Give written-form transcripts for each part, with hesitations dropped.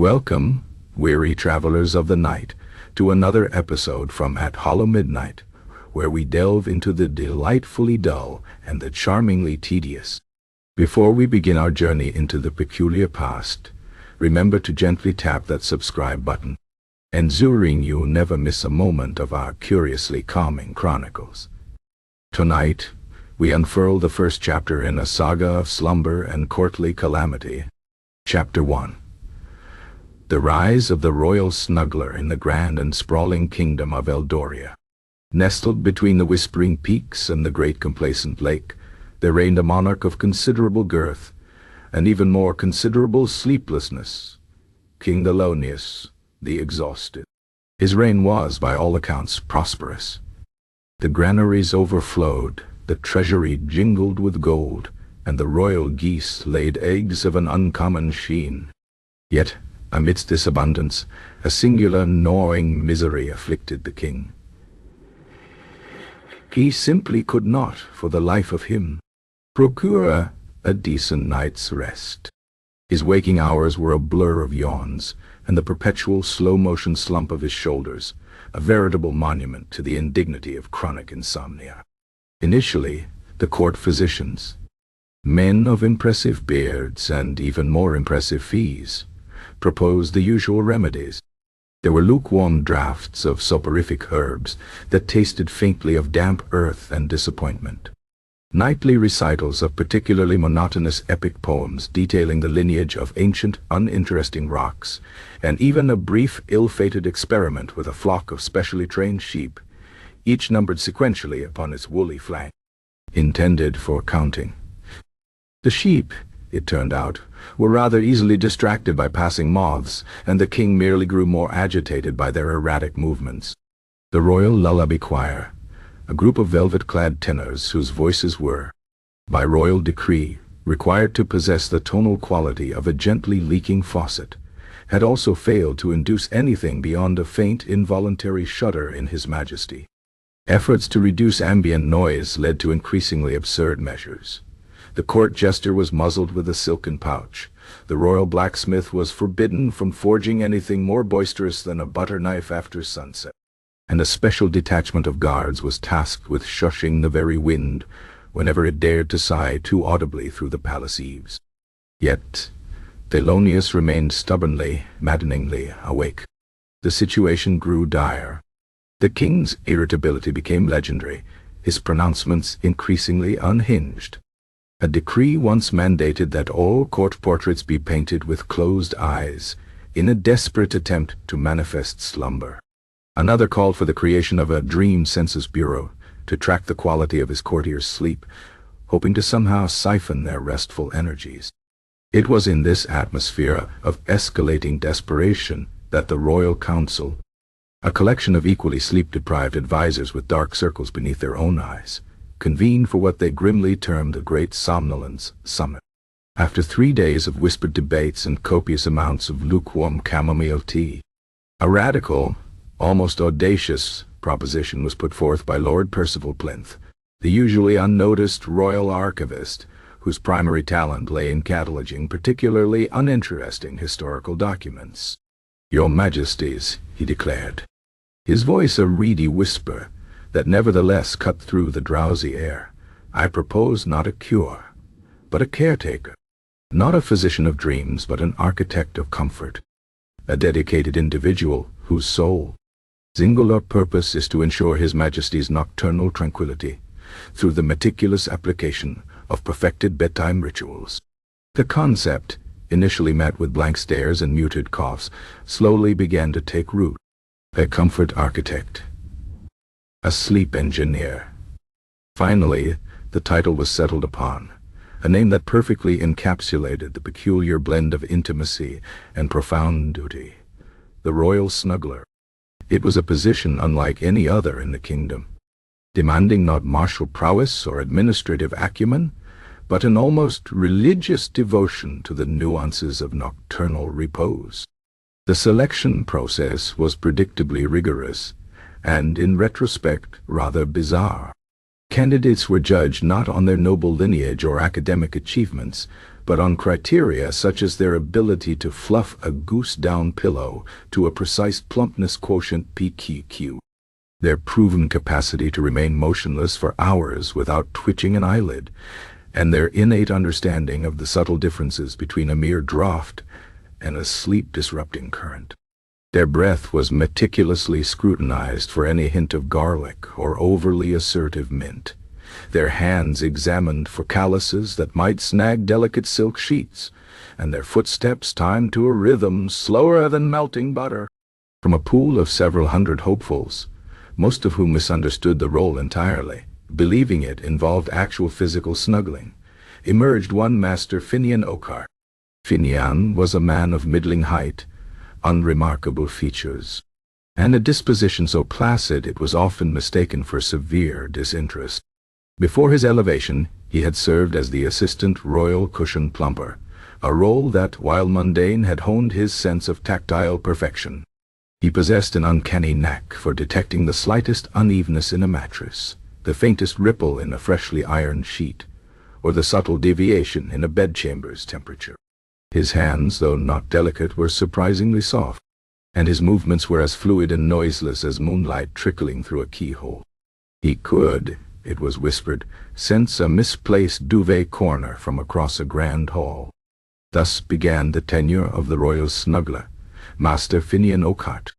welcome, weary travelers of the night, to another episode from At Hollow Midnight, where we delve into the delightfully dull and the charmingly tedious. Before we begin our journey into the peculiar past, remember to gently tap that subscribe button, ensuring you never miss a moment of our curiously calming chronicles. Tonight, we unfurl the first chapter in a saga of slumber and courtly calamity. Chapter 1. The Rise of the Royal Snuggler in the grand and sprawling kingdom of Eldoria. Nestled between the whispering peaks and the great complacent lake, there reigned a monarch of considerable girth, and even more considerable sleeplessness, King Thelonious, the Exhausted. His reign was, by all accounts, prosperous. The granaries overflowed, the treasury jingled with gold, and the royal geese laid eggs of an uncommon sheen. Yet, amidst this abundance, a singular gnawing misery afflicted the king. He simply could not, for the life of him, procure a decent night's rest. His waking hours were a blur of yawns, and the perpetual slow-motion slump of his shoulders, a veritable monument to the indignity of chronic insomnia. Initially, the court physicians, men of impressive beards and even more impressive fees, proposed the usual remedies. There were lukewarm draughts of soporific herbs that tasted faintly of damp earth and disappointment, nightly recitals of particularly monotonous epic poems detailing the lineage of ancient, uninteresting rocks, and even a brief, ill-fated experiment with a flock of specially trained sheep, each numbered sequentially upon its woolly flank, intended for counting. The sheep, it turned out, were rather easily distracted by passing moths, and the king merely grew more agitated by their erratic movements. The Royal Lullaby Choir, a group of velvet-clad tenors whose voices were, by royal decree, required to possess the tonal quality of a gently leaking faucet, had also failed to induce anything beyond a faint, involuntary shudder in His Majesty. Efforts to reduce ambient noise led to increasingly absurd measures. The court jester was muzzled with a silken pouch. The royal blacksmith was forbidden from forging anything more boisterous than a butter knife after sunset. And a special detachment of guards was tasked with shushing the very wind whenever it dared to sigh too audibly through the palace eaves. Yet, Thelonious remained stubbornly, maddeningly awake. The situation grew dire. The king's irritability became legendary, his pronouncements increasingly unhinged. A decree once mandated that all court portraits be painted with closed eyes, in a desperate attempt to manifest slumber. Another called for the creation of a dream census bureau to track the quality of his courtiers' sleep, hoping to somehow siphon their restful energies. It was in this atmosphere of escalating desperation that the Royal Council, a collection of equally sleep-deprived advisors with dark circles beneath their own eyes, convened for what they grimly termed the Great Somnolence Summit. After 3 days of whispered debates and copious amounts of lukewarm chamomile tea, a radical, almost audacious proposition was put forth by Lord Percival Plinth, the usually unnoticed royal archivist, whose primary talent lay in cataloging particularly uninteresting historical documents. "Your Majesties," he declared, his voice a reedy whisper that nevertheless cut through the drowsy air, "I propose not a cure, but a caretaker, not a physician of dreams, but an architect of comfort, a dedicated individual whose sole, singular purpose is to ensure His Majesty's nocturnal tranquility through the meticulous application of perfected bedtime rituals." The concept, initially met with blank stares and muted coughs, slowly began to take root. A comfort architect, a sleep engineer. Finally, the title was settled upon, a name that perfectly encapsulated the peculiar blend of intimacy and profound duty. The Royal Snuggler. It was a position unlike any other in the kingdom, demanding not martial prowess or administrative acumen, but an almost religious devotion to the nuances of nocturnal repose. The selection process was predictably rigorous, and in retrospect rather bizarre. Candidates were judged not on their noble lineage or academic achievements, but on criteria such as their ability to fluff a goose-down pillow to a precise plumpness quotient PQQ, their proven capacity to remain motionless for hours without twitching an eyelid, and their innate understanding of the subtle differences between a mere draught and a sleep-disrupting current. Their breath was meticulously scrutinized for any hint of garlic or overly assertive mint. Their hands examined for calluses that might snag delicate silk sheets, and their footsteps timed to a rhythm slower than melting butter. From a pool of several hundred hopefuls, most of whom misunderstood the role entirely, believing it involved actual physical snuggling, emerged one Master Finian Oakar. Finian was a man of middling height, unremarkable features, and a disposition so placid it was often mistaken for severe disinterest. Before his elevation, he had served as the assistant royal cushion plumper, a role that, while mundane, had honed his sense of tactile perfection. He possessed an uncanny knack for detecting the slightest unevenness in a mattress, the faintest ripple in a freshly ironed sheet, or the subtle deviation in a bedchamber's temperature. His hands, though not delicate, were surprisingly soft, and his movements were as fluid and noiseless as moonlight trickling through a keyhole. He could, it was whispered, sense a misplaced duvet corner from across a grand hall. Thus began the tenure of the royal snuggler, Master Finian Oakart,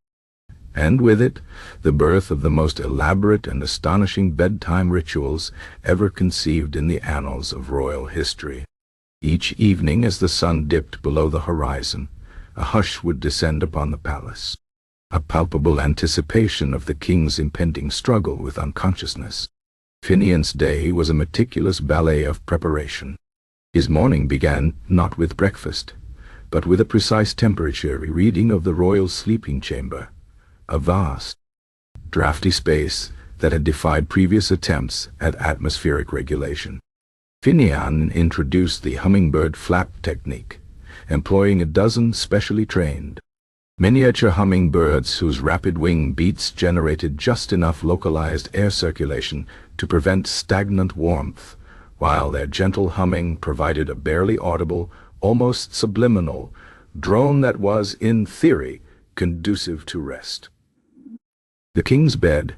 and with it the birth of the most elaborate and astonishing bedtime rituals ever conceived in the annals of royal history. Each evening, as the sun dipped below the horizon, a hush would descend upon the palace, a palpable anticipation of the king's impending struggle with unconsciousness. Finian's day was a meticulous ballet of preparation. His morning began not with breakfast, but with a precise temperature reading of the royal sleeping chamber, a vast, drafty space that had defied previous attempts at atmospheric regulation. Finian introduced the hummingbird flap technique, employing a dozen specially trained miniature hummingbirds whose rapid wing beats generated just enough localized air circulation to prevent stagnant warmth, while their gentle humming provided a barely audible, almost subliminal drone that was, in theory, conducive to rest. The king's bed,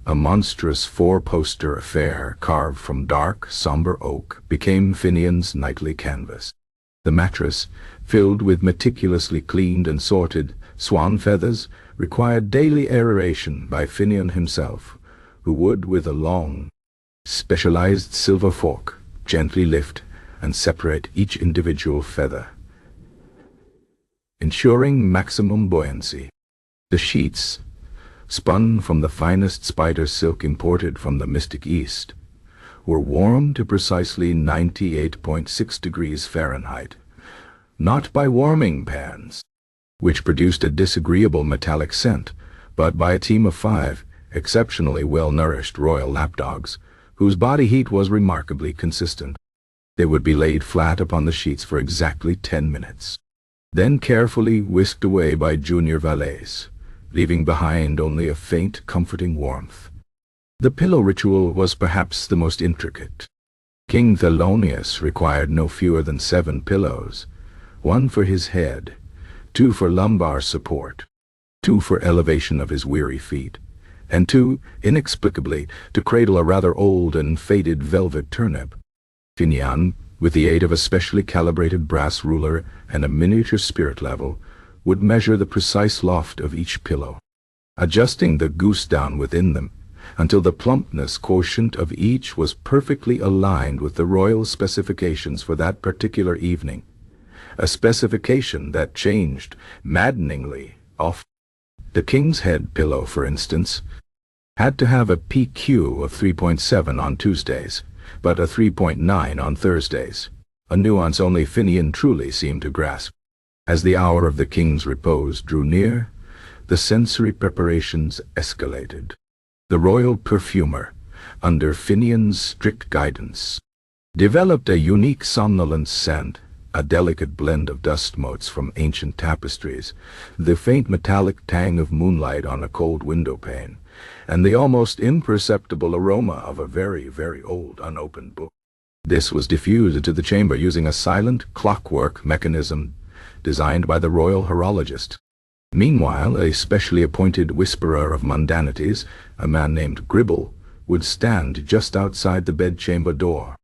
a monstrous four-poster affair carved from dark, somber oak, became Finian's nightly canvas. The mattress, filled with meticulously cleaned and sorted swan feathers, required daily aeration by Finian himself, who would, with a long, specialized silver fork, gently lift and separate each individual feather, ensuring maximum buoyancy. The sheets, spun from the finest spider silk imported from the mystic East, were warmed to precisely 98.6 degrees Fahrenheit, not by warming pans, which produced a disagreeable metallic scent, but by a team of 5 exceptionally well-nourished royal lapdogs, whose body heat was remarkably consistent. They would be laid flat upon the sheets for exactly 10 minutes, then carefully whisked away by junior valets, leaving behind only a faint, comforting warmth. The pillow ritual was perhaps the most intricate. King Thelonious required no fewer than 7 pillows, 1 for his head, 2 for lumbar support, 2 for elevation of his weary feet, and 2, inexplicably, to cradle a rather old and faded velvet turnip. Finian, with the aid of a specially calibrated brass ruler and a miniature spirit level, would measure the precise loft of each pillow, adjusting the goose down within them until the plumpness quotient of each was perfectly aligned with the royal specifications for that particular evening, a specification that changed maddeningly often. The king's head pillow, for instance, had to have a PQ of 3.7 on Tuesdays, but a 3.9 on Thursdays, a nuance only Finian truly seemed to grasp. As the hour of the king's repose drew near, the sensory preparations escalated. The royal perfumer, under Finian's strict guidance, developed a unique somnolent scent, a delicate blend of dust motes from ancient tapestries, the faint metallic tang of moonlight on a cold window pane, and the almost imperceptible aroma of a very, very old unopened book. This was diffused into the chamber using a silent clockwork mechanism designed by the royal horologist. Meanwhile, a specially appointed whisperer of mundanities, a man named Gribble, would stand just outside the bedchamber door,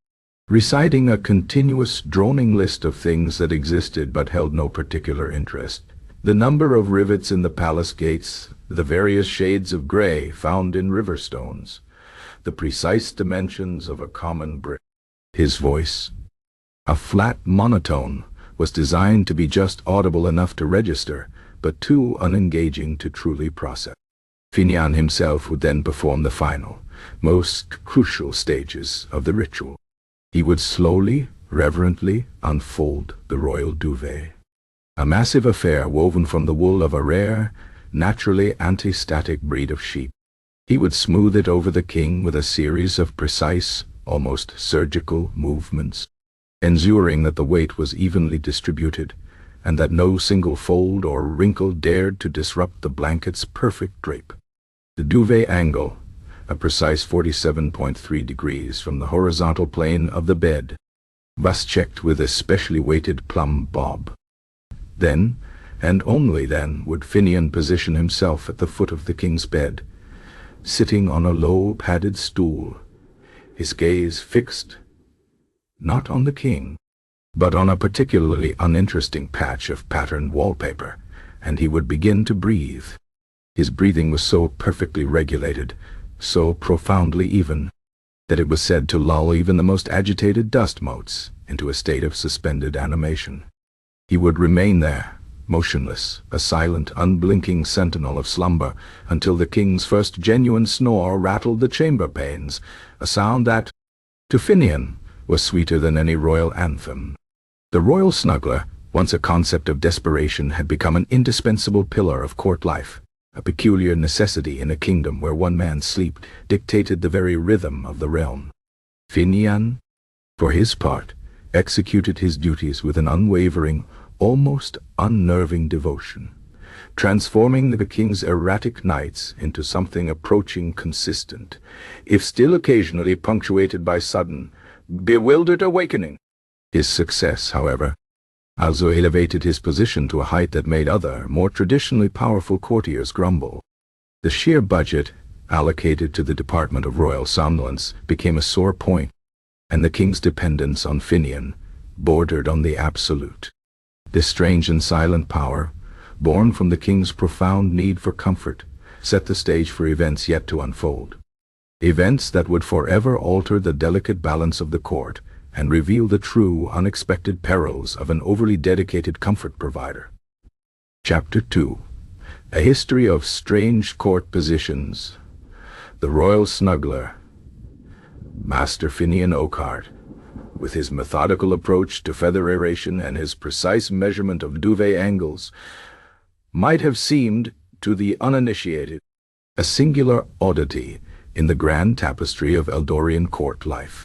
reciting a continuous droning list of things that existed but held no particular interest. The number of rivets in the palace gates, the various shades of gray found in river stones, the precise dimensions of a common brick. His voice, a flat monotone, was designed to be just audible enough to register, but too unengaging to truly process. Finian himself would then perform the final, most crucial stages of the ritual. He would slowly, reverently unfold the royal duvet, a massive affair woven from the wool of a rare, naturally anti-static breed of sheep. He would smooth it over the king with a series of precise, almost surgical movements, ensuring that the weight was evenly distributed, and that no single fold or wrinkle dared to disrupt the blanket's perfect drape. The duvet angle, a precise 47.3 degrees from the horizontal plane of the bed, was checked with a specially weighted plumb bob. Then, and only then, would Finian position himself at the foot of the king's bed, sitting on a low padded stool, his gaze fixed, not on the king, but on a particularly uninteresting patch of patterned wallpaper, and he would begin to breathe. His breathing was so perfectly regulated, so profoundly even, that it was said to lull even the most agitated dust motes into a state of suspended animation. He would remain there, motionless, a silent, unblinking sentinel of slumber, until the king's first genuine snore rattled the chamber panes, a sound that, to Finian, was sweeter than any royal anthem. The royal snuggler, once a concept of desperation, had become an indispensable pillar of court life, a peculiar necessity in a kingdom where one man's sleep dictated the very rhythm of the realm. Finian, for his part, executed his duties with an unwavering, almost unnerving devotion, transforming the king's erratic nights into something approaching consistent, if still occasionally punctuated by sudden, bewildered awakening. His success, however, also elevated his position to a height that made other, more traditionally powerful courtiers grumble. The sheer budget allocated to the Department of Royal Somnolence became a sore point, and the king's dependence on Finian bordered on the absolute. This strange and silent power, born from the king's profound need for comfort, set the stage for events yet to unfold. Events that would forever alter the delicate balance of the court and reveal the true, unexpected perils of an overly dedicated comfort provider. Chapter 2. A History of Strange Court Positions. The Royal Snuggler. Master Finian Oakheart, with his methodical approach to feather aeration and his precise measurement of duvet angles, might have seemed, to the uninitiated, a singular oddity in the grand tapestry of Eldorian court life.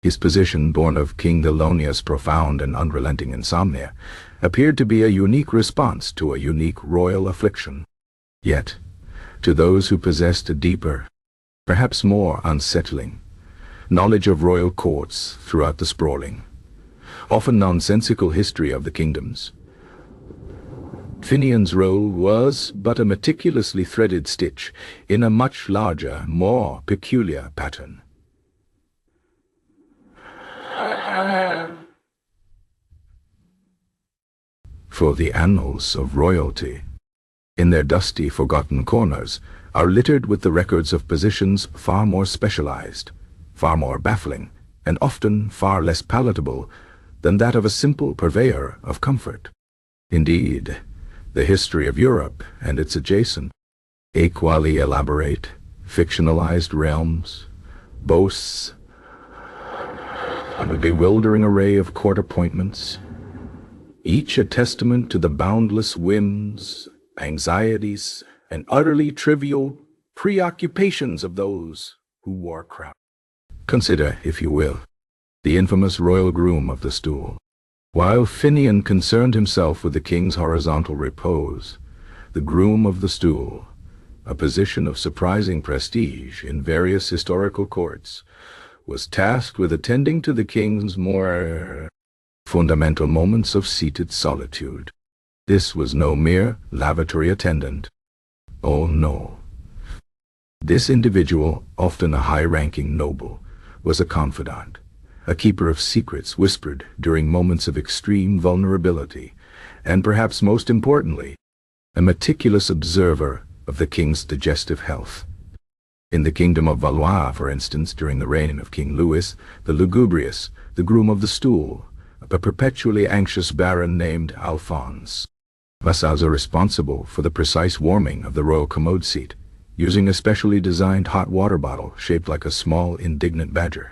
His position, born of King Thelonia's profound and unrelenting insomnia, appeared to be a unique response to a unique royal affliction. Yet, to those who possessed a deeper, perhaps more unsettling, knowledge of royal courts throughout the sprawling, often nonsensical history of the kingdoms, Finian's role was but a meticulously threaded stitch in a much larger, more peculiar pattern. For the annals of royalty, in their dusty, forgotten corners, are littered with the records of positions far more specialized, far more baffling, and often far less palatable than that of a simple purveyor of comfort. Indeed, the history of Europe and its adjacent, equally elaborate, fictionalized realms boasts of a bewildering array of court appointments, each a testament to the boundless whims, anxieties, and utterly trivial preoccupations of those who wore crowns. Consider, if you will, the infamous royal groom of the stool. While Finian concerned himself with the king's horizontal repose, the groom of the stool, a position of surprising prestige in various historical courts, was tasked with attending to the king's more fundamental moments of seated solitude. This was no mere lavatory attendant. Oh no. This individual, often a high-ranking noble, was a confidant, a keeper of secrets whispered during moments of extreme vulnerability, and perhaps most importantly, a meticulous observer of the king's digestive health. In the kingdom of Valois, for instance, during the reign of King Louis the Lugubrious, the groom of the stool, a perpetually anxious baron named Alphonse, vassals are responsible for the precise warming of the royal commode seat, using a specially designed hot water bottle shaped like a small, indignant badger.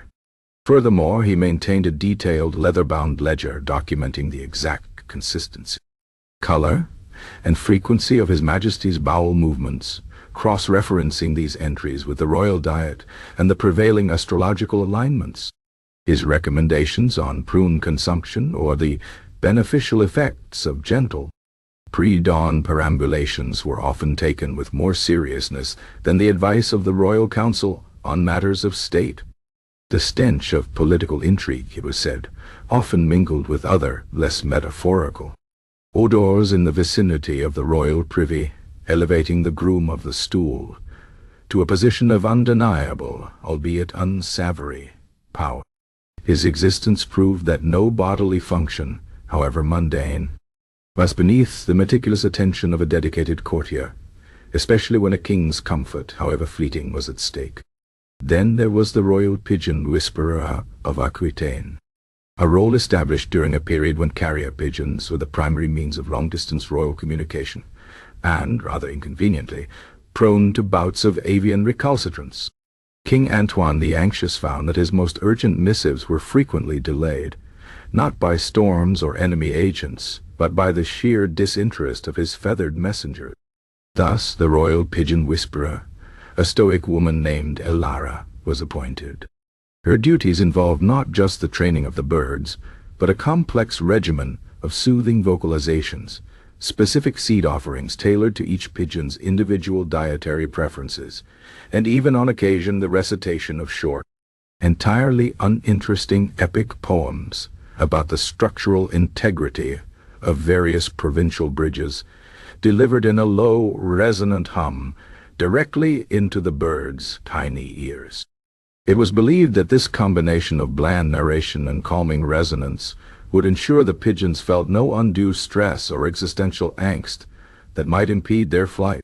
Furthermore, he maintained a detailed leather-bound ledger documenting the exact consistency, color, and frequency of His Majesty's bowel movements, cross-referencing these entries with the royal diet and the prevailing astrological alignments. His recommendations on prune consumption or the beneficial effects of gentle, pre-dawn perambulations were often taken with more seriousness than the advice of the royal council on matters of state. The stench of political intrigue, it was said, often mingled with other, less metaphorical odors in the vicinity of the royal privy, elevating the groom of the stool to a position of undeniable, albeit unsavory, power. His existence proved that no bodily function, however mundane, was beneath the meticulous attention of a dedicated courtier, especially when a king's comfort, however fleeting, was at stake. Then there was the royal pigeon whisperer of Aquitaine, a role established during a period when carrier pigeons were the primary means of long-distance royal communication, and, rather inconveniently, prone to bouts of avian recalcitrance. King Antoine the Anxious found that his most urgent missives were frequently delayed, not by storms or enemy agents, but by the sheer disinterest of his feathered messengers. Thus the royal pigeon whisperer, a stoic woman named Elara, was appointed. Her duties involved not just the training of the birds, but a complex regimen of soothing vocalizations, specific seed offerings tailored to each pigeon's individual dietary preferences, and even on occasion the recitation of short, entirely uninteresting epic poems about the structural integrity of various provincial bridges, delivered in a low, resonant hum directly into the bird's tiny ears. It was believed that this combination of bland narration and calming resonance would ensure the pigeons felt no undue stress or existential angst that might impede their flight.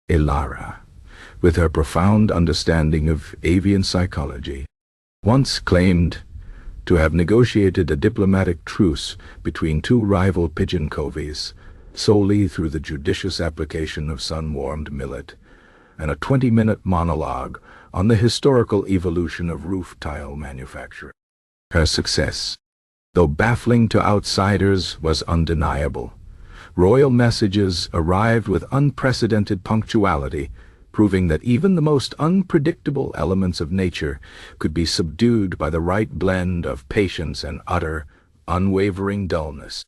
Elara, with her profound understanding of avian psychology, once claimed to have negotiated a diplomatic truce between two rival pigeon coveys solely through the judicious application of sun-warmed millet, and a 20-minute monologue on the historical evolution of roof tile manufacture. Her success, though baffling to outsiders, was undeniable. Royal messages arrived with unprecedented punctuality, proving that even the most unpredictable elements of nature could be subdued by the right blend of patience and utter, unwavering dullness.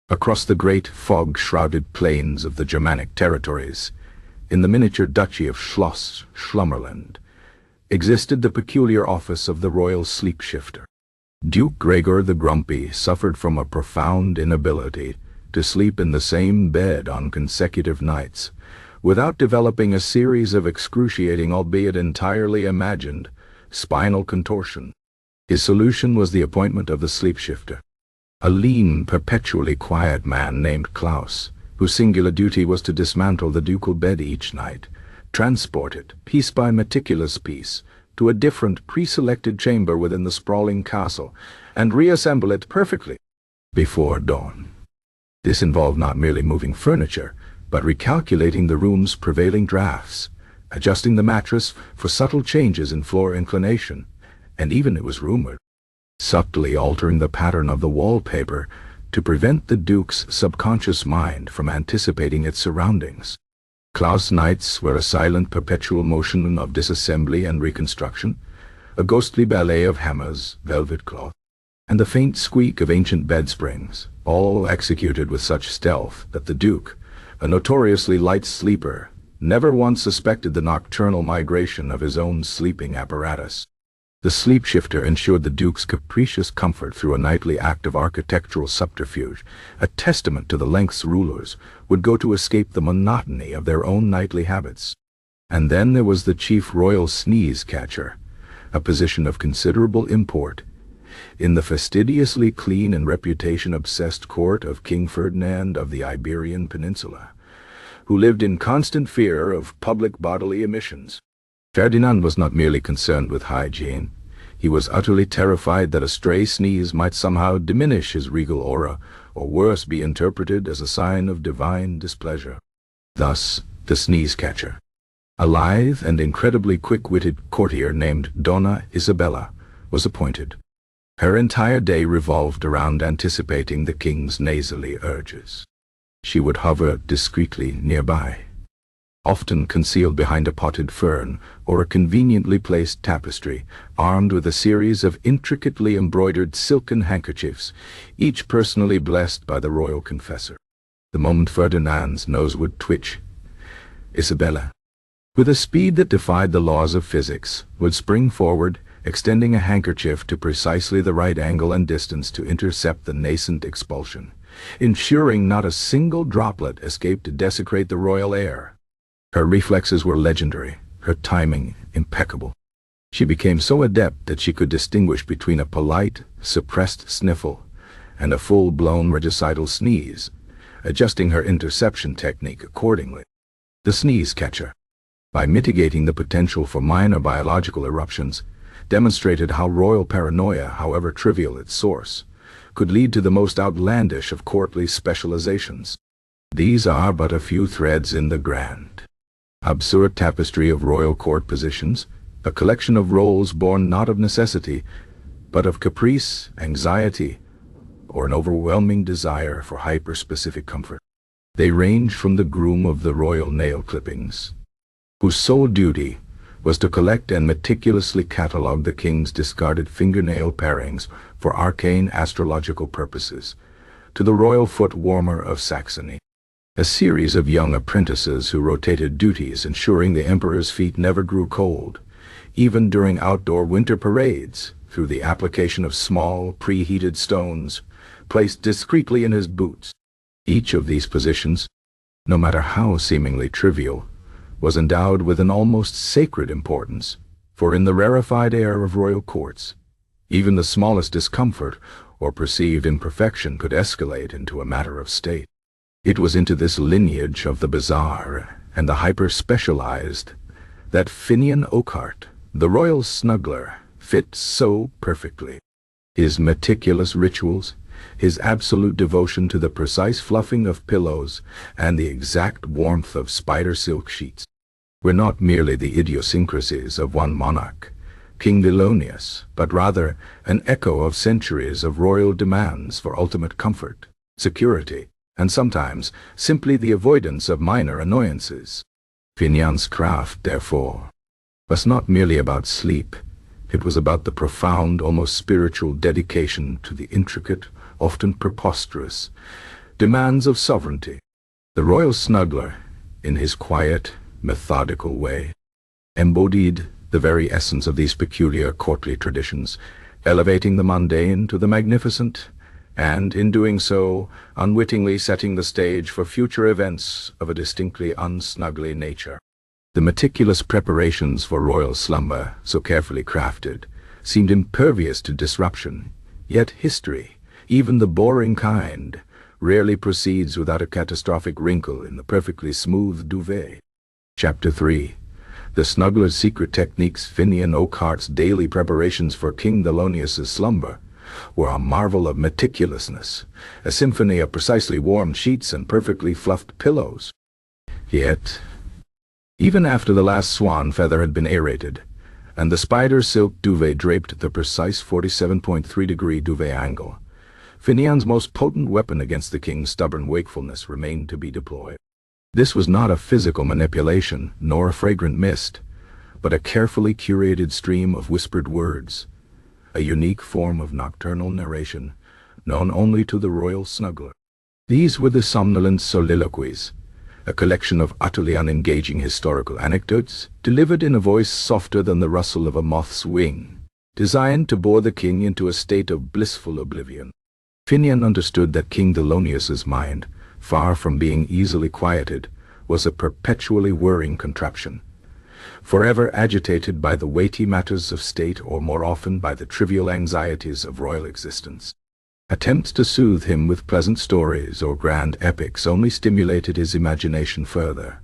Across the great fog-shrouded plains of the Germanic territories, in the miniature duchy of Schloss-Schlummerland, existed the peculiar office of the royal sleep-shifter. Duke Gregor the Grumpy suffered from a profound inability to sleep in the same bed on consecutive nights, without developing a series of excruciating, albeit entirely imagined, spinal contortion. His solution was the appointment of the sleep-shifter, a lean, perpetually quiet man named Klaus, whose singular duty was to dismantle the ducal bed each night, transport it, piece by meticulous piece, to a different pre-selected chamber within the sprawling castle, and reassemble it perfectly before dawn. This involved not merely moving furniture, but recalculating the room's prevailing drafts, adjusting the mattress for subtle changes in floor inclination, and even, it was rumored, subtly altering the pattern of the wallpaper to prevent the Duke's subconscious mind from anticipating its surroundings. Klaus' nights were a silent perpetual motion of disassembly and reconstruction, a ghostly ballet of hammers, velvet cloth, and the faint squeak of ancient bed springs, all executed with such stealth that the Duke, a notoriously light sleeper, never once suspected the nocturnal migration of his own sleeping apparatus. The sleep shifter ensured the Duke's capricious comfort through a nightly act of architectural subterfuge, a testament to the lengths rulers would go to escape the monotony of their own nightly habits. And then there was the chief royal sneeze-catcher, a position of considerable import in the fastidiously clean and reputation-obsessed court of King Ferdinand of the Iberian Peninsula, who lived in constant fear of public bodily emissions. Ferdinand was not merely concerned with hygiene. He was utterly terrified that a stray sneeze might somehow diminish his regal aura, or worse, be interpreted as a sign of divine displeasure. Thus, the sneeze-catcher, a lithe and incredibly quick-witted courtier named Donna Isabella, was appointed. Her entire day revolved around anticipating the king's nasally urges. She would hover discreetly nearby, often concealed behind a potted fern or a conveniently placed tapestry, armed with a series of intricately embroidered silken handkerchiefs, each personally blessed by the royal confessor. The moment Ferdinand's nose would twitch, Isabella, with a speed that defied the laws of physics, would spring forward, extending a handkerchief to precisely the right angle and distance to intercept the nascent expulsion, ensuring not a single droplet escaped to desecrate the royal air. Her reflexes were legendary, her timing impeccable. She became so adept that she could distinguish between a polite, suppressed sniffle and a full-blown regicidal sneeze, adjusting her interception technique accordingly. The sneeze-catcher, by mitigating the potential for minor biological eruptions, demonstrated how royal paranoia, however trivial its source, could lead to the most outlandish of courtly specializations. These are but a few threads in the grand, absurd tapestry of royal court positions, a collection of roles born not of necessity, but of caprice, anxiety, or an overwhelming desire for hyper-specific comfort. They range from the groom of the royal nail clippings, whose sole duty was to collect and meticulously catalogue the king's discarded fingernail parings for arcane astrological purposes, to the royal foot warmer of Saxony, a series of young apprentices who rotated duties ensuring the emperor's feet never grew cold, even during outdoor winter parades, through the application of small, preheated stones placed discreetly in his boots. Each of these positions, no matter how seemingly trivial, was endowed with an almost sacred importance, for in the rarefied air of royal courts, even the smallest discomfort or perceived imperfection could escalate into a matter of state. It was into this lineage of the bizarre and the hyper-specialized that Finian Oakheart, the royal snuggler, fit so perfectly. His meticulous rituals, his absolute devotion to the precise fluffing of pillows and the exact warmth of spider silk sheets, were not merely the idiosyncrasies of one monarch, King Vilonius, but rather an echo of centuries of royal demands for ultimate comfort, security, and sometimes simply the avoidance of minor annoyances. Finian's craft, therefore, was not merely about sleep. It was about the profound, almost spiritual dedication to the intricate, often preposterous, demands of sovereignty. The royal snuggler, in his quiet, methodical way, embodied the very essence of these peculiar courtly traditions, elevating the mundane to the magnificent, and, in doing so, unwittingly setting the stage for future events of a distinctly unsnuggly nature. The meticulous preparations for royal slumber, so carefully crafted, seemed impervious to disruption, yet history, even the boring kind, rarely proceeds without a catastrophic wrinkle in the perfectly smooth duvet. Chapter 3. The snuggler's secret techniques. Finian Oakheart's daily preparations for King Thelonius's slumber were a marvel of meticulousness, a symphony of precisely warmed sheets and perfectly fluffed pillows. Yet, even after the last swan feather had been aerated, and the spider silk duvet draped at the precise 47.3-degree duvet angle, Finian's most potent weapon against the king's stubborn wakefulness remained to be deployed. This was not a physical manipulation, nor a fragrant mist, but a carefully curated stream of whispered words, a unique form of nocturnal narration known only to the royal snuggler. These were the somnolent soliloquies, a collection of utterly unengaging historical anecdotes, delivered in a voice softer than the rustle of a moth's wing, designed to bore the king into a state of blissful oblivion. Finian understood that King Delonius's mind, far from being easily quieted, was a perpetually whirring contraption, forever agitated by the weighty matters of state or more often by the trivial anxieties of royal existence. Attempts to soothe him with pleasant stories or grand epics only stimulated his imagination further.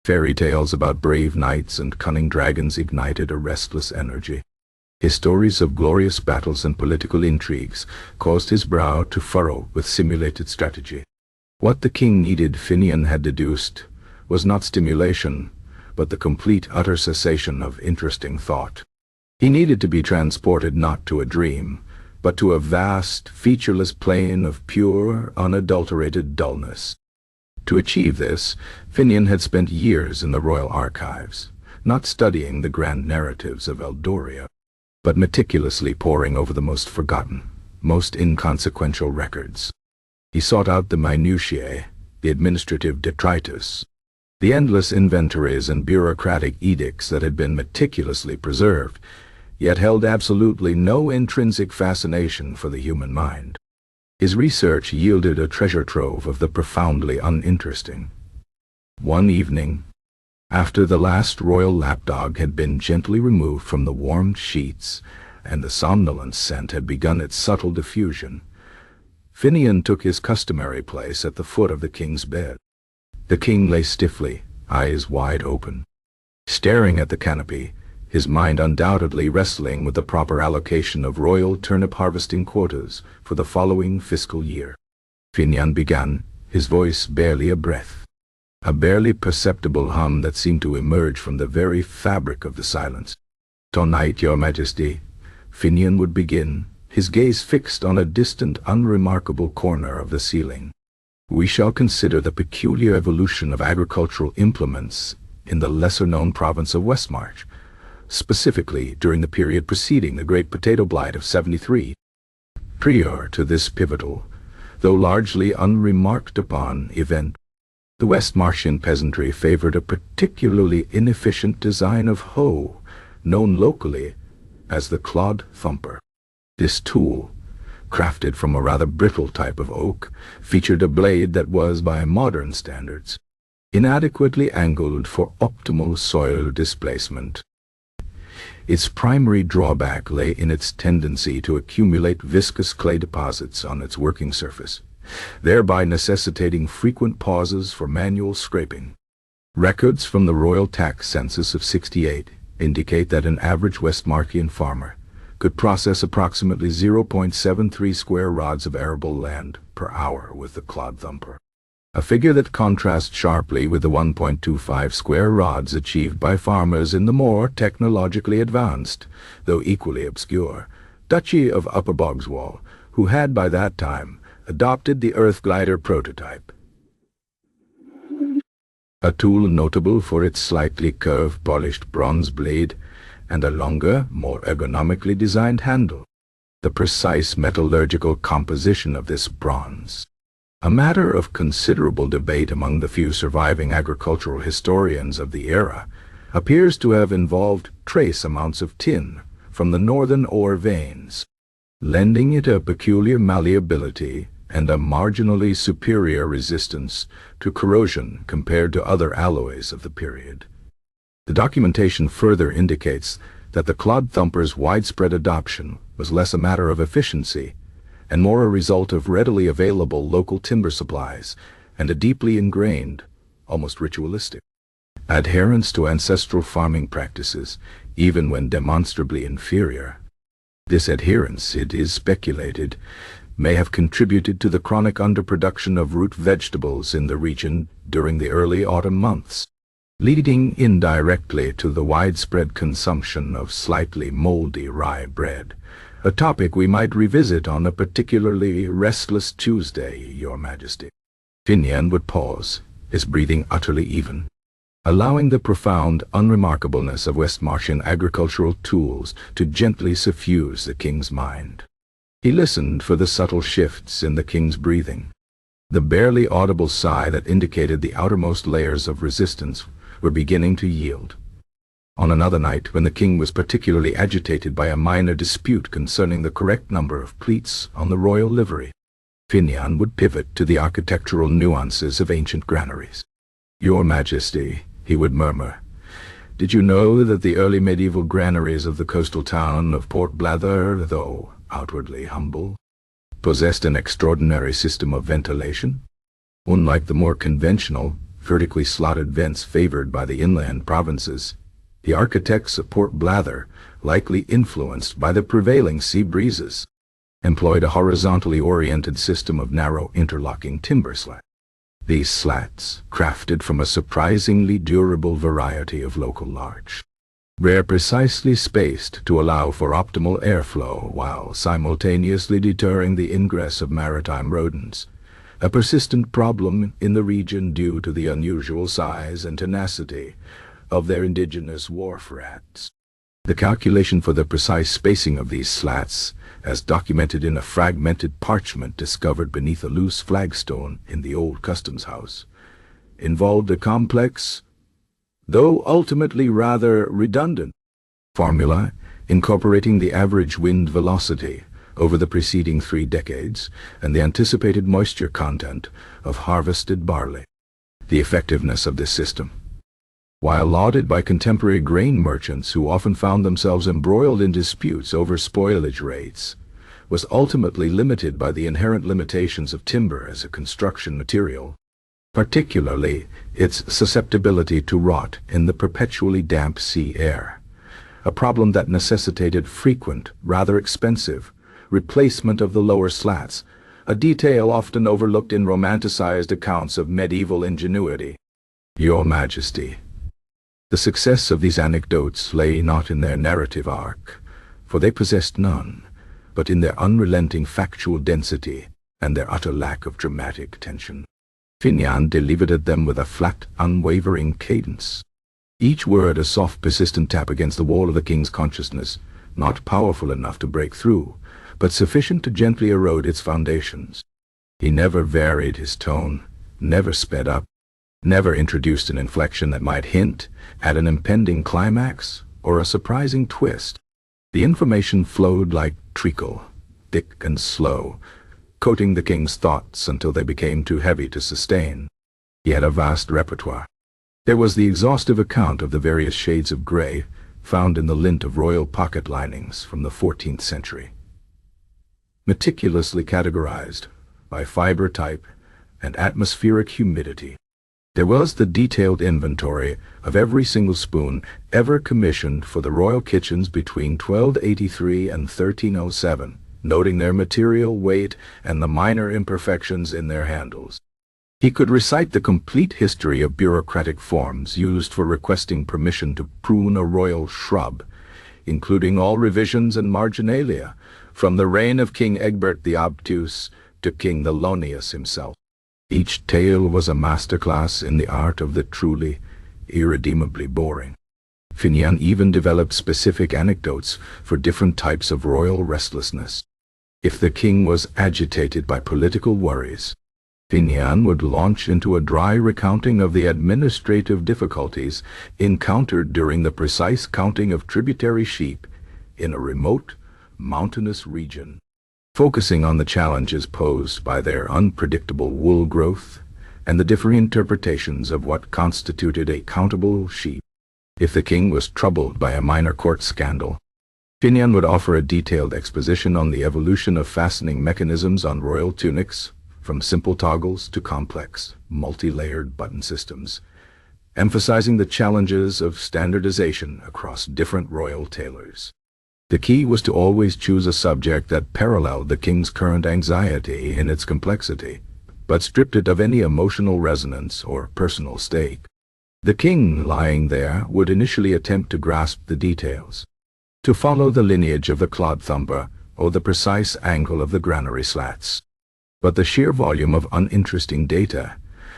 Fairy tales about brave knights and cunning dragons ignited a restless energy. His stories of glorious battles and political intrigues caused his brow to furrow with simulated strategy. What the king needed, Finian had deduced, was not stimulation, but the complete utter cessation of interesting thought. He needed to be transported not to a dream, but to a vast, featureless plain of pure, unadulterated dullness. To achieve this, Finian had spent years in the royal archives, not studying the grand narratives of Eldoria, but meticulously poring over the most forgotten, most inconsequential records. He sought out the minutiae, the administrative detritus, the endless inventories and bureaucratic edicts that had been meticulously preserved, yet held absolutely no intrinsic fascination for the human mind. His research yielded a treasure trove of the profoundly uninteresting. One evening, after the last royal lapdog had been gently removed from the warmed sheets and the somnolent scent had begun its subtle diffusion, Finian took his customary place at the foot of the king's bed. The king lay stiffly, eyes wide open, staring at the canopy, his mind undoubtedly wrestling with the proper allocation of royal turnip harvesting quotas for the following fiscal year. Finian began, his voice barely a breath, a barely perceptible hum that seemed to emerge from the very fabric of the silence. "Tonight, your majesty," Finian would begin, his gaze fixed on a distant, unremarkable corner of the ceiling, "we shall consider the peculiar evolution of agricultural implements in the lesser-known province of Westmarch, specifically during the period preceding the Great Potato Blight of 73. Prior to this pivotal, though largely unremarked upon, event, the Westmarchian peasantry favored a particularly inefficient design of hoe, known locally as the clod thumper. This tool, crafted from a rather brittle type of oak, featured a blade that was, by modern standards, inadequately angled for optimal soil displacement. Its primary drawback lay in its tendency to accumulate viscous clay deposits on its working surface, thereby necessitating frequent pauses for manual scraping. Records from the Royal Tax Census of 68 indicate that an average Westmarchian farmer could process approximately 0.73 square rods of arable land per hour with the clod thumper, a figure that contrasts sharply with the 1.25 square rods achieved by farmers in the more technologically advanced, though equally obscure, Duchy of Upper Bogswall, who had by that time adopted the earth glider prototype, a tool notable for its slightly curved polished bronze blade and a longer, more ergonomically designed handle. The precise metallurgical composition of this bronze, a matter of considerable debate among the few surviving agricultural historians of the era, appears to have involved trace amounts of tin from the northern ore veins, lending it a peculiar malleability and a marginally superior resistance to corrosion compared to other alloys of the period. The documentation further indicates that the clod thumper's widespread adoption was less a matter of efficiency and more a result of readily available local timber supplies and a deeply ingrained, almost ritualistic, adherence to ancestral farming practices, even when demonstrably inferior. This adherence, it is speculated, may have contributed to the chronic underproduction of root vegetables in the region during the early autumn months, leading indirectly to the widespread consumption of slightly moldy rye bread, a topic we might revisit on a particularly restless Tuesday, Your Majesty. Finian would pause, his breathing utterly even, allowing the profound unremarkableness of Westmarchian agricultural tools to gently suffuse the king's mind. He listened for the subtle shifts in the king's breathing. The barely audible sigh that indicated the outermost layers of resistance were beginning to yield. On another night, when the king was particularly agitated by a minor dispute concerning the correct number of pleats on the royal livery, Finian would pivot to the architectural nuances of ancient granaries. "Your Majesty," he would murmur, "did you know that the early medieval granaries of the coastal town of Port Blather, though outwardly humble, possessed an extraordinary system of ventilation? Unlike the more conventional, vertically slotted vents favored by the inland provinces, the architects of Port Blather, likely influenced by the prevailing sea breezes, employed a horizontally oriented system of narrow interlocking timber slats. These slats, crafted from a surprisingly durable variety of local larch, were precisely spaced to allow for optimal airflow while simultaneously deterring the ingress of maritime rodents, a persistent problem in the region due to the unusual size and tenacity of their indigenous wharf rats. The calculation for the precise spacing of these slats, as documented in a fragmented parchment discovered beneath a loose flagstone in the old customs house, involved a complex, though ultimately rather redundant, formula incorporating the average wind velocity over the preceding 3 decades and the anticipated moisture content of harvested barley. The effectiveness of this system, while lauded by contemporary grain merchants who often found themselves embroiled in disputes over spoilage rates, was ultimately limited by the inherent limitations of timber as a construction material, particularly its susceptibility to rot in the perpetually damp sea air, a problem that necessitated frequent, rather expensive, replacement of the lower slats, a detail often overlooked in romanticized accounts of medieval ingenuity. Your Majesty, the success of these anecdotes lay not in their narrative arc, for they possessed none, but in their unrelenting factual density and their utter lack of dramatic tension. Finian delivered at them with a flat, unwavering cadence, each word a soft, persistent tap against the wall of the king's consciousness, not powerful enough to break through, but sufficient to gently erode its foundations. He never varied his tone, never sped up, never introduced an inflection that might hint at an impending climax or a surprising twist. The information flowed like treacle, thick and slow, coating the king's thoughts until they became too heavy to sustain. He had a vast repertoire. There was the exhaustive account of the various shades of gray found in the lint of royal pocket linings from the 14th century, meticulously categorized by fiber type and atmospheric humidity. There was the detailed inventory of every single spoon ever commissioned for the royal kitchens between 1283 and 1307, noting their material, weight, and the minor imperfections in their handles. He could recite the complete history of bureaucratic forms used for requesting permission to prune a royal shrub, including all revisions and marginalia, from the reign of King Egbert the Obtuse to King Thelonious himself. Each tale was a masterclass in the art of the truly, irredeemably boring. Finian even developed specific anecdotes for different types of royal restlessness. If the king was agitated by political worries, Finian would launch into a dry recounting of the administrative difficulties encountered during the precise counting of tributary sheep in a remote, mountainous region, focusing on the challenges posed by their unpredictable wool growth and the differing interpretations of what constituted a countable sheep. If the king was troubled by a minor court scandal, Finian would offer a detailed exposition on the evolution of fastening mechanisms on royal tunics, from simple toggles to complex, multi-layered button systems, emphasizing the challenges of standardization across different royal tailors. The key was to always choose a subject that paralleled the king's current anxiety in its complexity, but stripped it of any emotional resonance or personal stake. The king, lying there, would initially attempt to grasp the details, to follow the lineage of the clodthumper or the precise angle of the granary slats. But the sheer volume of uninteresting data,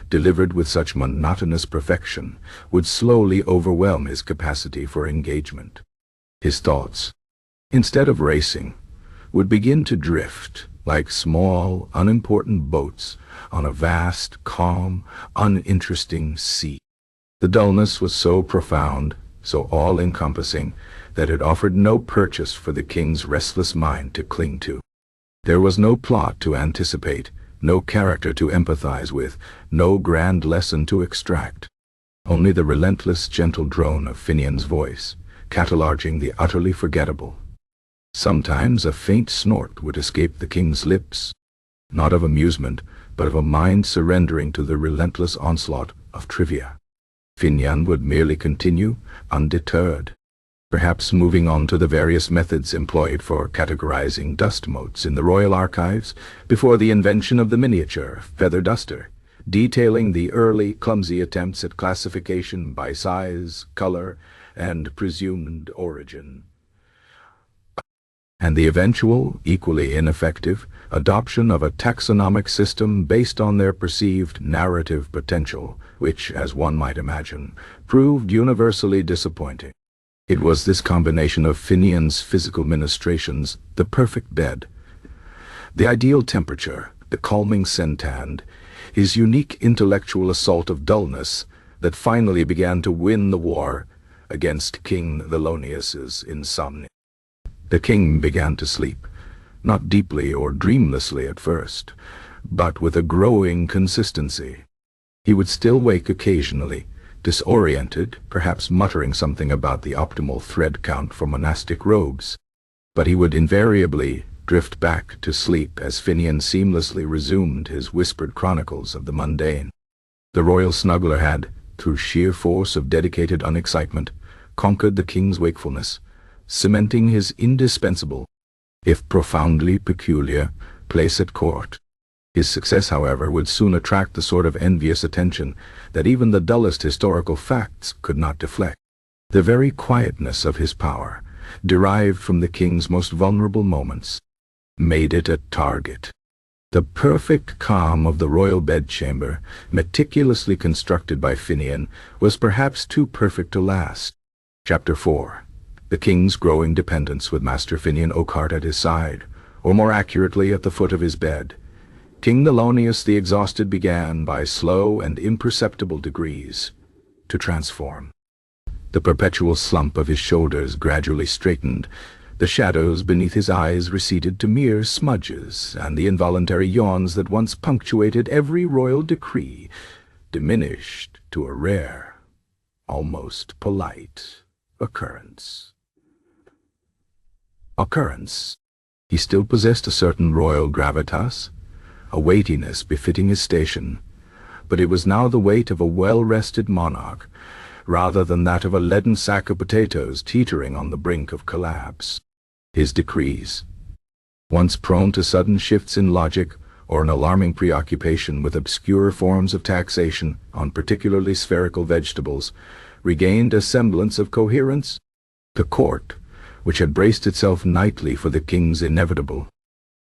delivered with such monotonous perfection, would slowly overwhelm his capacity for engagement. His thoughts, instead of racing, would begin to drift like small, unimportant boats on a vast, calm, uninteresting sea. The dullness was so profound so all-encompassing that it offered no purchase for the king's restless mind to cling to. There was no plot to anticipate, no character to empathize with, no grand lesson to extract. Only the relentless, gentle drone of Finian's voice, cataloging the utterly forgettable. Sometimes a faint snort would escape the king's lips, not of amusement, but of a mind surrendering to the relentless onslaught of trivia. Finian would merely continue, undeterred, perhaps moving on to the various methods employed for categorizing dust motes in the royal archives before the invention of the miniature feather duster, detailing the early clumsy attempts at classification by size, color, and presumed origin, and the eventual, equally ineffective, adoption of a taxonomic system based on their perceived narrative potential, which, as one might imagine, proved universally disappointing. It was this combination of Finian's physical ministrations, the perfect bed, the ideal temperature, the calming centand, his unique intellectual assault of dullness, that finally began to win the war against King Thelonius's insomnia. The king began to sleep, not deeply or dreamlessly at first, but with a growing consistency. He would still wake occasionally, disoriented, perhaps muttering something about the optimal thread count for monastic robes, but he would invariably drift back to sleep as Finian seamlessly resumed his whispered chronicles of the mundane. The royal Snuggler had, through sheer force of dedicated unexcitement, conquered the king's wakefulness, cementing his indispensable, if profoundly peculiar, place at court. His success, however, would soon attract the sort of envious attention that even the dullest historical facts could not deflect. The very quietness of his power, derived from the king's most vulnerable moments, made it a target. The perfect calm of the royal bedchamber, meticulously constructed by Finian, was perhaps too perfect to last. Chapter 4. The king's growing dependence with Master Finian Oakheart at his side, or more accurately at the foot of his bed. King Thelonius the Exhausted began, by slow and imperceptible degrees, to transform. The perpetual slump of his shoulders gradually straightened, the shadows beneath his eyes receded to mere smudges, and the involuntary yawns that once punctuated every royal decree diminished to a rare, almost polite occurrence. He still possessed a certain royal gravitas, a weightiness befitting his station, but it was now the weight of a well-rested monarch, rather than that of a leaden sack of potatoes teetering on the brink of collapse. His decrees, once prone to sudden shifts in logic or an alarming preoccupation with obscure forms of taxation on particularly spherical vegetables, regained a semblance of coherence. The court, which had braced itself nightly for the king's inevitable,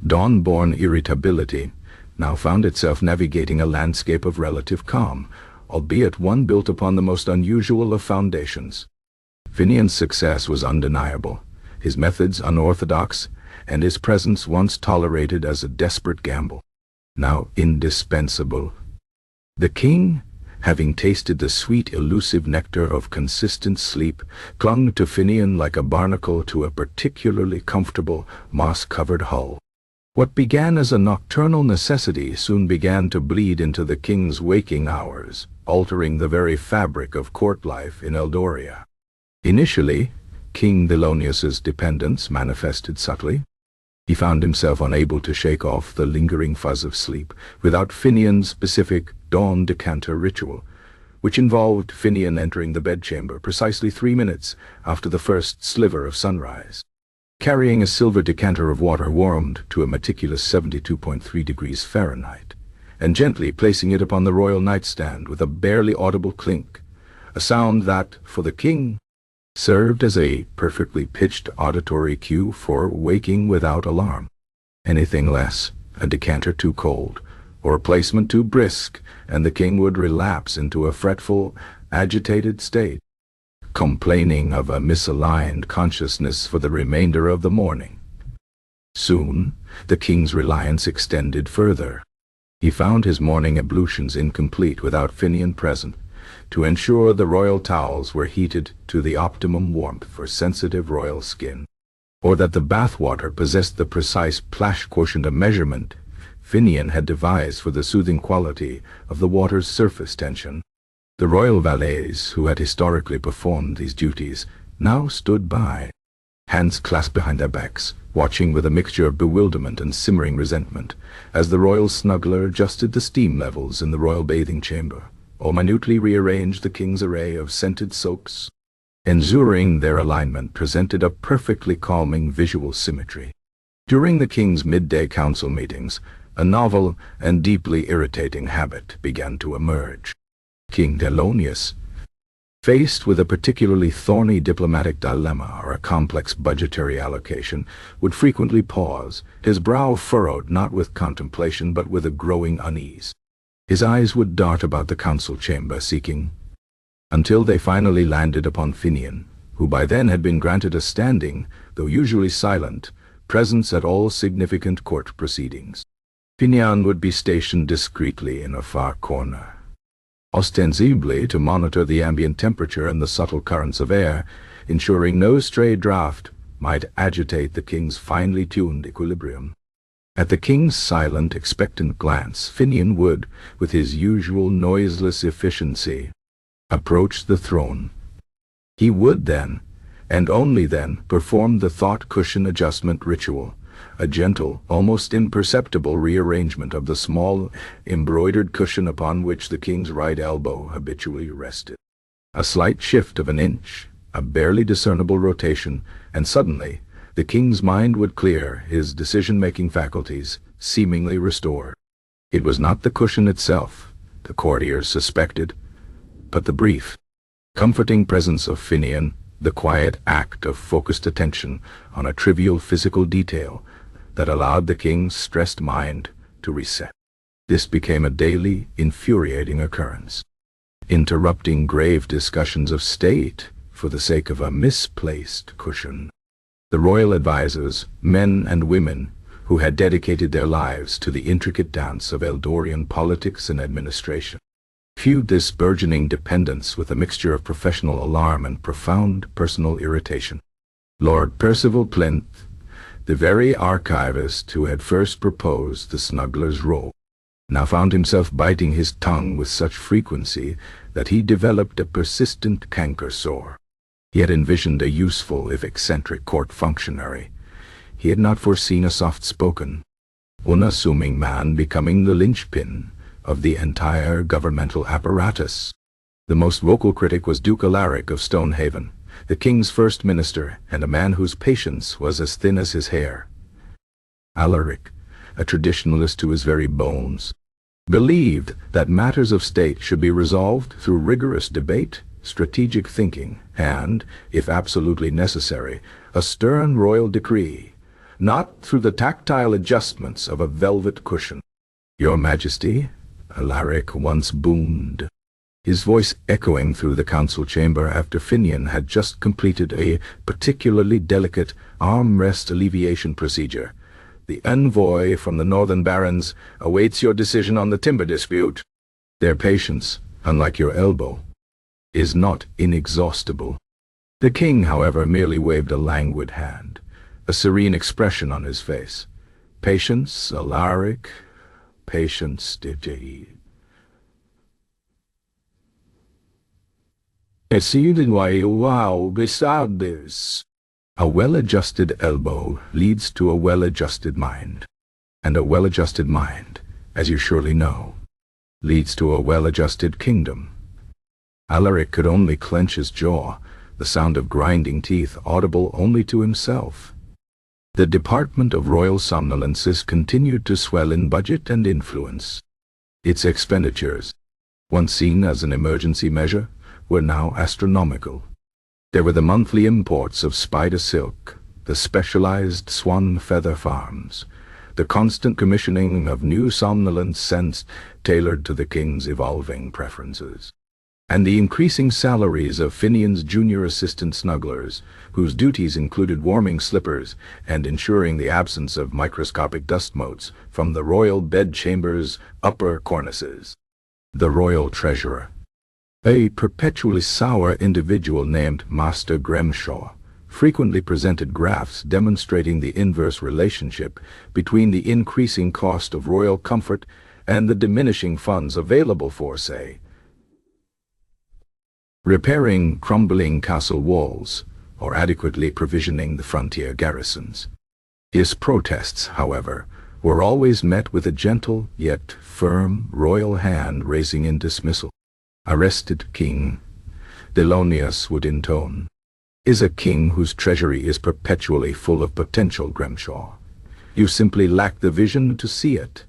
dawn-born irritability, now found itself navigating a landscape of relative calm, albeit one built upon the most unusual of foundations. Finian's success was undeniable, his methods unorthodox, and his presence once tolerated as a desperate gamble, now indispensable. The king, having tasted the sweet elusive nectar of consistent sleep, clung to Finian like a barnacle to a particularly comfortable, moss-covered hull. What began as a nocturnal necessity soon began to bleed into the king's waking hours, altering the very fabric of court life in Eldoria. Initially, King Thelonius's dependence manifested subtly. He found himself unable to shake off the lingering fuzz of sleep without Finian's specific dawn decanter ritual, which involved Finian entering the bedchamber precisely 3 minutes after the first sliver of sunrise, carrying a silver decanter of water warmed to a meticulous 72.3 degrees Fahrenheit, and gently placing it upon the royal nightstand with a barely audible clink, a sound that, for the king, served as a perfectly pitched auditory cue for waking without alarm. Anything less, a decanter too cold, or a placement too brisk, and the king would relapse into a fretful, agitated state, complaining of a misaligned consciousness for the remainder of the morning. Soon, the king's reliance extended further. He found his morning ablutions incomplete without Finian present, to ensure the royal towels were heated to the optimum warmth for sensitive royal skin, or that the bathwater possessed the precise plash quotient of measurement Finian had devised for the soothing quality of the water's surface tension. The royal valets, who had historically performed these duties, now stood by, hands clasped behind their backs, watching with a mixture of bewilderment and simmering resentment as the royal snuggler adjusted the steam levels in the royal bathing chamber, or minutely rearranged the king's array of scented soaks. Ensuring their alignment presented a perfectly calming visual symmetry. During the king's midday council meetings, a novel and deeply irritating habit began to emerge. King Thelonious, faced with a particularly thorny diplomatic dilemma or a complex budgetary allocation, would frequently pause, his brow furrowed not with contemplation but with a growing unease. His eyes would dart about the council chamber seeking, until they finally landed upon Finian, who by then had been granted a standing, though usually silent, presence at all significant court proceedings. Finian would be stationed discreetly in a far corner, ostensibly to monitor the ambient temperature and the subtle currents of air, ensuring no stray draught might agitate the king's finely tuned equilibrium. At the king's silent, expectant glance, Finian would, with his usual noiseless efficiency, approach the throne. He would then, and only then, perform the thought cushion adjustment ritual, a gentle, almost imperceptible rearrangement of the small, embroidered cushion upon which the king's right elbow habitually rested. A slight shift of an inch, a barely discernible rotation, and suddenly the king's mind would clear, his decision-making faculties seemingly restored. It was not the cushion itself, the courtiers suspected, but the brief, comforting presence of Finian, the quiet act of focused attention on a trivial physical detail that allowed the king's stressed mind to reset. This became a daily, infuriating occurrence, interrupting grave discussions of state for the sake of a misplaced cushion. The royal advisors, men and women, who had dedicated their lives to the intricate dance of Eldorian politics and administration, viewed this burgeoning dependence with a mixture of professional alarm and profound personal irritation. Lord Percival Plinth, the very archivist who had first proposed the snuggler's role, now found himself biting his tongue with such frequency that he developed a persistent canker sore. He had envisioned a useful, if eccentric, court functionary. He had not foreseen a soft-spoken, unassuming man becoming the linchpin of the entire governmental apparatus. The most vocal critic was Duke Alaric of Stonehaven, the king's first minister, and a man whose patience was as thin as his hair. Alaric, a traditionalist to his very bones, believed that matters of state should be resolved through rigorous debate, strategic thinking, and, if absolutely necessary, a stern royal decree, not through the tactile adjustments of a velvet cushion. "Your Majesty," Alaric once boomed, his voice echoing through the council chamber after Finian had just completed a particularly delicate arm-rest alleviation procedure. "The envoy from the northern barons awaits your decision on the timber dispute. Their patience, unlike your elbow, is not inexhaustible." The king, however, merely waved a languid hand, a serene expression on his face. "Patience, Alaric, patience, indeed. Exceeding wow, beside this. A well-adjusted elbow leads to a well-adjusted mind, and a well-adjusted mind, as you surely know, leads to a well-adjusted kingdom." Alaric could only clench his jaw, the sound of grinding teeth audible only to himself. The Department of Royal Somnolences continued to swell in budget and influence. Its expenditures, once seen as an emergency measure, were now astronomical. There were the monthly imports of spider silk, the specialized swan feather farms, the constant commissioning of new somnolent scents tailored to the king's evolving preferences, and the increasing salaries of Finian's junior assistant snugglers, whose duties included warming slippers and ensuring the absence of microscopic dust motes from the royal bedchamber's upper cornices. The royal treasurer, A perpetually sour individual named Master Grimshaw frequently presented graphs demonstrating the inverse relationship between the increasing cost of royal comfort and the diminishing funds available for, say, repairing crumbling castle walls or adequately provisioning the frontier garrisons. His protests, however, were always met with a gentle yet firm royal hand raising in dismissal. "Arrested king," Thelonious would intone, "is a king whose treasury is perpetually full of potential, Grimshaw. You simply lack the vision to see it."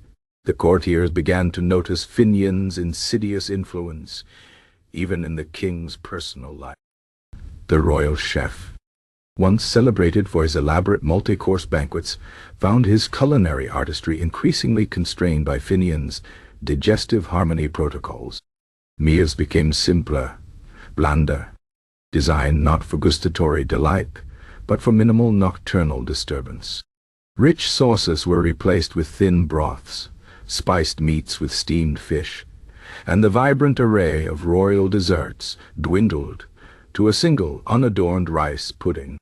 The courtiers began to notice Finian's insidious influence, even in the king's personal life. The royal chef, once celebrated for his elaborate multi-course banquets, found his culinary artistry increasingly constrained by Finian's digestive harmony protocols. Meals became simpler, blander, designed not for gustatory delight, but for minimal nocturnal disturbance. Rich sauces were replaced with thin broths, spiced meats with steamed fish, and the vibrant array of royal desserts dwindled to a single unadorned rice pudding,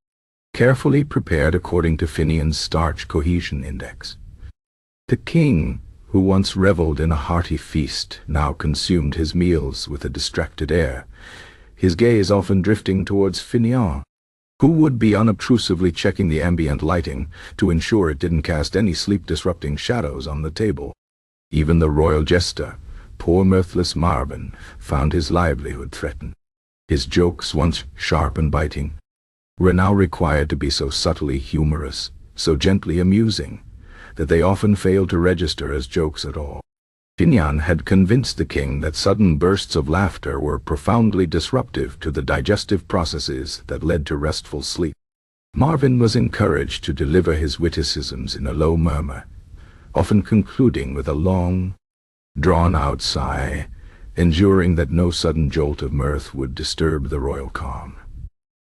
carefully prepared according to Finian's starch cohesion index. The king, who once reveled in a hearty feast, now consumed his meals with a distracted air, his gaze often drifting towards Finian, who would be unobtrusively checking the ambient lighting to ensure it didn't cast any sleep-disrupting shadows on the table. Even the royal jester, poor mirthless Marvin, found his livelihood threatened. His jokes, once sharp and biting, were now required to be so subtly humorous, so gently amusing, that they often failed to register as jokes at all. Finian had convinced the king that sudden bursts of laughter were profoundly disruptive to the digestive processes that led to restful sleep. Marvin was encouraged to deliver his witticisms in a low murmur, often concluding with a long, drawn-out sigh, ensuring that no sudden jolt of mirth would disturb the royal calm.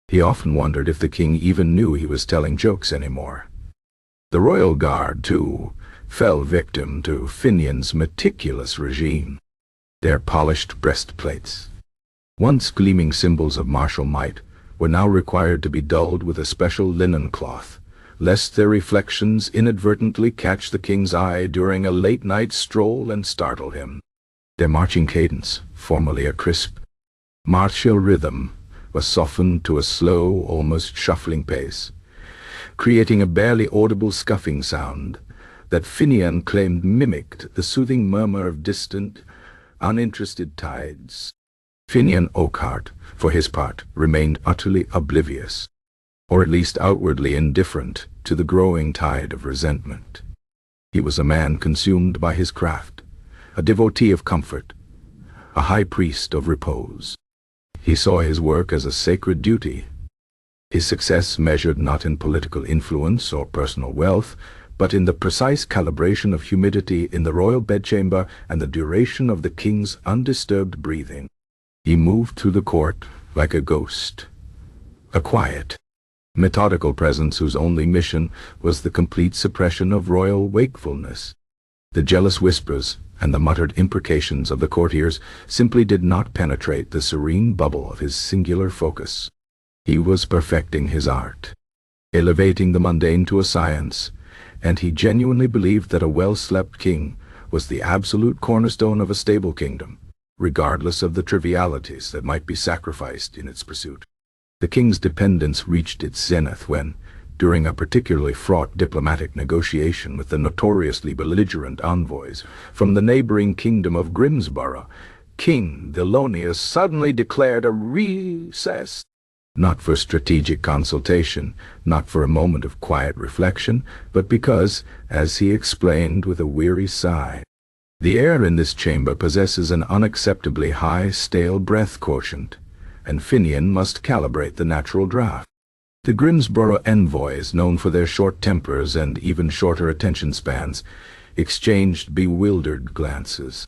He often wondered if the king even knew he was telling jokes anymore. The royal guard, too, fell victim to Finian's meticulous regime. Their polished breastplates, once gleaming symbols of martial might, were now required to be dulled with a special linen cloth, lest their reflections inadvertently catch the king's eye during a late-night stroll and startle him. Their marching cadence, formerly a crisp, martial rhythm, was softened to a slow, almost shuffling pace, creating a barely audible scuffing sound that Finian claimed mimicked the soothing murmur of distant, uninterested tides. Finian Oakhart, for his part, remained utterly oblivious, or at least outwardly indifferent to the growing tide of resentment. He was a man consumed by his craft, a devotee of comfort, a high priest of repose. He saw his work as a sacred duty, his success measured not in political influence or personal wealth, but in the precise calibration of humidity in the royal bedchamber and the duration of the king's undisturbed breathing. He moved through the court like a ghost, a quiet, methodical presence whose only mission was the complete suppression of royal wakefulness. The jealous whispers and the muttered imprecations of the courtiers simply did not penetrate the serene bubble of his singular focus. He was perfecting his art, elevating the mundane to a science, and he genuinely believed that a well-slept king was the absolute cornerstone of a stable kingdom, regardless of the trivialities that might be sacrificed in its pursuit. The king's dependence reached its zenith when, during a particularly fraught diplomatic negotiation with the notoriously belligerent envoys from the neighboring kingdom of Grimsborough, King Thelonious suddenly declared a recess, not for strategic consultation, not for a moment of quiet reflection, but because, as he explained with a weary sigh, the air in this chamber possesses an unacceptably high stale breath quotient, and Finian must calibrate the natural draft. The Grimsborough envoys, known for their short tempers and even shorter attention spans, exchanged bewildered glances,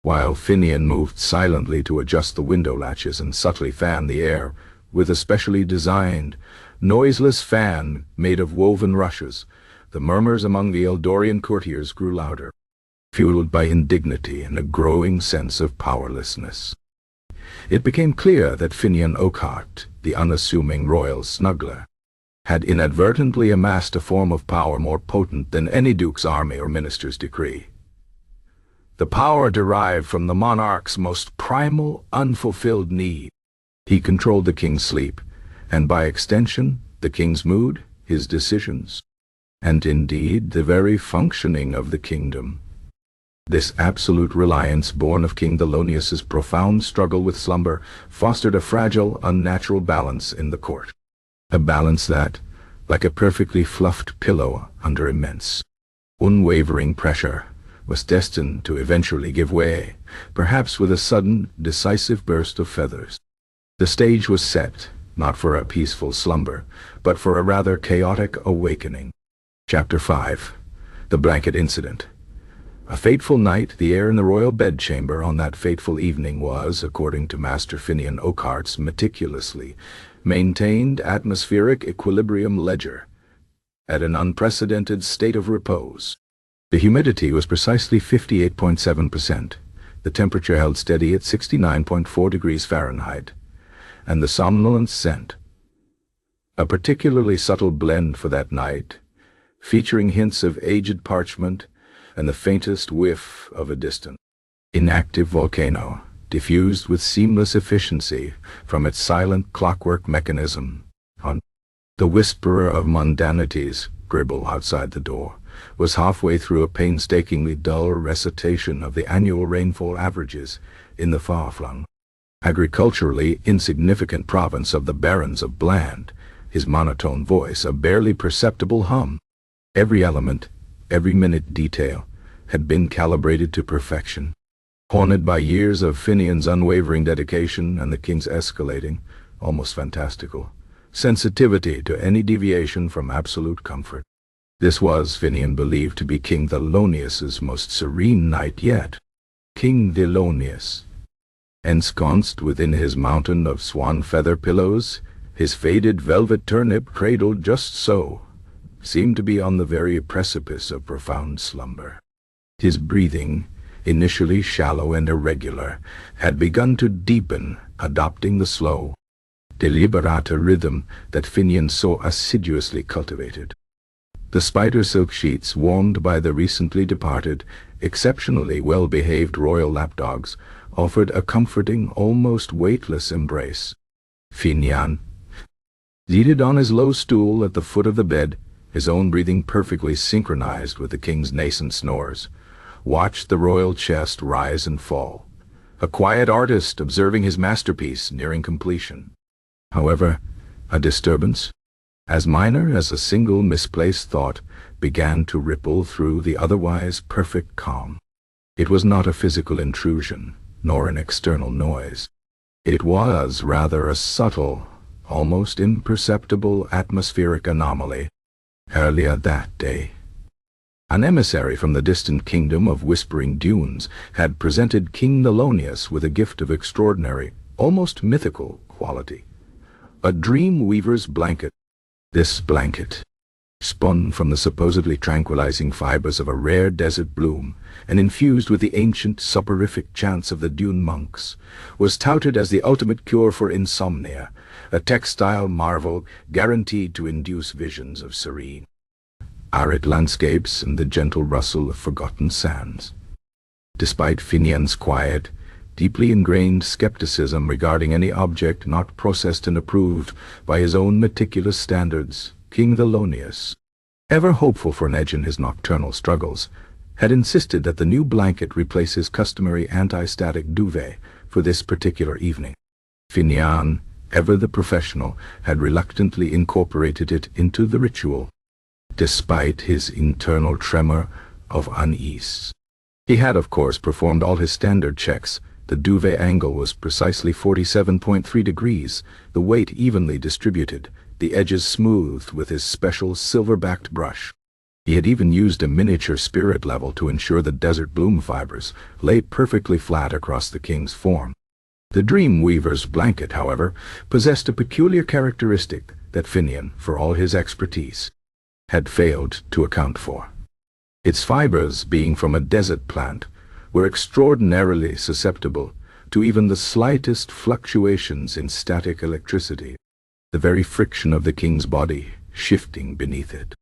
while Finian moved silently to adjust the window latches and subtly fan the air with a specially designed, noiseless fan made of woven rushes. The murmurs among the Eldorian courtiers grew louder, fueled by indignity and a growing sense of powerlessness. It became clear that Finian Oakheart, the unassuming royal snuggler, had inadvertently amassed a form of power more potent than any duke's army or minister's decree. The power derived from the monarch's most primal, unfulfilled need. He controlled the king's sleep, and by extension, the king's mood, his decisions, and indeed the very functioning of the kingdom. This absolute reliance, born of King Thelonius's profound struggle with slumber, fostered a fragile, unnatural balance in the court. A balance that, like a perfectly fluffed pillow under immense, unwavering pressure, was destined to eventually give way, perhaps with a sudden, decisive burst of feathers. The stage was set, not for a peaceful slumber, but for a rather chaotic awakening. Chapter 5. The Blanket Incident. A fateful night, the air in the royal bedchamber on that fateful evening was, according to Master Finian Oakheart's meticulously maintained atmospheric equilibrium ledger, at an unprecedented state of repose. The humidity was precisely 58.7%, the temperature held steady at 69.4 degrees Fahrenheit, and the somnolence scent, a particularly subtle blend for that night, featuring hints of aged parchment and the faintest whiff of a distant, inactive volcano, diffused with seamless efficiency from its silent clockwork mechanism. The whisperer of mundanities, Gribble outside the door, was halfway through a painstakingly dull recitation of the annual rainfall averages in the far-flung, agriculturally insignificant province of the Barons of Bland, his monotone voice a barely perceptible hum. Every element, every minute detail, had been calibrated to perfection. Haunted by years of Finian's unwavering dedication and the king's escalating, almost fantastical, sensitivity to any deviation from absolute comfort. This was, Finian believed, to be King Thelonius's most serene night yet. King Thelonius, ensconced within his mountain of swan feather pillows, his faded velvet turnip cradled just so, seemed to be on the very precipice of profound slumber. His breathing, initially shallow and irregular, had begun to deepen, adopting the slow, deliberate rhythm that Finian so assiduously cultivated. The spider silk sheets, warmed by the recently departed, exceptionally well-behaved royal lapdogs, offered a comforting, almost weightless embrace. Finian, seated on his low stool at the foot of the bed, his own breathing perfectly synchronized with the king's nascent snores, watched the royal chest rise and fall, a quiet artist observing his masterpiece nearing completion. However, a disturbance, as minor as a single misplaced thought, began to ripple through the otherwise perfect calm. It was not a physical intrusion, nor an external noise. It was rather a subtle, almost imperceptible atmospheric anomaly. Earlier that day, an emissary from the distant kingdom of Whispering Dunes had presented King Thelonius with a gift of extraordinary, almost mythical quality. A dream weaver's blanket. This blanket, spun from the supposedly tranquilizing fibers of a rare desert bloom and infused with the ancient soporific chants of the dune monks, was touted as the ultimate cure for insomnia, a textile marvel guaranteed to induce visions of serene, arid landscapes and the gentle rustle of forgotten sands. Despite Finian's quiet, deeply ingrained skepticism regarding any object not processed and approved by his own meticulous standards, King Thelonius, ever hopeful for an edge in his nocturnal struggles, had insisted that the new blanket replace his customary anti-static duvet for this particular evening. Finian, ever the professional, had reluctantly incorporated it into the ritual, despite his internal tremor of unease. He had, of course, performed all his standard checks. The duvet angle was precisely 47.3 degrees, the weight evenly distributed, the edges smoothed with his special silver-backed brush. He had even used a miniature spirit level to ensure the desert bloom fibers lay perfectly flat across the king's form. The dream weaver's blanket, however, possessed a peculiar characteristic that Finian, for all his expertise, had failed to account for. Its fibers, being from a desert plant, were extraordinarily susceptible, to even the slightest fluctuations in static electricity, the very friction of the king's body shifting beneath it,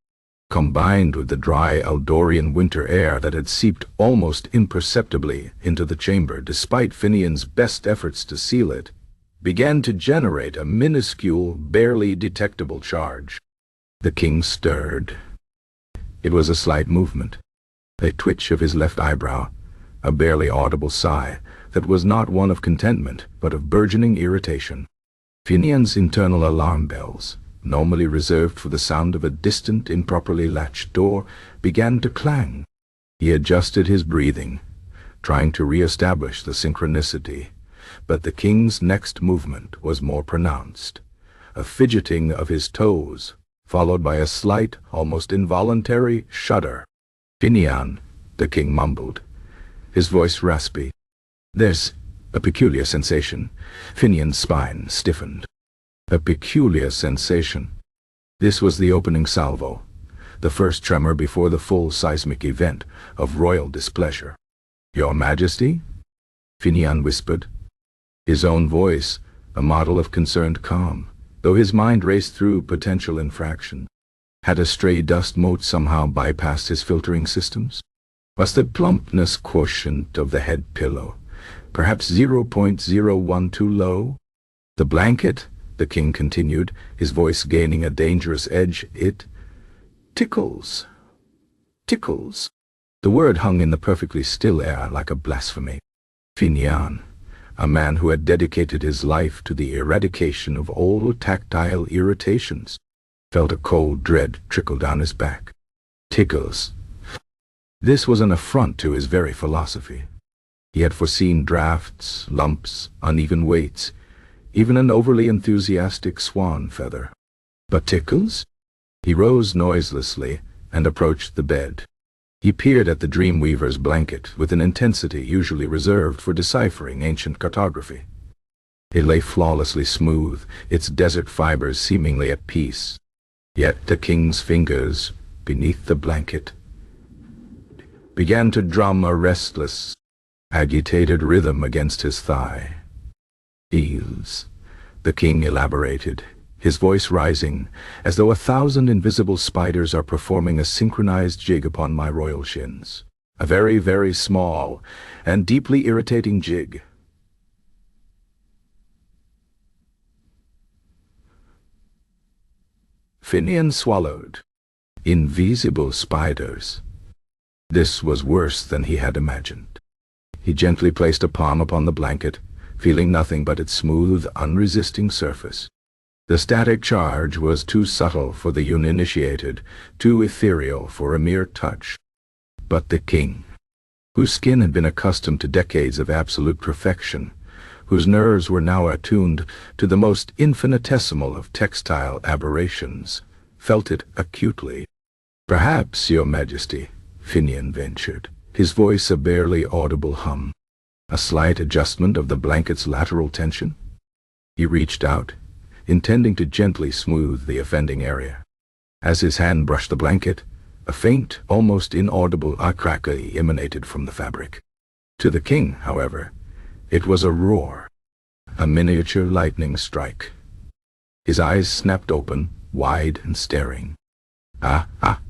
combined with the dry Eldorian winter air that had seeped almost imperceptibly into the chamber despite Finian's best efforts to seal it, began to generate a minuscule, barely detectable charge. The king stirred. It was a slight movement, a twitch of his left eyebrow, a barely audible sigh that was not one of contentment but of burgeoning irritation. Finian's internal alarm bells, normally reserved for the sound of a distant, improperly latched door, began to clang. He adjusted his breathing, trying to re-establish the synchronicity, but the king's next movement was more pronounced, a fidgeting of his toes, followed by a slight, almost involuntary shudder. "Finian," the king mumbled, his voice raspy. "There's a peculiar sensation." Finian's spine stiffened. A peculiar sensation. This was the opening salvo, the first tremor before the full seismic event of royal displeasure. "Your Majesty?" Finian whispered, his own voice a model of concerned calm, though his mind raced through potential infraction. Had a stray dust mote somehow bypassed his filtering systems? Was the plumpness quotient of the head pillow perhaps 0.01 too low? "The blanket," the king continued, his voice gaining a dangerous edge, "it tickles. Tickles." The word hung in the perfectly still air like a blasphemy. Finian, a man who had dedicated his life to the eradication of all tactile irritations, felt a cold dread trickle down his back. Tickles. This was an affront to his very philosophy. He had foreseen drafts, lumps, uneven weights, even an overly enthusiastic swan feather. But tickles? He rose noiselessly and approached the bed. He peered at the Dreamweaver's blanket with an intensity usually reserved for deciphering ancient cartography. It lay flawlessly smooth, its desert fibers seemingly at peace. Yet the king's fingers, beneath the blanket, began to drum a restless, agitated rhythm against his thigh. "Heels," the king elaborated, his voice rising, as though 1,000 invisible spiders are performing a synchronized jig upon my royal shins. A very, very small and deeply irritating jig. Finian swallowed. Invisible spiders. This was worse than he had imagined. He gently placed a palm upon the blanket, feeling nothing but its smooth, unresisting surface. The static charge was too subtle for the uninitiated, too ethereal for a mere touch. But the king, whose skin had been accustomed to decades of absolute perfection, whose nerves were now attuned to the most infinitesimal of textile aberrations, felt it acutely. "Perhaps, Your Majesty," Finian ventured, his voice a barely audible hum. "A slight adjustment of the blanket's lateral tension?" He reached out, intending to gently smooth the offending area. As his hand brushed the blanket, a faint, almost inaudible crackle emanated from the fabric. To the king, however, it was a roar, a miniature lightning strike. His eyes snapped open, wide and staring. "Ah, ah!"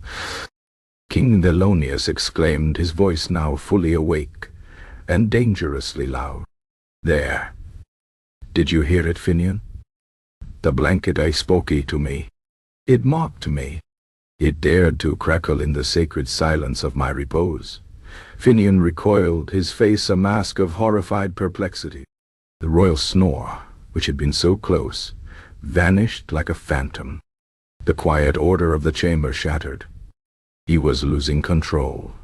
King Thelonious exclaimed, his voice now fully awake and dangerously loud. "There. Did you hear it, Finian? The blanket I spoke to me. It mocked me. It dared to crackle in the sacred silence of my repose." Finian recoiled, his face a mask of horrified perplexity. The royal snore, which had been so close, vanished like a phantom. The quiet order of the chamber shattered. He was losing control.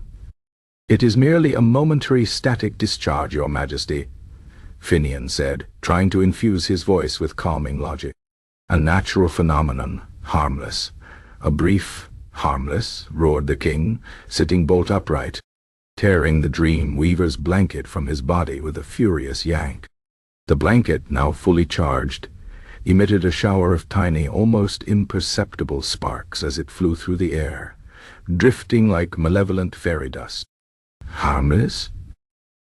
"It is merely a momentary static discharge, Your Majesty," Finian said, trying to infuse his voice with calming logic. "A natural phenomenon, harmless." "A brief, harmless," roared the king, sitting bolt upright, tearing the Dreamweaver's blanket from his body with a furious yank. The blanket, now fully charged, emitted a shower of tiny, almost imperceptible sparks as it flew through the air, drifting like malevolent fairy dust. "Harmless?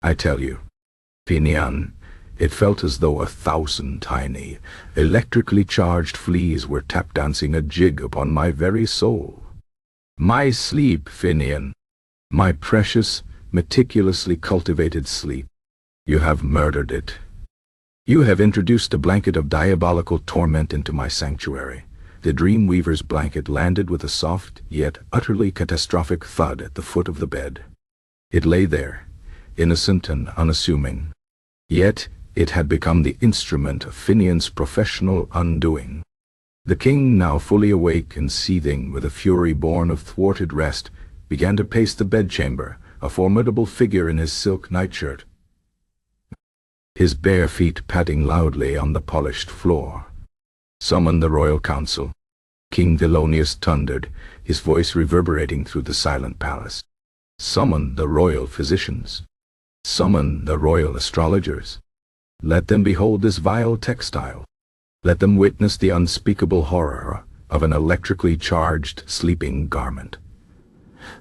I tell you." Finian, It felt as though 1,000 tiny, electrically charged fleas were tap-dancing a jig upon my very soul. My sleep, Finian. My precious, meticulously cultivated sleep. You have murdered it. You have introduced a blanket of diabolical torment into my sanctuary. The Dreamweaver's blanket landed with a soft, yet utterly catastrophic thud at the foot of the bed. It lay there, innocent and unassuming. Yet it had become the instrument of Finian's professional undoing. The king, now fully awake and seething with a fury born of thwarted rest, began to pace the bedchamber, a formidable figure in his silk nightshirt, his bare feet patting loudly on the polished floor. "Summon the royal council," King Thelonious thundered, his voice reverberating through the silent palace. "Summon the royal physicians. Summon the royal astrologers. Let them behold this vile textile. Let them witness the unspeakable horror of an electrically charged sleeping garment."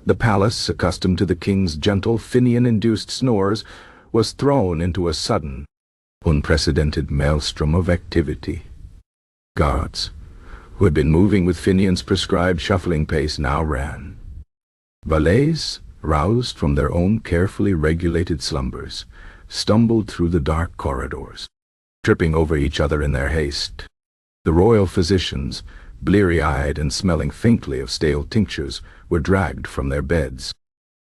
The palace, accustomed to the king's gentle Finian-induced snores, was thrown into a sudden, unprecedented maelstrom of activity. Guards, who had been moving with Finian's prescribed shuffling pace, now ran. Valets, roused from their own carefully regulated slumbers, stumbled through the dark corridors, tripping over each other in their haste. The royal physicians, bleary-eyed and smelling faintly of stale tinctures, were dragged from their beds.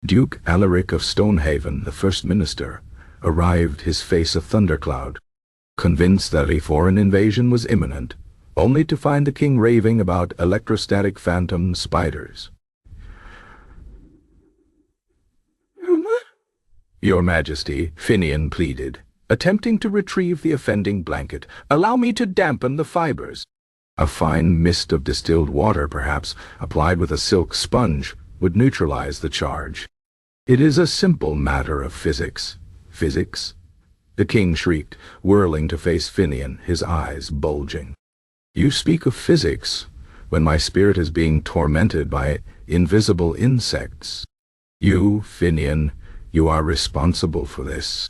Duke Alaric of Stonehaven, the first minister, arrived, his face a thundercloud, convinced that a foreign invasion was imminent, only to find the king raving about electrostatic phantom spiders. "Your Majesty," Finian pleaded, attempting to retrieve the offending blanket, "allow me to dampen the fibers." A fine mist of distilled water, perhaps, applied with a silk sponge, would neutralize the charge. "It is a simple matter of physics." "Physics?" The king shrieked, whirling to face Finian, his eyes bulging. "You speak of physics when my spirit is being tormented by invisible insects. You, Finian, you are responsible for this.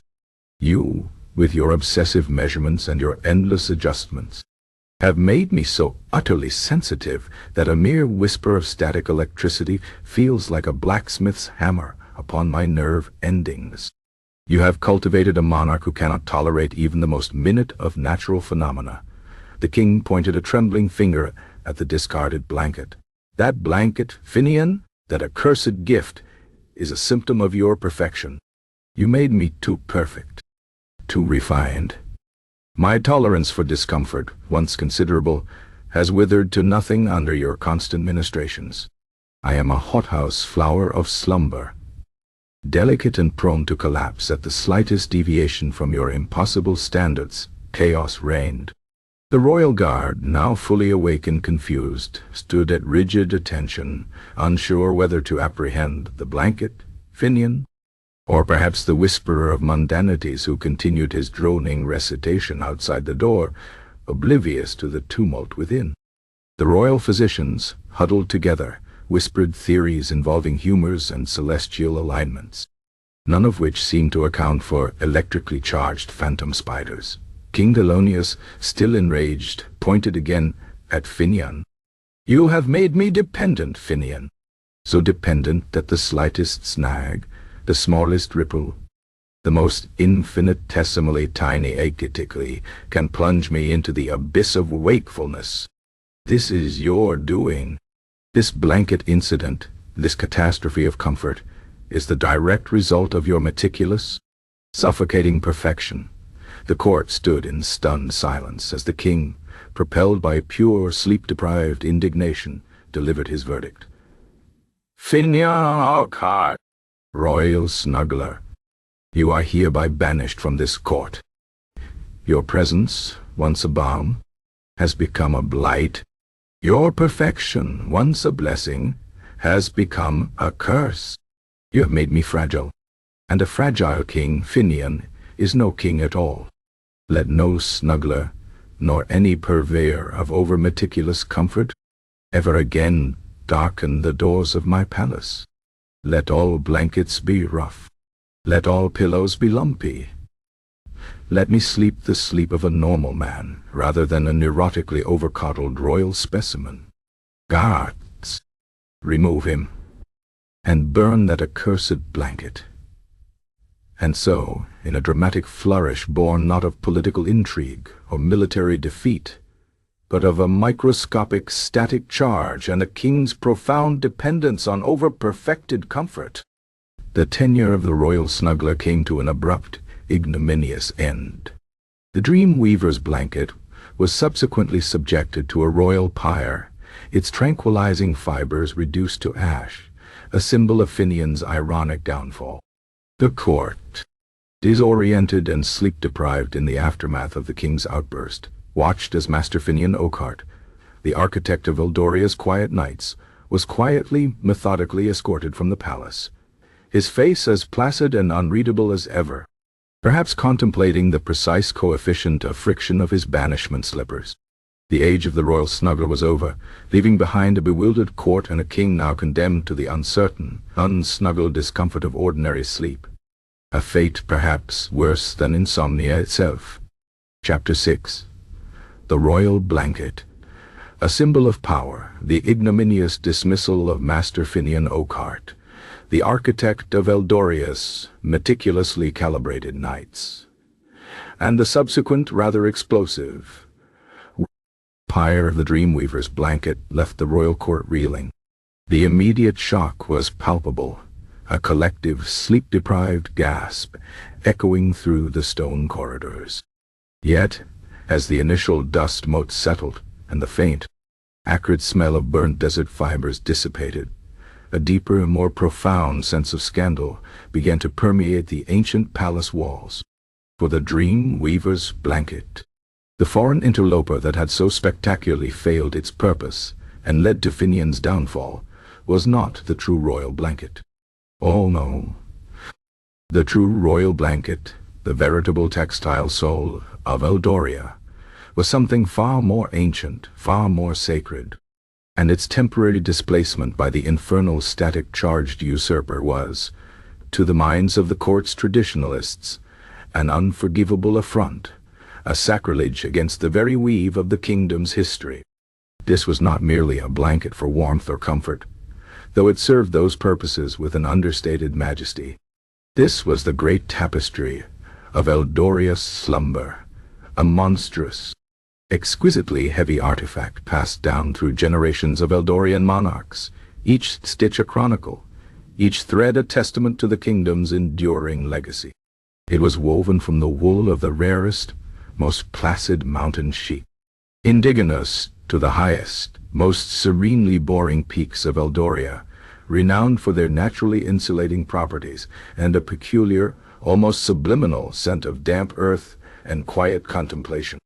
You, with your obsessive measurements and your endless adjustments, have made me so utterly sensitive that a mere whisper of static electricity feels like a blacksmith's hammer upon my nerve endings. You have cultivated a monarch who cannot tolerate even the most minute of natural phenomena." The king pointed a trembling finger at the discarded blanket. "That blanket, Finian, that accursed gift, is a symptom of your perfection. You made me too perfect, too refined. My tolerance for discomfort, once considerable, has withered to nothing under your constant ministrations. I am a hothouse flower of slumber, delicate and prone to collapse at the slightest deviation from your impossible standards." Chaos reigned. The royal guard, now fully awake and confused, stood at rigid attention, unsure whether to apprehend the blanket, Finian, or perhaps the whisperer of mundanities who continued his droning recitation outside the door, oblivious to the tumult within. The royal physicians, huddled together, whispered theories involving humors and celestial alignments, none of which seemed to account for electrically charged phantom spiders. King Thelonious, still enraged, pointed again at Finian. "You have made me dependent, Finian, so dependent that the slightest snag, the smallest ripple, the most infinitesimally tiny egotically, can plunge me into the abyss of wakefulness. This is your doing. This blanket incident, this catastrophe of comfort, is the direct result of your meticulous, suffocating perfection." The court stood in stunned silence as the king, propelled by pure sleep-deprived indignation, delivered his verdict. "Finian Alcott, Royal Snuggler, you are hereby banished from this court. Your presence, once a balm, has become a blight. Your perfection, once a blessing, has become a curse. You have made me fragile, and a fragile king, Finian, is no king at all. Let no snuggler, nor any purveyor of over-meticulous comfort, ever again darken the doors of my palace. Let all blankets be rough. Let all pillows be lumpy. Let me sleep the sleep of a normal man, rather than a neurotically overcoddled royal specimen. Guards, remove him, and burn that accursed blanket. And so, in a dramatic flourish born not of political intrigue or military defeat, but of a microscopic static charge and a king's profound dependence on over-perfected comfort, the tenure of the royal snuggler came to an abrupt, ignominious end. The dream weaver's blanket was subsequently subjected to a royal pyre, its tranquilizing fibers reduced to ash, a symbol of Finian's ironic downfall. The court, disoriented and sleep-deprived in the aftermath of the king's outburst, watched as Master Finian Oakheart, the architect of Eldoria's quiet nights, was quietly, methodically escorted from the palace, his face as placid and unreadable as ever, perhaps contemplating the precise coefficient of friction of his banishment slippers. The age of the royal snuggler was over, leaving behind a bewildered court and a king now condemned to the uncertain, unsnuggled discomfort of ordinary sleep. A fate perhaps worse than insomnia itself. Chapter 6. The Royal Blanket. A symbol of power, the ignominious dismissal of Master Finian Oakheart, the architect of Eldoria's meticulously calibrated nights, and the subsequent, rather explosive pyre of the Dreamweaver's blanket left the royal court reeling. The immediate shock was palpable, a collective sleep-deprived gasp echoing through the stone corridors. Yet, as the initial dust mote settled and the faint, acrid smell of burnt desert fibers dissipated, a deeper, more profound sense of scandal began to permeate the ancient palace walls. For the dream weaver's blanket, the foreign interloper that had so spectacularly failed its purpose and led to Finian's downfall, was not the true royal blanket. Oh no. The true royal blanket, the veritable textile soul of Eldoria, was something far more ancient, far more sacred, and its temporary displacement by the infernal static-charged usurper was, to the minds of the court's traditionalists, an unforgivable affront, a sacrilege against the very weave of the kingdom's history. This was not merely a blanket for warmth or comfort, though it served those purposes with an understated majesty. This was the great tapestry of Eldoria's slumber, a monstrous, exquisitely heavy artifact passed down through generations of Eldorian monarchs, each stitch a chronicle, each thread a testament to the kingdom's enduring legacy. It was woven from the wool of the rarest, most placid mountain sheep, indigenous to the highest, most serenely boring peaks of Eldoria, renowned for their naturally insulating properties and a peculiar, almost subliminal scent of damp earth and quiet contemplation.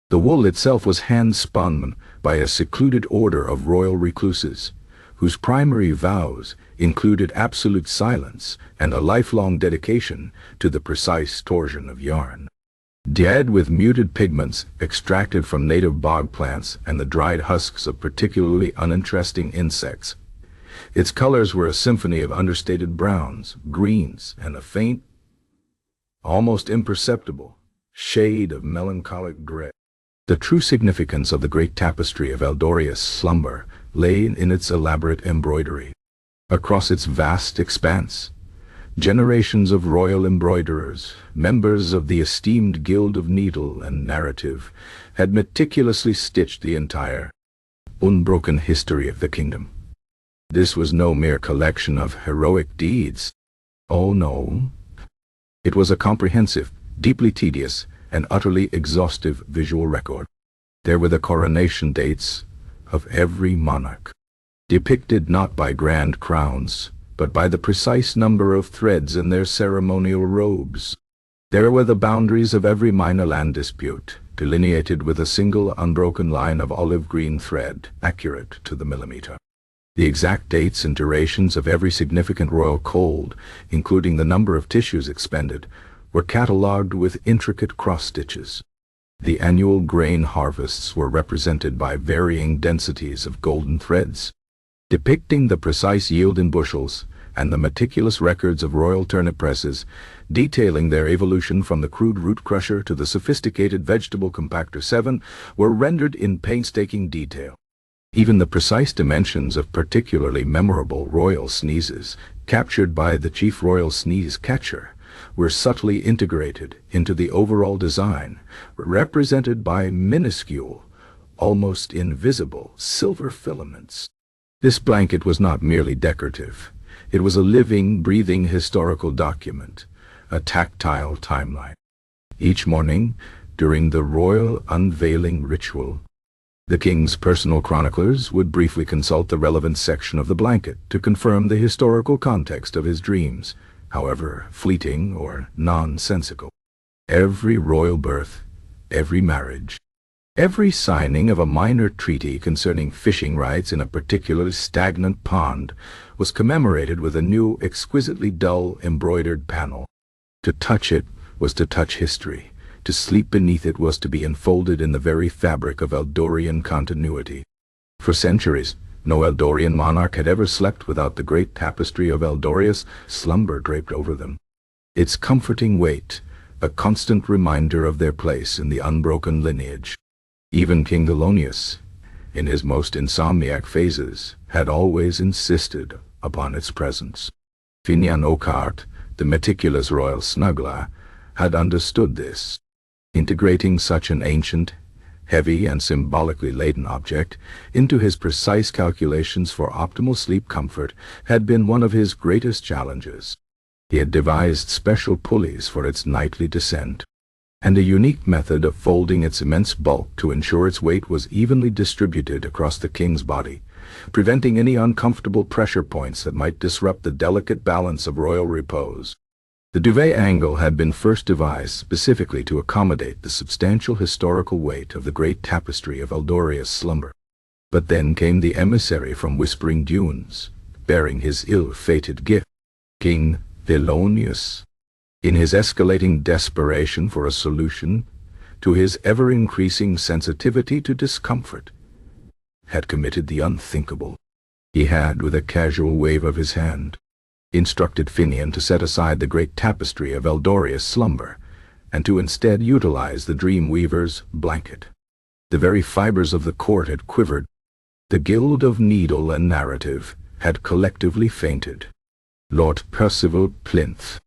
The wool itself was hand-spun by a secluded order of royal recluses, whose primary vows included absolute silence and a lifelong dedication to the precise torsion of yarn. Dyed with muted pigments extracted from native bog plants and the dried husks of particularly uninteresting insects, its colors were a symphony of understated browns, greens, and a faint, almost imperceptible, shade of melancholic gray. The true significance of the great tapestry of Eldoria's slumber lay in its elaborate embroidery. Across its vast expanse, generations of royal embroiderers, members of the esteemed Guild of Needle and Narrative, had meticulously stitched the entire, unbroken history of the kingdom. This was no mere collection of heroic deeds. Oh no. It was a comprehensive, deeply tedious, and utterly exhaustive visual record. There were the coronation dates of every monarch, depicted not by grand crowns, but by the precise number of threads in their ceremonial robes. There were the boundaries of every minor land dispute, delineated with a single unbroken line of olive-green thread, accurate to the millimeter. The exact dates and durations of every significant royal cold, including the number of tissues expended, were catalogued with intricate cross-stitches. The annual grain harvests were represented by varying densities of golden threads, depicting the precise yield in bushels and the meticulous records of royal turnip presses, detailing their evolution from the crude root crusher to the sophisticated vegetable compactor 7, were rendered in painstaking detail. Even the precise dimensions of particularly memorable royal sneezes, captured by the chief royal sneeze catcher, were subtly integrated into the overall design, represented by minuscule, almost invisible silver filaments. This blanket was not merely decorative. It was a living, breathing historical document, a tactile timeline. Each morning, during the royal unveiling ritual, the king's personal chroniclers would briefly consult the relevant section of the blanket to confirm the historical context of his dreams, however fleeting or nonsensical. Every royal birth, every marriage, every signing of a minor treaty concerning fishing rights in a particularly stagnant pond was commemorated with a new, exquisitely dull, embroidered panel. To touch it was to touch history. To sleep beneath it was to be enfolded in the very fabric of Eldorian continuity. For centuries, no Eldorian monarch had ever slept without the great tapestry of Eldoria's slumber draped over them. Its comforting weight, a constant reminder of their place in the unbroken lineage. Even King Thelonious, in his most insomniac phases, had always insisted upon its presence. Finian Oakheart, the meticulous royal snuggler, had understood this. Integrating such an ancient, heavy and symbolically laden object into his precise calculations for optimal sleep comfort had been one of his greatest challenges. He had devised special pulleys for its nightly descent, and a unique method of folding its immense bulk to ensure its weight was evenly distributed across the king's body, preventing any uncomfortable pressure points that might disrupt the delicate balance of royal repose. The duvet angle had been first devised specifically to accommodate the substantial historical weight of the great tapestry of Eldoria's slumber. But then came the emissary from Whispering Dunes, bearing his ill-fated gift, King Thelonious. In his escalating desperation for a solution to his ever-increasing sensitivity to discomfort, had committed the unthinkable. He had, with a casual wave of his hand, instructed Finian to set aside the great tapestry of Eldoria's slumber, and to instead utilize the Dreamweaver's blanket. The very fibers of the court had quivered. The guild of needle and narrative had collectively fainted. Lord Percival Plinth,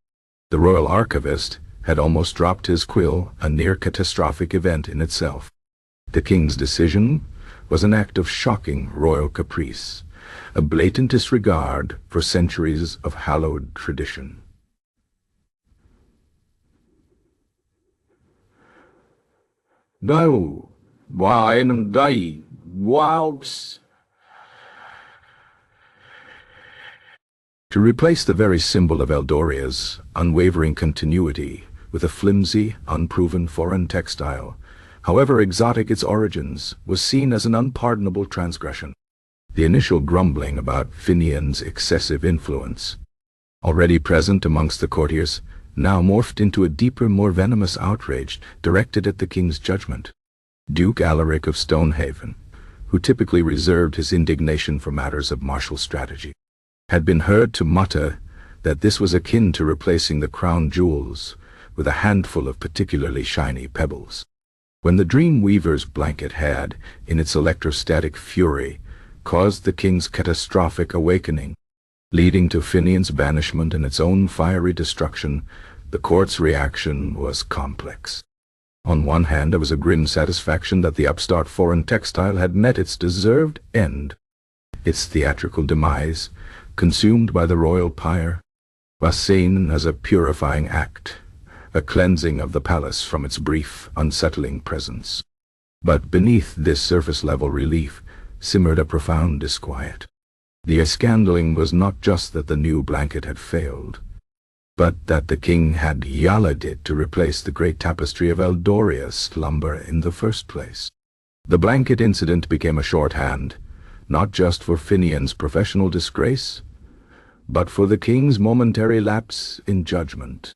the royal archivist, had almost dropped his quill, a near-catastrophic event in itself. The king's decision was an act of shocking royal caprice, a blatant disregard for centuries of hallowed tradition. To replace the very symbol of Eldoria's unwavering continuity with a flimsy, unproven foreign textile, however exotic its origins, was seen as an unpardonable transgression. The initial grumbling about Finian's excessive influence, already present amongst the courtiers, now morphed into a deeper, more venomous outrage directed at the king's judgment. Duke Alaric of Stonehaven, who typically reserved his indignation for matters of martial strategy, had been heard to mutter that this was akin to replacing the crown jewels with a handful of particularly shiny pebbles. When the Dreamweaver's blanket had, in its electrostatic fury, caused the king's catastrophic awakening, leading to Finian's banishment and its own fiery destruction, the court's reaction was complex. On one hand, there was a grim satisfaction that the upstart foreign textile had met its deserved end. Its theatrical demise, consumed by the royal pyre, was seen as a purifying act, a cleansing of the palace from its brief, unsettling presence. But beneath this surface-level relief simmered a profound disquiet. The scandalling was not just that the new blanket had failed, but that the king had yelled it to replace the great tapestry of Eldoria's slumber in the first place. The blanket incident became a shorthand, not just for Finian's professional disgrace, but for the king's momentary lapse in judgment.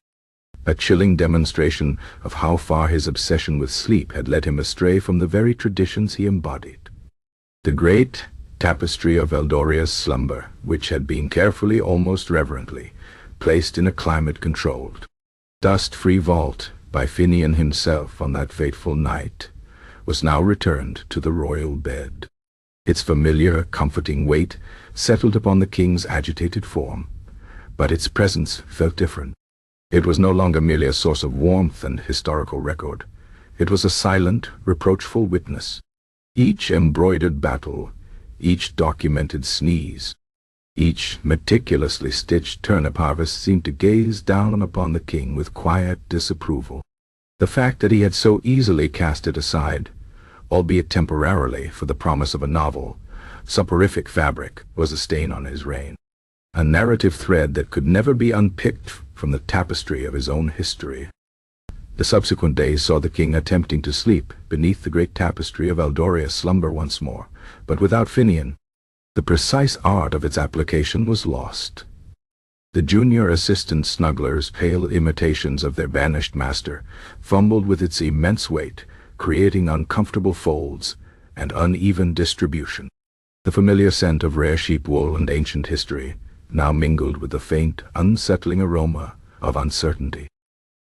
A chilling demonstration of how far his obsession with sleep had led him astray from the very traditions he embodied. The great tapestry of Eldoria's slumber, which had been carefully, almost reverently, placed in a climate-controlled, dust-free vault by Finian himself on that fateful night, was now returned to the royal bed. Its familiar, comforting weight settled upon the king's agitated form, but its presence felt different. It was no longer merely a source of warmth and historical record. It was a silent, reproachful witness. Each embroidered battle, each documented sneeze, each meticulously stitched turnip harvest seemed to gaze down upon the king with quiet disapproval. The fact that he had so easily cast it aside, albeit temporarily, for the promise of a novel, soporific fabric, was a stain on his reign, a narrative thread that could never be unpicked from the tapestry of his own history. The subsequent days saw the king attempting to sleep beneath the great tapestry of Eldoria's slumber once more, but without Finian. The precise art of its application was lost. The junior assistant Snuggler's pale imitations of their banished master fumbled with its immense weight, creating uncomfortable folds and uneven distribution. The familiar scent of rare sheep wool and ancient history now mingled with the faint, unsettling aroma of uncertainty.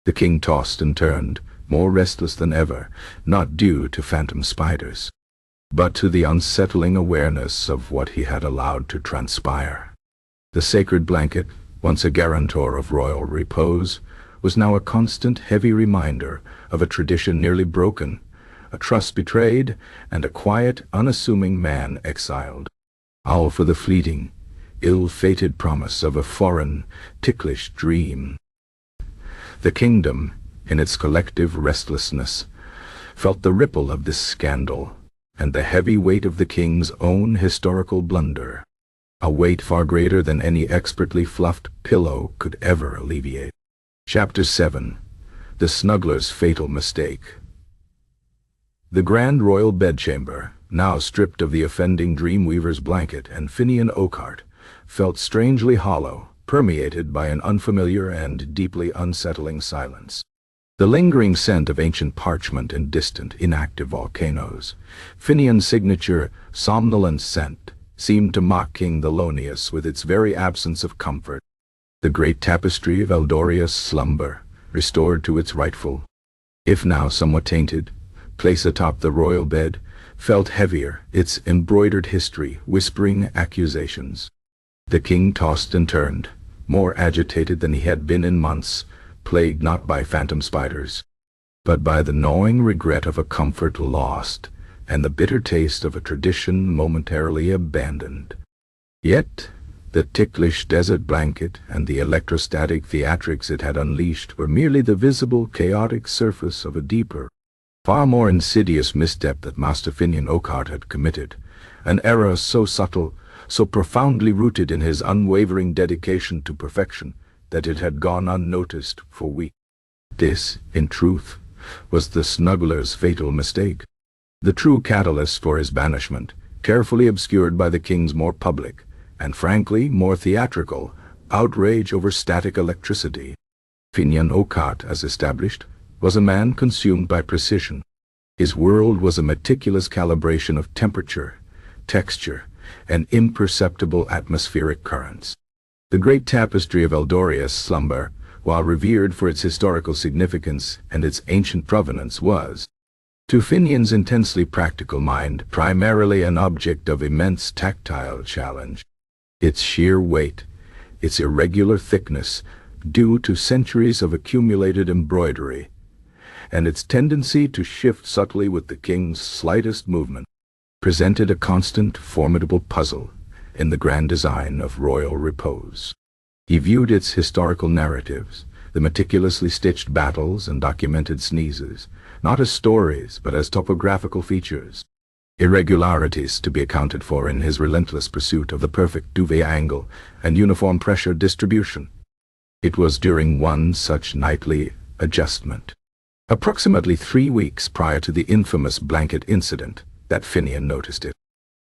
The king tossed and turned, more restless than ever, not due to phantom spiders, but to the unsettling awareness of what he had allowed to transpire. The sacred blanket, once a guarantor of royal repose, was now a constant, heavy reminder of a tradition nearly broken, a trust betrayed, and a quiet, unassuming man exiled. All for the fleeting, ill-fated promise of a foreign, ticklish dream. The kingdom, in its collective restlessness, felt the ripple of this scandal, and the heavy weight of the king's own historical blunder, a weight far greater than any expertly fluffed pillow could ever alleviate. Chapter 7. The Snuggler's Fatal Mistake. The grand royal bedchamber, now stripped of the offending Dreamweaver's blanket and Finian Oakheart, felt strangely hollow, permeated by an unfamiliar and deeply unsettling silence. The lingering scent of ancient parchment and distant, inactive volcanoes, Finian's signature somnolent scent, seemed to mock King Thelonious with its very absence of comfort. The great tapestry of Eldoria's slumber, restored to its rightful, if now somewhat tainted, place atop the royal bed, felt heavier, its embroidered history whispering accusations. The king tossed and turned, more agitated than he had been in months, plagued not by phantom spiders, but by the gnawing regret of a comfort lost, and the bitter taste of a tradition momentarily abandoned. Yet, the ticklish desert blanket and the electrostatic theatrics it had unleashed were merely the visible, chaotic surface of a deeper, far more insidious misstep that Master Finian Oakheart had committed, an error so subtle, so profoundly rooted in his unwavering dedication to perfection, that it had gone unnoticed for weeks. This, in truth, was the Snuggler's fatal mistake, the true catalyst for his banishment, carefully obscured by the king's more public, and frankly more theatrical, outrage over static electricity. Finian Oakheart, as established, was a man consumed by precision. His world was a meticulous calibration of temperature, texture, and imperceptible atmospheric currents. The great tapestry of Eldoria's slumber, while revered for its historical significance and its ancient provenance, was, to Finian's intensely practical mind, primarily an object of immense tactile challenge. Its sheer weight, its irregular thickness, due to centuries of accumulated embroidery, and its tendency to shift subtly with the king's slightest movement, presented a constant, formidable puzzle in the grand design of royal repose. He viewed its historical narratives, the meticulously stitched battles and documented sneezes, not as stories but as topographical features, irregularities to be accounted for in his relentless pursuit of the perfect duvet angle and uniform pressure distribution. It was during one such nightly adjustment, approximately 3 weeks prior to the infamous blanket incident, that Finian noticed it.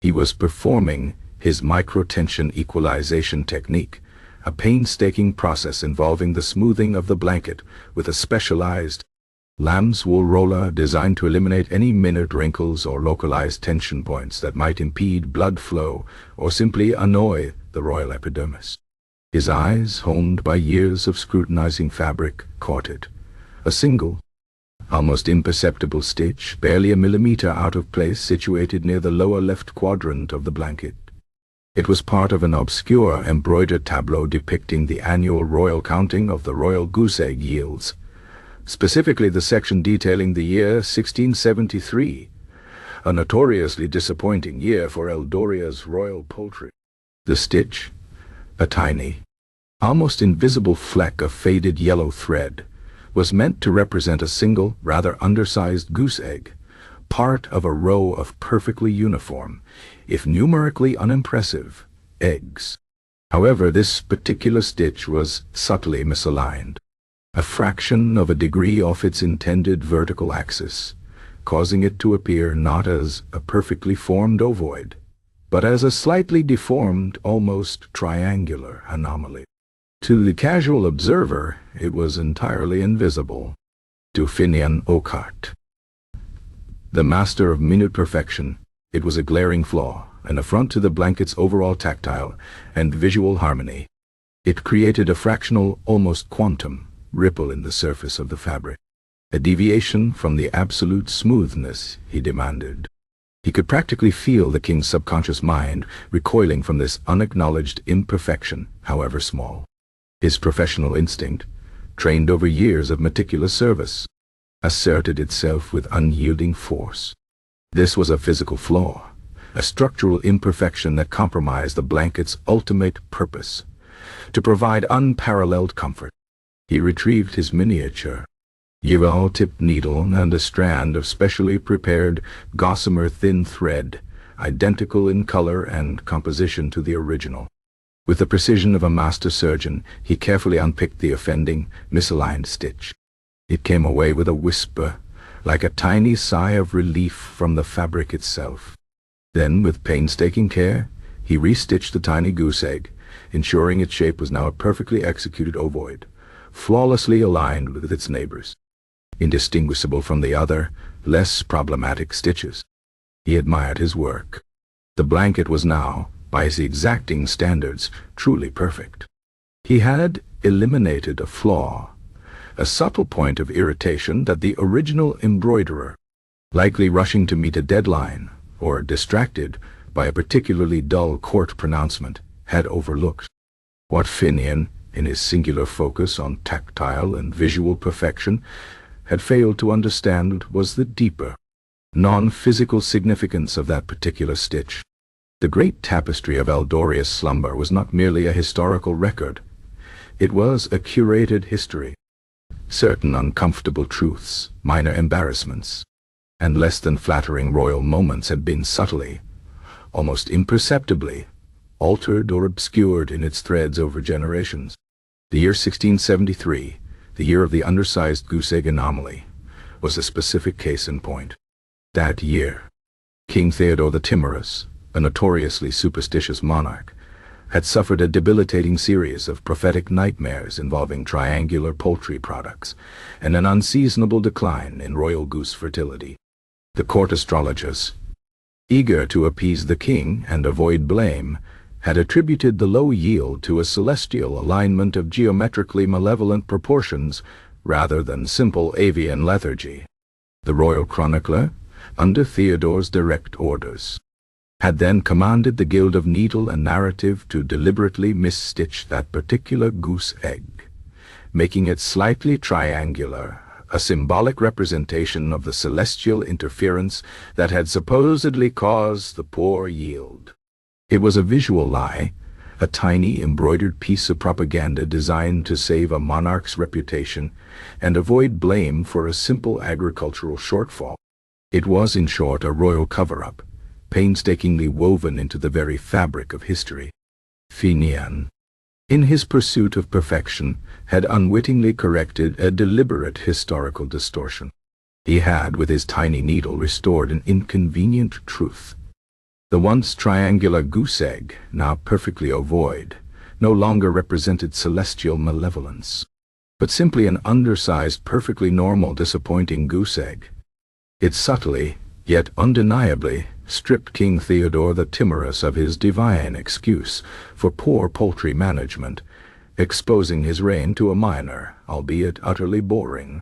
He was performing his microtension equalization technique, a painstaking process involving the smoothing of the blanket with a specialized, lamb's wool roller designed to eliminate any minute wrinkles or localized tension points that might impede blood flow or simply annoy the royal epidermis. His eyes, honed by years of scrutinizing fabric, caught it. A single, almost imperceptible stitch, barely a millimeter out of place, situated near the lower left quadrant of the blanket. It was part of an obscure embroidered tableau depicting the annual royal counting of the royal goose egg yields, specifically the section detailing the year 1673, a notoriously disappointing year for Eldoria's royal poultry. The stitch, a tiny, almost invisible fleck of faded yellow thread, was meant to represent a single, rather undersized goose egg, part of a row of perfectly uniform, if numerically unimpressive, eggs. However, this particular stitch was subtly misaligned, a fraction of a degree off its intended vertical axis, causing it to appear not as a perfectly formed ovoid, but as a slightly deformed, almost triangular anomaly. To the casual observer, it was entirely invisible. To Finian Oakheart, the master of minute perfection, it was a glaring flaw, an affront to the blanket's overall tactile and visual harmony. It created a fractional, almost quantum, ripple in the surface of the fabric, a deviation from the absolute smoothness he demanded. He could practically feel the king's subconscious mind recoiling from this unacknowledged imperfection, however small. His professional instinct, trained over years of meticulous service, asserted itself with unyielding force. This was a physical flaw, a structural imperfection that compromised the blanket's ultimate purpose, to provide unparalleled comfort. He retrieved his miniature, Uval-tipped needle and a strand of specially prepared gossamer thin thread, identical in color and composition to the original. With the precision of a master surgeon, he carefully unpicked the offending, misaligned stitch. It came away with a whisper, like a tiny sigh of relief from the fabric itself. Then, with painstaking care, he restitched the tiny goose egg, ensuring its shape was now a perfectly executed ovoid, flawlessly aligned with its neighbors, indistinguishable from the other, less problematic stitches. He admired his work. The blanket was now, by his exacting standards, truly perfect. He had eliminated a flaw, a subtle point of irritation that the original embroiderer, likely rushing to meet a deadline or distracted by a particularly dull court pronouncement, had overlooked. What Finian, in his singular focus on tactile and visual perfection, had failed to understand was the deeper, non-physical significance of that particular stitch. The great tapestry of Eldoria's slumber was not merely a historical record. It was a curated history. Certain uncomfortable truths, minor embarrassments, and less than flattering royal moments had been subtly, almost imperceptibly, altered or obscured in its threads over generations. The year 1673, the year of the undersized goose egg anomaly, was a specific case in point. That year, King Theodore the Timorous, a notoriously superstitious monarch, had suffered a debilitating series of prophetic nightmares involving triangular poultry products and an unseasonable decline in royal goose fertility. The court astrologers, eager to appease the king and avoid blame, had attributed the low yield to a celestial alignment of geometrically malevolent proportions rather than simple avian lethargy. The royal chronicler, under Theodore's direct orders, had then commanded the Guild of Needle and Narrative to deliberately misstitch that particular goose egg, making it slightly triangular, a symbolic representation of the celestial interference that had supposedly caused the poor yield. It was a visual lie, a tiny embroidered piece of propaganda designed to save a monarch's reputation and avoid blame for a simple agricultural shortfall. It was, in short, a royal cover-up, painstakingly woven into the very fabric of history. Finian, in his pursuit of perfection, had unwittingly corrected a deliberate historical distortion. He had, with his tiny needle, restored an inconvenient truth. The once triangular goose egg, now perfectly ovoid, no longer represented celestial malevolence. but simply an undersized, perfectly normal, disappointing goose egg. It subtly, yet undeniably, stripped King Theodore the Timorous of his divine excuse for poor poultry management, exposing his reign to a minor, albeit utterly boring,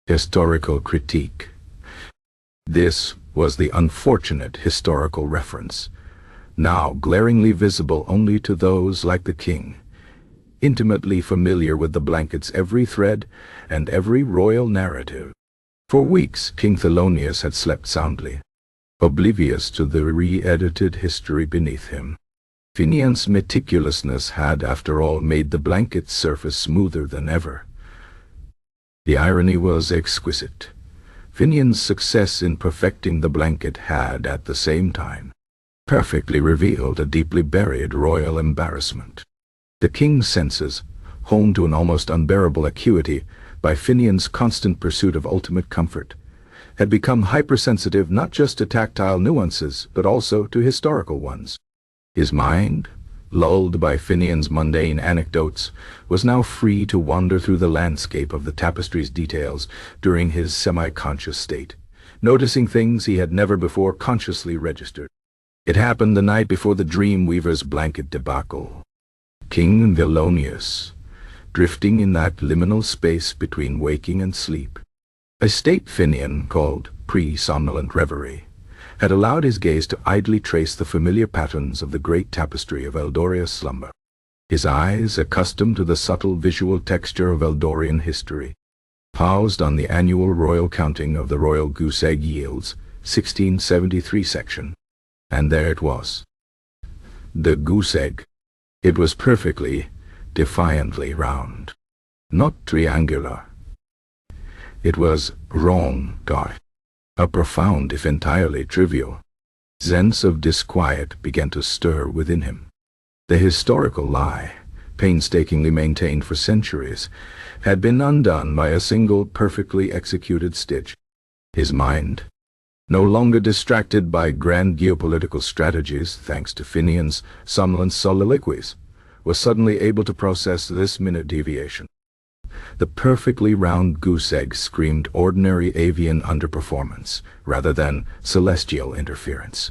historical critique. This was the unfortunate historical reference, now glaringly visible only to those like the king, intimately familiar with the blanket's every thread and every royal narrative. For weeks King Thelonious had slept soundly, oblivious to the re-edited history beneath him. Finian's meticulousness had, after all, made the blanket's surface smoother than ever. The irony was exquisite. Finian's success in perfecting the blanket had, at the same time, perfectly revealed a deeply buried royal embarrassment. The king's senses, honed to an almost unbearable acuity by Finian's constant pursuit of ultimate comfort, had become hypersensitive not just to tactile nuances, but also to historical ones. His mind, lulled by Finian's mundane anecdotes, was now free to wander through the landscape of the tapestry's details during his semi-conscious state, noticing things he had never before consciously registered. It happened the night before the dream weaver's blanket debacle. King Thelonious, drifting in that liminal space between waking and sleep, a state Finian called pre-somnolent reverie, had allowed his gaze to idly trace the familiar patterns of the great tapestry of Eldoria's slumber. His eyes, accustomed to the subtle visual texture of Eldorian history, paused on the annual royal counting of the royal goose egg yields, 1673 section. And there it was. The goose egg. It was perfectly, defiantly round. Not triangular. It was rond, a profound, if entirely trivial, sense of disquiet began to stir within him. The historical lie, painstakingly maintained for centuries, had been undone by a single perfectly executed stitch. His mind, no longer distracted by grand geopolitical strategies thanks to Finian's somnolent soliloquies, was suddenly able to process this minute deviation. The perfectly round goose egg screamed ordinary avian underperformance rather than celestial interference.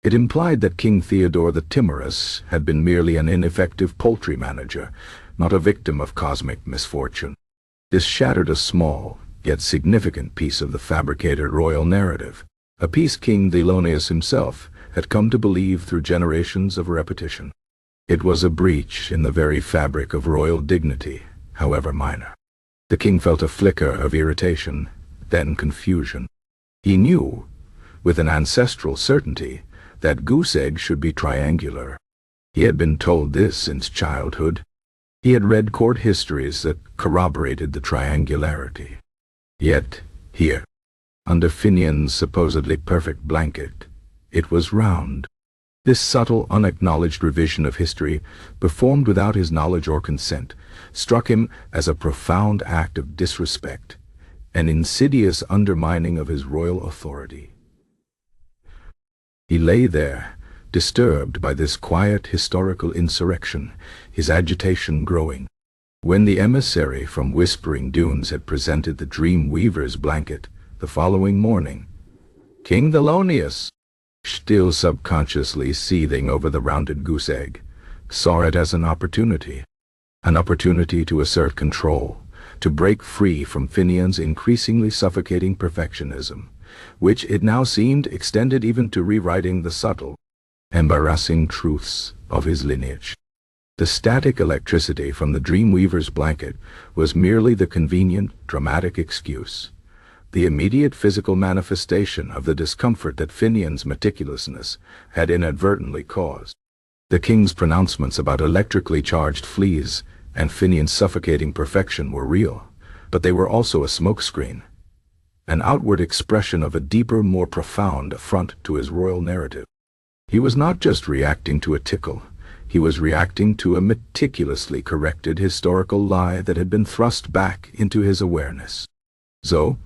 It implied that King Theodore the Timorous had been merely an ineffective poultry manager, not a victim of cosmic misfortune. This shattered a small, yet significant piece of the fabricated royal narrative, a piece King Thelonious himself had come to believe through generations of repetition. It was a breach in the very fabric of royal dignity, however minor. The king felt a flicker of irritation, then confusion. He knew, with an ancestral certainty, that goose egg should be triangular. He had been told this since childhood. He had read court histories that corroborated the triangularity. Yet, here, under Finian's supposedly perfect blanket, it was round. This subtle, unacknowledged revision of history, performed without his knowledge or consent, struck him as a profound act of disrespect, an insidious undermining of his royal authority. He lay there, disturbed by this quiet historical insurrection, his agitation growing. When the emissary from Whispering Dunes had presented the dream weaver's blanket the following morning, King Thelonious, still subconsciously seething over the rounded goose egg, saw it as an opportunity to assert control, to break free from Finian's increasingly suffocating perfectionism, which it now seemed extended even to rewriting the subtle, embarrassing truths of his lineage. The static electricity from the Dreamweaver's blanket was merely the convenient, dramatic excuse, the immediate physical manifestation of the discomfort that Finian's meticulousness had inadvertently caused. The king's pronouncements about electrically charged fleas and Finian's suffocating perfection were real, but they were also a smokescreen, an outward expression of a deeper, more profound affront to his royal narrative. He was not just reacting to a tickle, he was reacting to a meticulously corrected historical lie that had been thrust back into his awareness. So,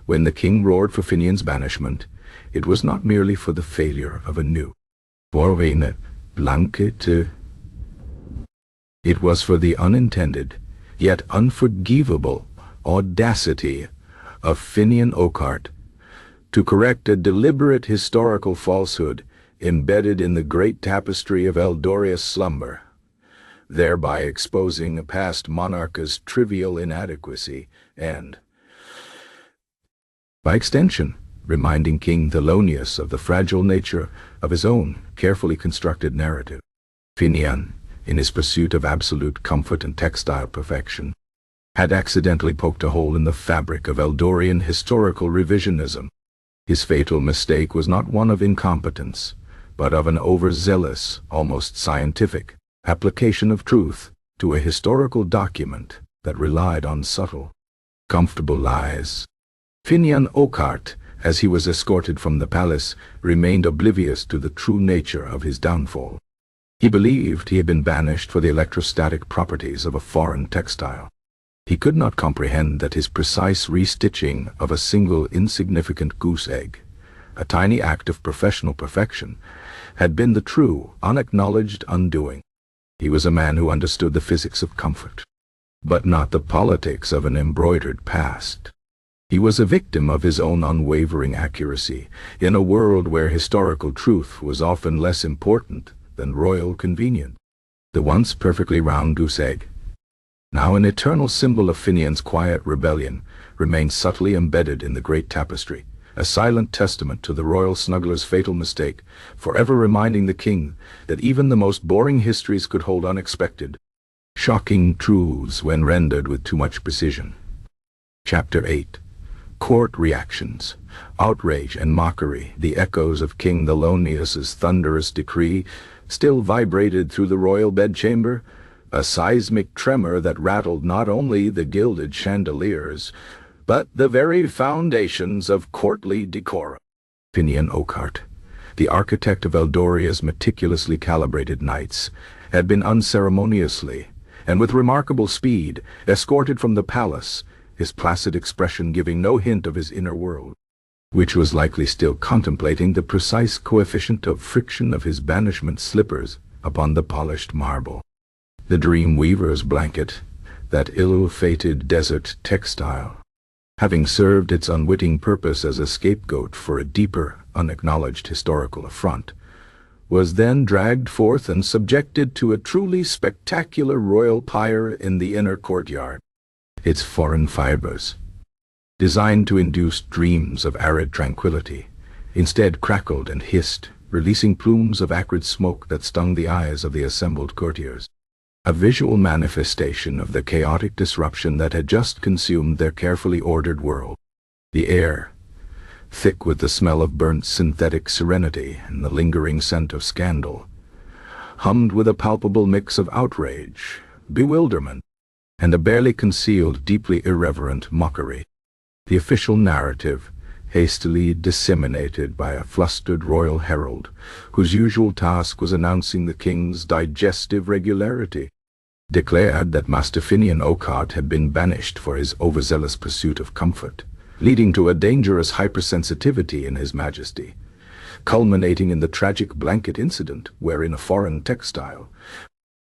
when the king roared for Finian's banishment, it was not merely for the failure of a new blanket. It was for the unintended, yet unforgivable audacity of Finian Oakheart to correct a deliberate historical falsehood embedded in the great tapestry of Eldoria's slumber, thereby exposing a past monarch's trivial inadequacy and, by extension, reminding King Thelonious of the fragile nature of his own carefully constructed narrative. Finian, in his pursuit of absolute comfort and textile perfection, had accidentally poked a hole in the fabric of Eldorian historical revisionism. His fatal mistake was not one of incompetence, but of an overzealous, almost scientific, application of truth to a historical document that relied on subtle, comfortable lies. Finian Oakheart, as he was escorted from the palace, remained oblivious to the true nature of his downfall. He believed he had been banished for the electrostatic properties of a foreign textile. He could not comprehend that his precise restitching of a single insignificant goose egg, a tiny act of professional perfection, had been the true, unacknowledged undoing. He was a man who understood the physics of comfort, but not the politics of an embroidered past. He was a victim of his own unwavering accuracy, in a world where historical truth was often less important than royal convenience. The once perfectly round goose egg, now an eternal symbol of Finian's quiet rebellion, remained subtly embedded in the great tapestry, a silent testament to the royal snuggler's fatal mistake, forever reminding the king that even the most boring histories could hold unexpected, shocking truths when rendered with too much precision. Chapter 8. Court Reactions. Outrage and Mockery. The echoes of King Thelonious' thunderous decree still vibrated through the royal bedchamber, a seismic tremor that rattled not only the gilded chandeliers, but the very foundations of courtly decorum. Finian Oakheart, the architect of Eldoria's meticulously calibrated knights, had been unceremoniously, and with remarkable speed, escorted from the palace, his placid expression giving no hint of his inner world, which was likely still contemplating the precise coefficient of friction of his banishment slippers upon the polished marble. The dream weaver's blanket, that ill-fated desert textile, having served its unwitting purpose as a scapegoat for a deeper, unacknowledged historical affront, was then dragged forth and subjected to a truly spectacular royal pyre in the inner courtyard. Its foreign fibers, designed to induce dreams of arid tranquility, instead crackled and hissed, releasing plumes of acrid smoke that stung the eyes of the assembled courtiers. A visual manifestation of the chaotic disruption that had just consumed their carefully ordered world. The air, thick with the smell of burnt synthetic serenity and the lingering scent of scandal, hummed with a palpable mix of outrage, bewilderment, and a barely concealed, deeply irreverent mockery. The official narrative, hastily disseminated by a flustered royal herald, whose usual task was announcing the king's digestive regularity, declared that Master Finian Oakheart had been banished for his overzealous pursuit of comfort, leading to a dangerous hypersensitivity in His Majesty, culminating in the tragic blanket incident wherein a foreign textile,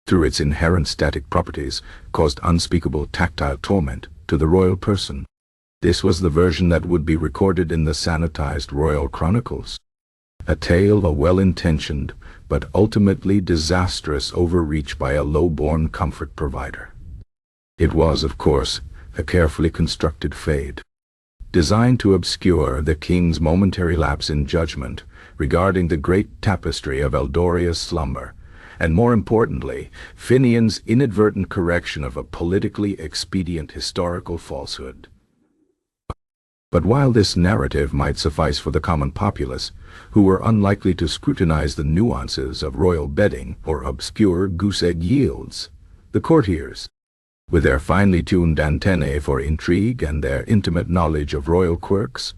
through its inherent static properties, caused unspeakable tactile torment to the royal person. This was the version that would be recorded in the sanitized royal chronicles, a tale of a well-intentioned but ultimately disastrous overreach by a low-born comfort provider. It was, of course, a carefully constructed fade, designed to obscure the king's momentary lapse in judgment regarding the great tapestry of Eldoria's slumber, and more importantly, Finian's inadvertent correction of a politically expedient historical falsehood. But while this narrative might suffice for the common populace, who were unlikely to scrutinize the nuances of royal bedding or obscure goose-egg yields, the courtiers, with their finely tuned antennae for intrigue and their intimate knowledge of royal quirks,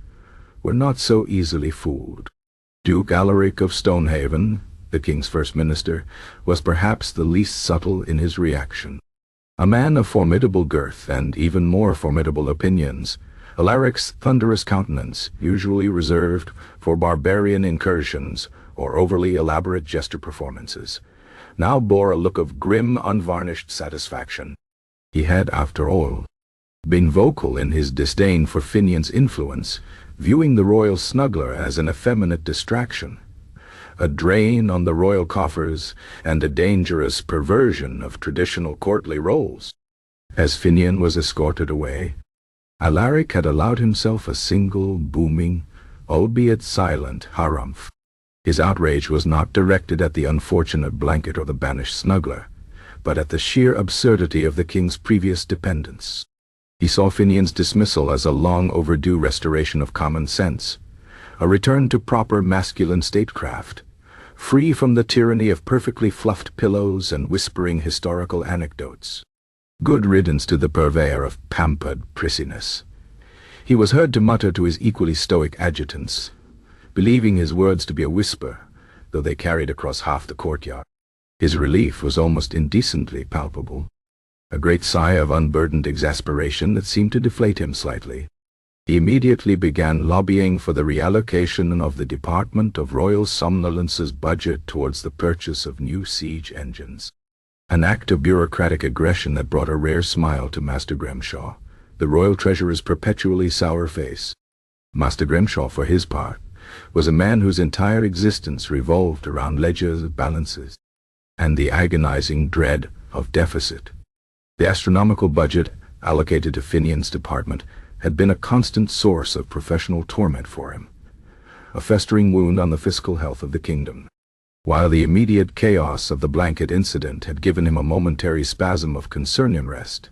were not so easily fooled. Duke Alaric of Stonehaven, the king's first minister, was perhaps the least subtle in his reaction. A man of formidable girth and even more formidable opinions, Alaric's thunderous countenance, usually reserved for barbarian incursions or overly elaborate gesture performances, now bore a look of grim, unvarnished satisfaction. He had, after all, been vocal in his disdain for Finian's influence, viewing the royal snuggler as an effeminate distraction, a drain on the royal coffers, and a dangerous perversion of traditional courtly roles. As Finian was escorted away, Alaric had allowed himself a single, booming, albeit silent, harumph. His outrage was not directed at the unfortunate blanket or the banished snuggler, but at the sheer absurdity of the king's previous dependence. He saw Finian's dismissal as a long overdue restoration of common sense, a return to proper masculine statecraft, free from the tyranny of perfectly fluffed pillows and whispering historical anecdotes. Good riddance to the purveyor of pampered prissiness. He was heard to mutter to his equally stoic adjutants, believing his words to be a whisper, though they carried across half the courtyard. His relief was almost indecently palpable, a great sigh of unburdened exasperation that seemed to deflate him slightly. He immediately began lobbying for the reallocation of the Department of Royal Somnolence's budget towards the purchase of new siege engines. An act of bureaucratic aggression that brought a rare smile to Master Grimshaw, the royal treasurer's perpetually sour face. Master Grimshaw, for his part, was a man whose entire existence revolved around ledgers, balances, and the agonizing dread of deficit. The astronomical budget allocated to Finian's department had been a constant source of professional torment for him, a festering wound on the fiscal health of the kingdom. While the immediate chaos of the blanket incident had given him a momentary spasm of concern and rest,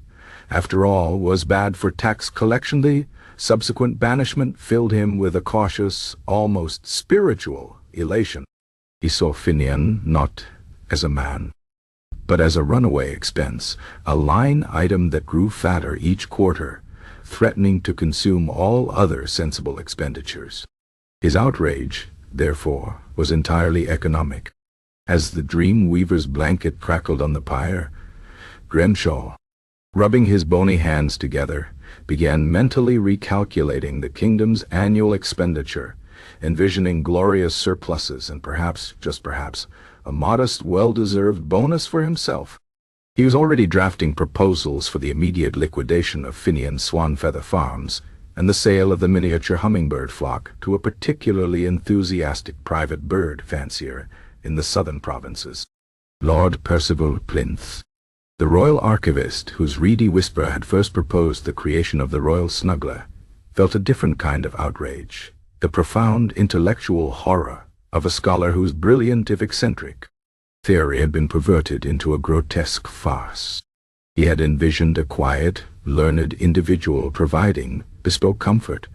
after all was bad for tax collection, the subsequent banishment filled him with a cautious, almost spiritual elation. He saw Finian not as a man, but as a runaway expense, a line item that grew fatter each quarter, threatening to consume all other sensible expenditures. His outrage, therefore, was entirely economic. As the dream weaver's blanket crackled on the pyre, Grimshaw, rubbing his bony hands together, began mentally recalculating the kingdom's annual expenditure, envisioning glorious surpluses and perhaps, just perhaps, a modest, well-deserved bonus for himself. He was already drafting proposals for the immediate liquidation of Finian's Swan Feather Farms and the sale of the miniature hummingbird flock to a particularly enthusiastic private bird fancier in the southern provinces. Lord Percival Plinth, the royal archivist whose reedy whisper had first proposed the creation of the royal snuggler, felt a different kind of outrage, the profound intellectual horror of a scholar whose brilliant, if eccentric, theory had been perverted into a grotesque farce. He had envisioned a quiet, learned individual providing bespoke comfort.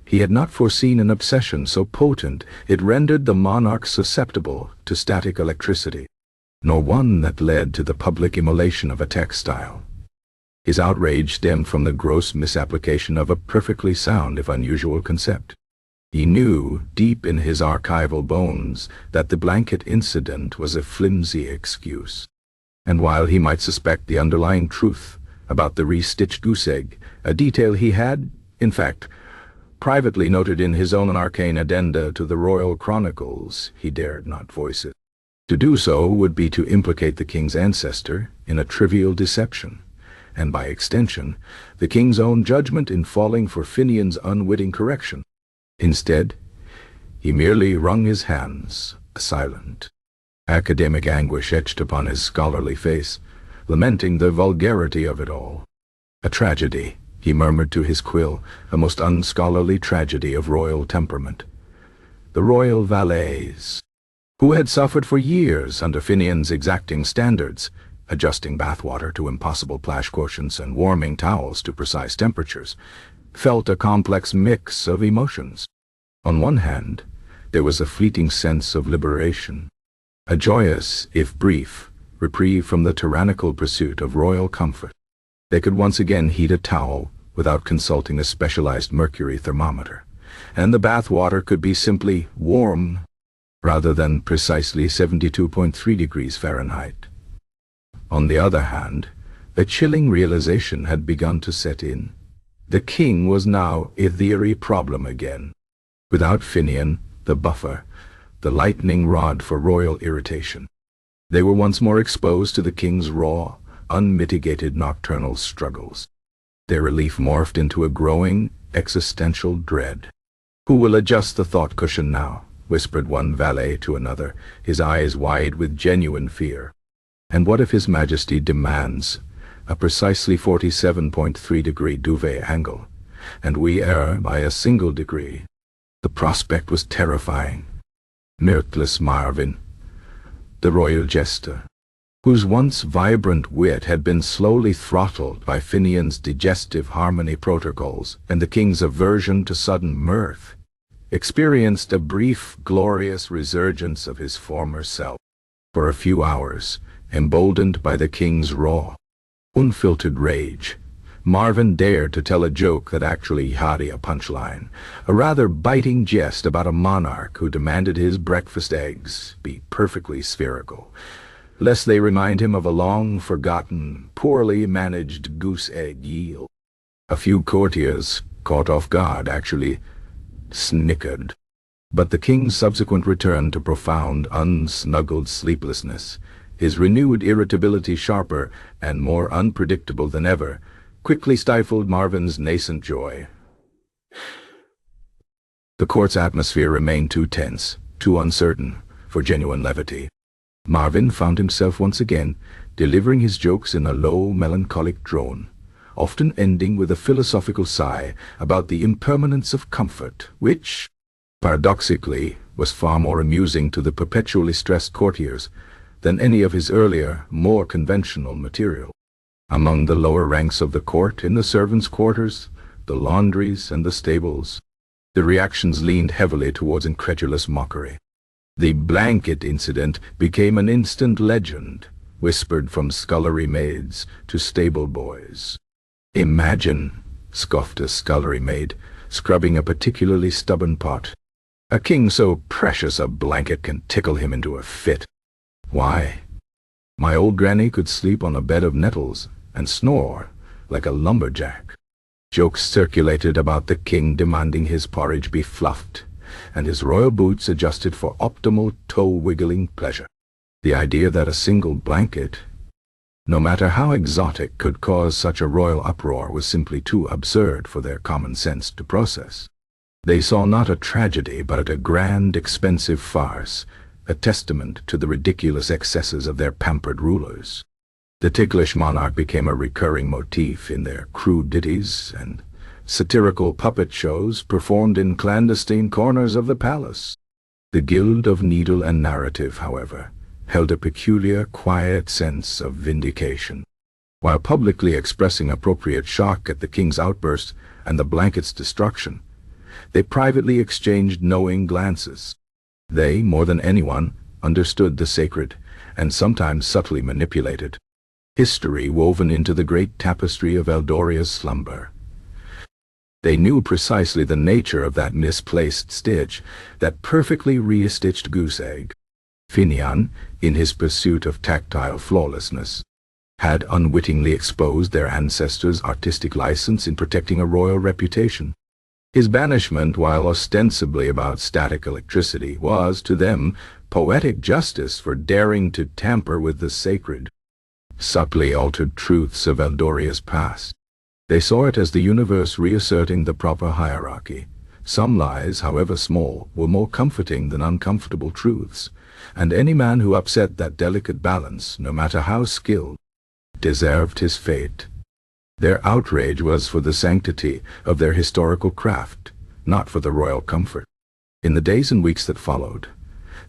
He had not foreseen an obsession so potent it rendered the monarch susceptible to static electricity, nor one that led to the public immolation of a textile. His outrage stemmed from the gross misapplication of a perfectly sound if unusual concept. He knew, deep in his archival bones, that the blanket incident was a flimsy excuse. And while he might suspect the underlying truth about the restitched goose egg, a detail he had, in fact, privately noted in his own arcane addenda to the royal chronicles, he dared not voice it. To do so would be to implicate the king's ancestor in a trivial deception, and by extension, the king's own judgment in falling for Finian's unwitting correction. Instead, he merely wrung his hands, silent. Academic anguish etched upon his scholarly face, lamenting the vulgarity of it all. A tragedy, he murmured to his quill, a most unscholarly tragedy of royal temperament. The royal valets, who had suffered for years under Finian's exacting standards, adjusting bathwater to impossible plash quotients and warming towels to precise temperatures, felt a complex mix of emotions. On one hand, there was a fleeting sense of liberation, a joyous, if brief, reprieve from the tyrannical pursuit of royal comfort. They could once again heat a towel without consulting a specialized mercury thermometer, and the bath water could be simply warm rather than precisely 72.3 degrees Fahrenheit. On the other hand, a chilling realization had begun to set in. The king was now a theory problem again. Without Finian, the buffer, the lightning rod for royal irritation, they were once more exposed to the king's raw, unmitigated nocturnal struggles. Their relief morphed into a growing, existential dread. "Who will adjust the thought cushion now?" whispered one valet to another, his eyes wide with genuine fear. "And what if His Majesty demands a precisely 47.3-degree duvet angle, and we err by a single degree?" The prospect was terrifying. Mirthless Marvin, the royal jester, whose once vibrant wit had been slowly throttled by Finian's digestive harmony protocols and the king's aversion to sudden mirth, experienced a brief, glorious resurgence of his former self. For a few hours, emboldened by the king's raw, unfiltered rage, Marvin dared to tell a joke that actually had a punchline, a rather biting jest about a monarch who demanded his breakfast eggs be perfectly spherical, lest they remind him of a long-forgotten, poorly managed goose egg yield. A few courtiers, caught off guard, actually snickered. But the king's subsequent return to profound, unsnuggled sleeplessness, his renewed irritability sharper and more unpredictable than ever, quickly stifled Marvin's nascent joy. The court's atmosphere remained too tense, too uncertain, for genuine levity. Marvin found himself once again delivering his jokes in a low, melancholic drone, often ending with a philosophical sigh about the impermanence of comfort, which, paradoxically, was far more amusing to the perpetually stressed courtiers than any of his earlier, more conventional material. Among the lower ranks of the court, in the servants' quarters, the laundries, and the stables, the reactions leaned heavily towards incredulous mockery. The blanket incident became an instant legend, whispered from scullery maids to stable boys. "Imagine," scoffed a scullery maid, scrubbing a particularly stubborn pot, "a king so precious a blanket can tickle him into a fit. Why, my old granny could sleep on a bed of nettles and snore like a lumberjack." Jokes circulated about the king demanding his porridge be fluffed, and his royal boots adjusted for optimal toe-wiggling pleasure. The idea that a single blanket, no matter how exotic, could cause such a royal uproar was simply too absurd for their common sense to process. They saw not a tragedy, but a grand, expensive farce, a testament to the ridiculous excesses of their pampered rulers. The ticklish monarch became a recurring motif in their crude ditties and satirical puppet shows performed in clandestine corners of the palace. The Guild of Needle and Narrative, however, held a peculiar, quiet sense of vindication. While publicly expressing appropriate shock at the king's outburst and the blanket's destruction, they privately exchanged knowing glances. They, more than anyone, understood the sacred, and sometimes subtly manipulated, history woven into the great tapestry of Eldoria's slumber. They knew precisely the nature of that misplaced stitch, that perfectly re-stitched goose egg. Finian, in his pursuit of tactile flawlessness, had unwittingly exposed their ancestors' artistic license in protecting a royal reputation. His banishment, while ostensibly about static electricity, was, to them, poetic justice for daring to tamper with the sacred, subtly altered truths of Eldoria's past. They saw it as the universe reasserting the proper hierarchy. Some lies, however small, were more comforting than uncomfortable truths, and any man who upset that delicate balance, no matter how skilled, deserved his fate. Their outrage was for the sanctity of their historical craft, not for the royal comfort. In the days and weeks that followed,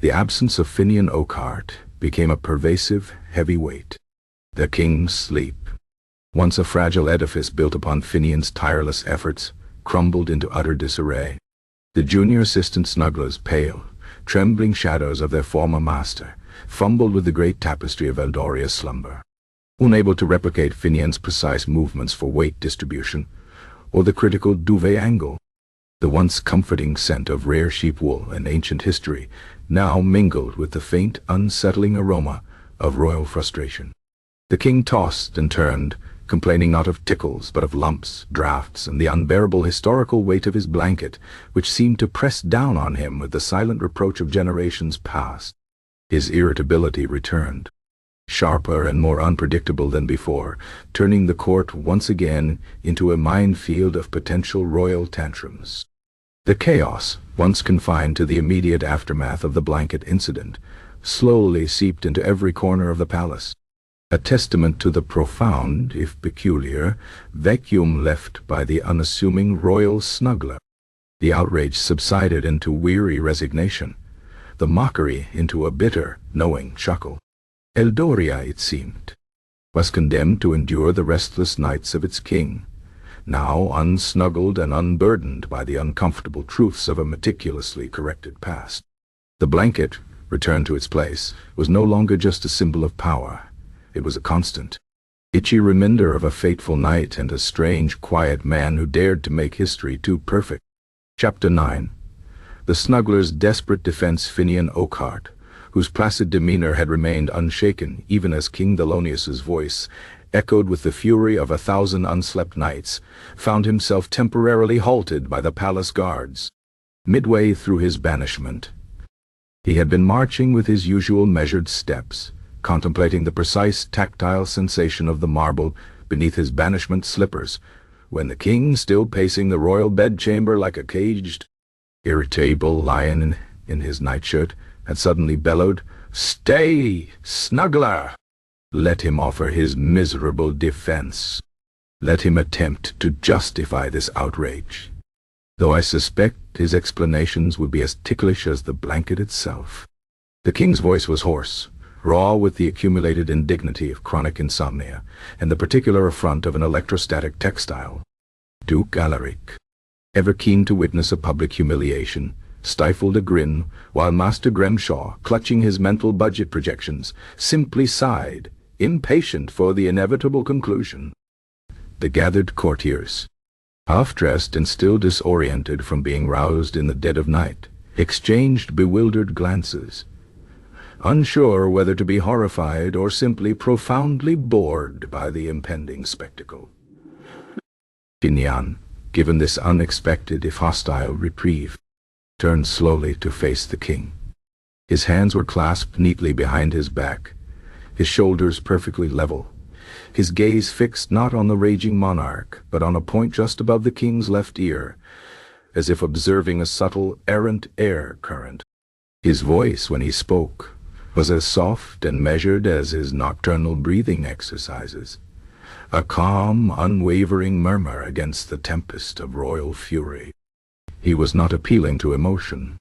the absence of Finian Oakhart became a pervasive, heavy weight. The king's sleep, once a fragile edifice built upon Finian's tireless efforts, crumbled into utter disarray. The junior assistant Snugglers, pale, trembling shadows of their former master, fumbled with the great tapestry of Eldoria's slumber, unable to replicate Finian's precise movements for weight distribution, or the critical duvet angle. The once comforting scent of rare sheep wool and ancient history now mingled with the faint, unsettling aroma of royal frustration. The king tossed and turned, complaining not of tickles, but of lumps, draughts, and the unbearable historical weight of his blanket, which seemed to press down on him with the silent reproach of generations past. His irritability returned. sharper and more unpredictable than before, turning the court once again into a minefield of potential royal tantrums. The chaos, once confined to the immediate aftermath of the blanket incident, slowly seeped into every corner of the palace, a testament to the profound, if peculiar, vacuum left by the unassuming royal Snuggler. The outrage subsided into weary resignation, the mockery into a bitter, knowing chuckle. Eldoria, it seemed, was condemned to endure the restless nights of its king, now unsnuggled and unburdened by the uncomfortable truths of a meticulously corrected past. The blanket, returned to its place, was no longer just a symbol of power. It was a constant, itchy reminder of a fateful night and a strange, quiet man who dared to make history too perfect. Chapter 9. The Snuggler's desperate defense. Finian Oakhart, whose placid demeanor had remained unshaken even as King Thelonius's voice echoed with the fury of 1,000 unslept nights, found himself temporarily halted by the palace guards. Midway through his banishment, he had been marching with his usual measured steps, contemplating the precise tactile sensation of the marble beneath his banishment slippers, when the king, still pacing the royal bedchamber like a caged, irritable lion in his nightshirt, had suddenly bellowed, "Stay, Snuggler!" Let him offer his miserable defense. Let him attempt to justify this outrage, though I suspect his explanations would be as ticklish as the blanket itself. The king's voice was hoarse, raw with the accumulated indignity of chronic insomnia and the particular affront of an electrostatic textile. Duke Alaric, ever keen to witness a public humiliation, stifled a grin, while Master Grimshaw, clutching his mental budget projections, simply sighed, impatient for the inevitable conclusion. The gathered courtiers, half-dressed and still disoriented from being roused in the dead of night, exchanged bewildered glances, unsure whether to be horrified or simply profoundly bored by the impending spectacle. Finian, given this unexpected if hostile reprieve, turned slowly to face the king. His hands were clasped neatly behind his back, his shoulders perfectly level, his gaze fixed not on the raging monarch, but on a point just above the king's left ear, as if observing a subtle, errant air current. His voice, when he spoke, was as soft and measured as his nocturnal breathing exercises, a calm, unwavering murmur against the tempest of royal fury. He was not appealing to emotion,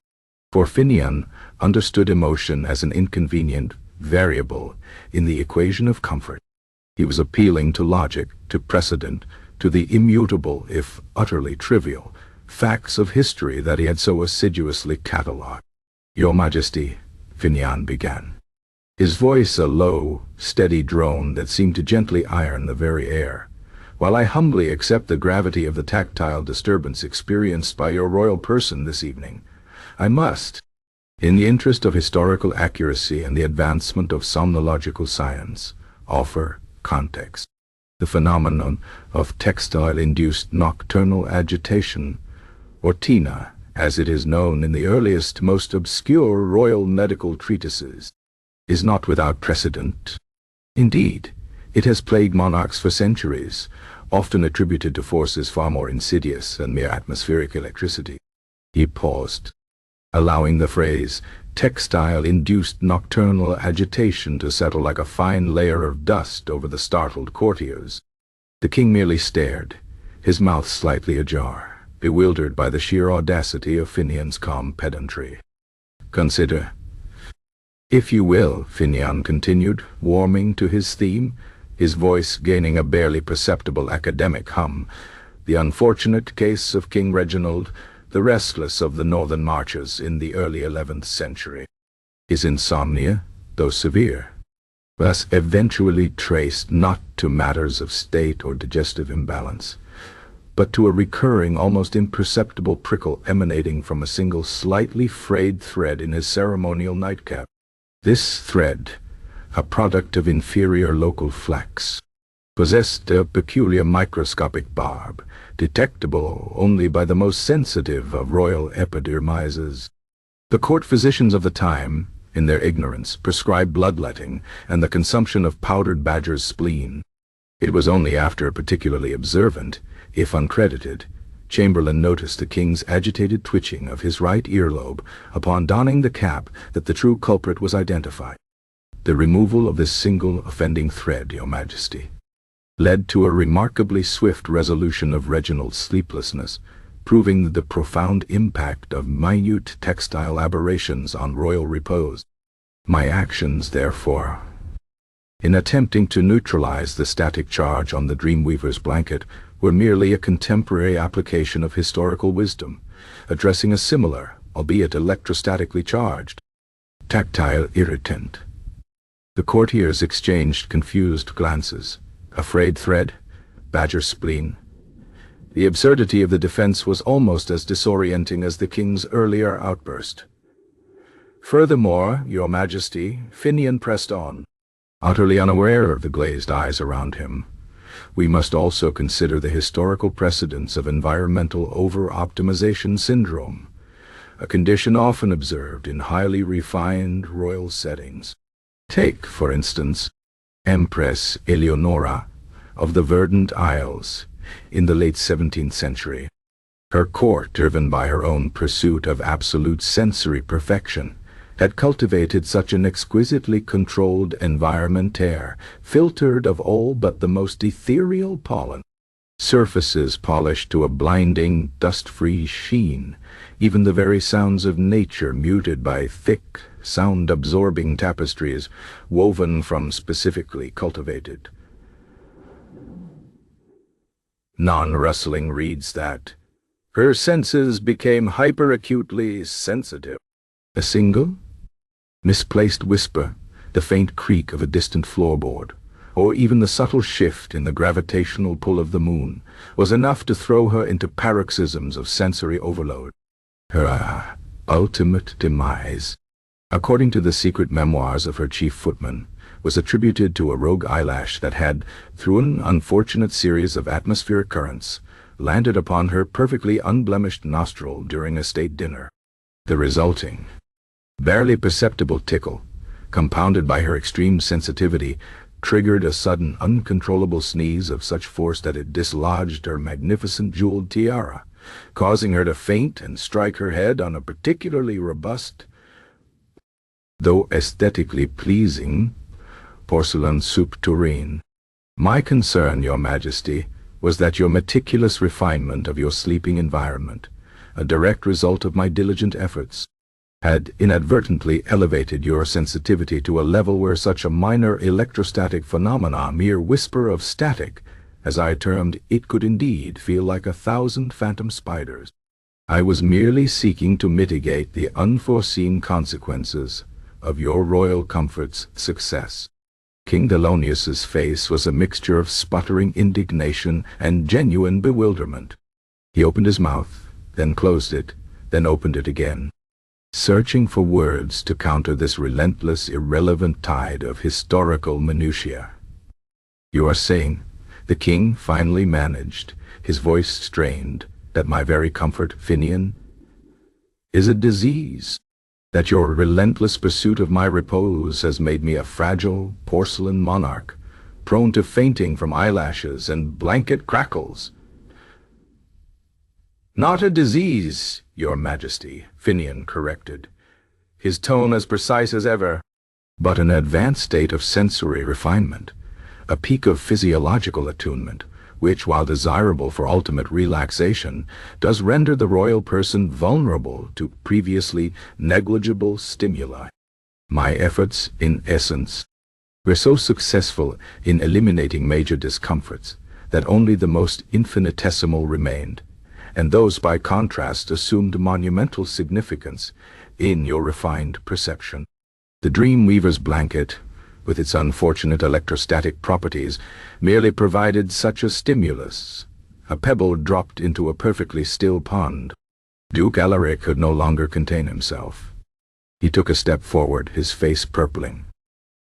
for Finian understood emotion as an inconvenient variable in the equation of comfort. He was appealing to logic, to precedent, to the immutable, if utterly trivial, facts of history that he had so assiduously catalogued. "Your Majesty," Finian began, his voice a low, steady drone that seemed to gently iron the very air, "while I humbly accept the gravity of the tactile disturbance experienced by your royal person this evening, I must, in the interest of historical accuracy and the advancement of somnological science, offer context. The phenomenon of textile-induced nocturnal agitation, or TINA, as it is known in the earliest, most obscure royal medical treatises, is not without precedent. Indeed, it has plagued monarchs for centuries, often attributed to forces far more insidious than mere atmospheric electricity." He paused, allowing the phrase textile-induced nocturnal agitation to settle like a fine layer of dust over the startled courtiers. The king merely stared, his mouth slightly ajar, bewildered by the sheer audacity of Finian's calm pedantry. "Consider, if you will," Finian continued, warming to his theme, his voice gaining a barely perceptible academic hum, "the unfortunate case of King Reginald, the restless of the northern marches in the early 11th century. His insomnia, though severe, was eventually traced not to matters of state or digestive imbalance, but to a recurring, almost imperceptible prickle emanating from a single slightly frayed thread in his ceremonial nightcap. This thread, a product of inferior local flax, possessed a peculiar microscopic barb, detectable only by the most sensitive of royal epidermises. The court physicians of the time, in their ignorance, prescribed bloodletting and the consumption of powdered badger's spleen. It was only after a particularly observant, if uncredited, Chamberlain noticed the king's agitated twitching of his right earlobe upon donning the cap that the true culprit was identified. The removal of this single offending thread, Your Majesty, led to a remarkably swift resolution of Reginald's sleeplessness, proving the profound impact of minute textile aberrations on royal repose. My actions, therefore, in attempting to neutralize the static charge on the Dreamweaver's blanket, were merely a contemporary application of historical wisdom, addressing a similar, albeit electrostatically charged, tactile irritant. The courtiers exchanged confused glances. A frayed thread, badger spleen. The absurdity of the defense was almost as disorienting as the king's earlier outburst. Furthermore, Your Majesty, Finian pressed on, utterly unaware of the glazed eyes around him. We must also consider the historical precedents of environmental over-optimization syndrome, a condition often observed in highly refined royal settings. Take, for instance, Empress Eleonora of the Verdant Isles in the late 17th century. Her court, driven by her own pursuit of absolute sensory perfection, had cultivated such an exquisitely controlled environmentaire, filtered of all but the most ethereal pollen. Surfaces polished to a blinding, dust-free sheen, even the very sounds of nature muted by thick, sound-absorbing tapestries woven from specifically cultivated. Non-rustling reads that her senses became hyper-acutely sensitive. A single, misplaced whisper, the faint creak of a distant floorboard, or even the subtle shift in the gravitational pull of the moon, was enough to throw her into paroxysms of sensory overload. Her ultimate demise, according to the secret memoirs of her chief footman, was attributed to a rogue eyelash that had, through an unfortunate series of atmospheric currents, landed upon her perfectly unblemished nostril during a state dinner. The resulting, barely perceptible tickle, compounded by her extreme sensitivity, triggered a sudden, uncontrollable sneeze of such force that it dislodged her magnificent jeweled tiara, causing her to faint and strike her head on a particularly robust, though aesthetically pleasing, porcelain soup tureen. My concern, Your Majesty, was that your meticulous refinement of your sleeping environment, a direct result of my diligent efforts, had inadvertently elevated your sensitivity to a level where such a minor electrostatic phenomenon, mere whisper of static, as I termed it, could indeed feel like 1,000 phantom spiders. I was merely seeking to mitigate the unforeseen consequences of your royal comfort's success. King Thelonius's face was a mixture of sputtering indignation and genuine bewilderment. He opened his mouth, then closed it, then opened it again, searching for words to counter this relentless, irrelevant tide of historical minutiae. You are saying, the king finally managed, his voice strained, that my very comfort, Finian, is a disease, that your relentless pursuit of my repose has made me a fragile porcelain monarch, prone to fainting from eyelashes and blanket crackles. Not a disease, Your Majesty, Finian corrected, his tone as precise as ever, but an advanced state of sensory refinement, a peak of physiological attunement, which, while desirable for ultimate relaxation, does render the royal person vulnerable to previously negligible stimuli. My efforts, in essence, were so successful in eliminating major discomforts that only the most infinitesimal remained, and those by contrast assumed monumental significance in your refined perception. The Dreamweaver's blanket, with its unfortunate electrostatic properties, merely provided such a stimulus, a pebble dropped into a perfectly still pond. Duke Alaric could no longer contain himself. He took a step forward, his face purpling.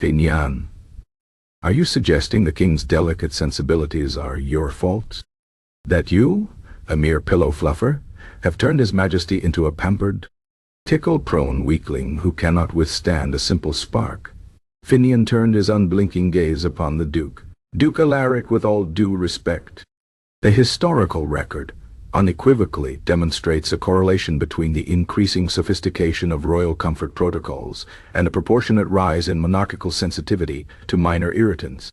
Finian, are you suggesting the king's delicate sensibilities are your fault? That you, a mere pillow fluffer, have turned his majesty into a pampered, Tickle-prone weakling who cannot withstand a simple spark. Finian turned his unblinking gaze upon the Duke. Duke Alaric, with all due respect. The historical record unequivocally demonstrates a correlation between the increasing sophistication of royal comfort protocols and a proportionate rise in monarchical sensitivity to minor irritants.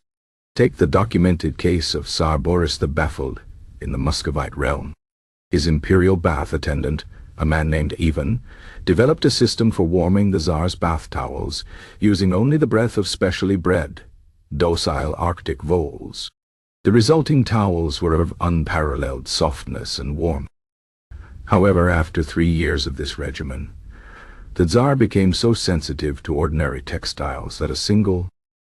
Take the documented case of Tsar Boris the Baffled in the Muscovite realm. His imperial bath attendant, a man named Ivan, developed a system for warming the Tsar's bath towels using only the breath of specially bred, docile Arctic voles. The resulting towels were of unparalleled softness and warmth. However, after 3 years of this regimen, the Tsar became so sensitive to ordinary textiles that a single,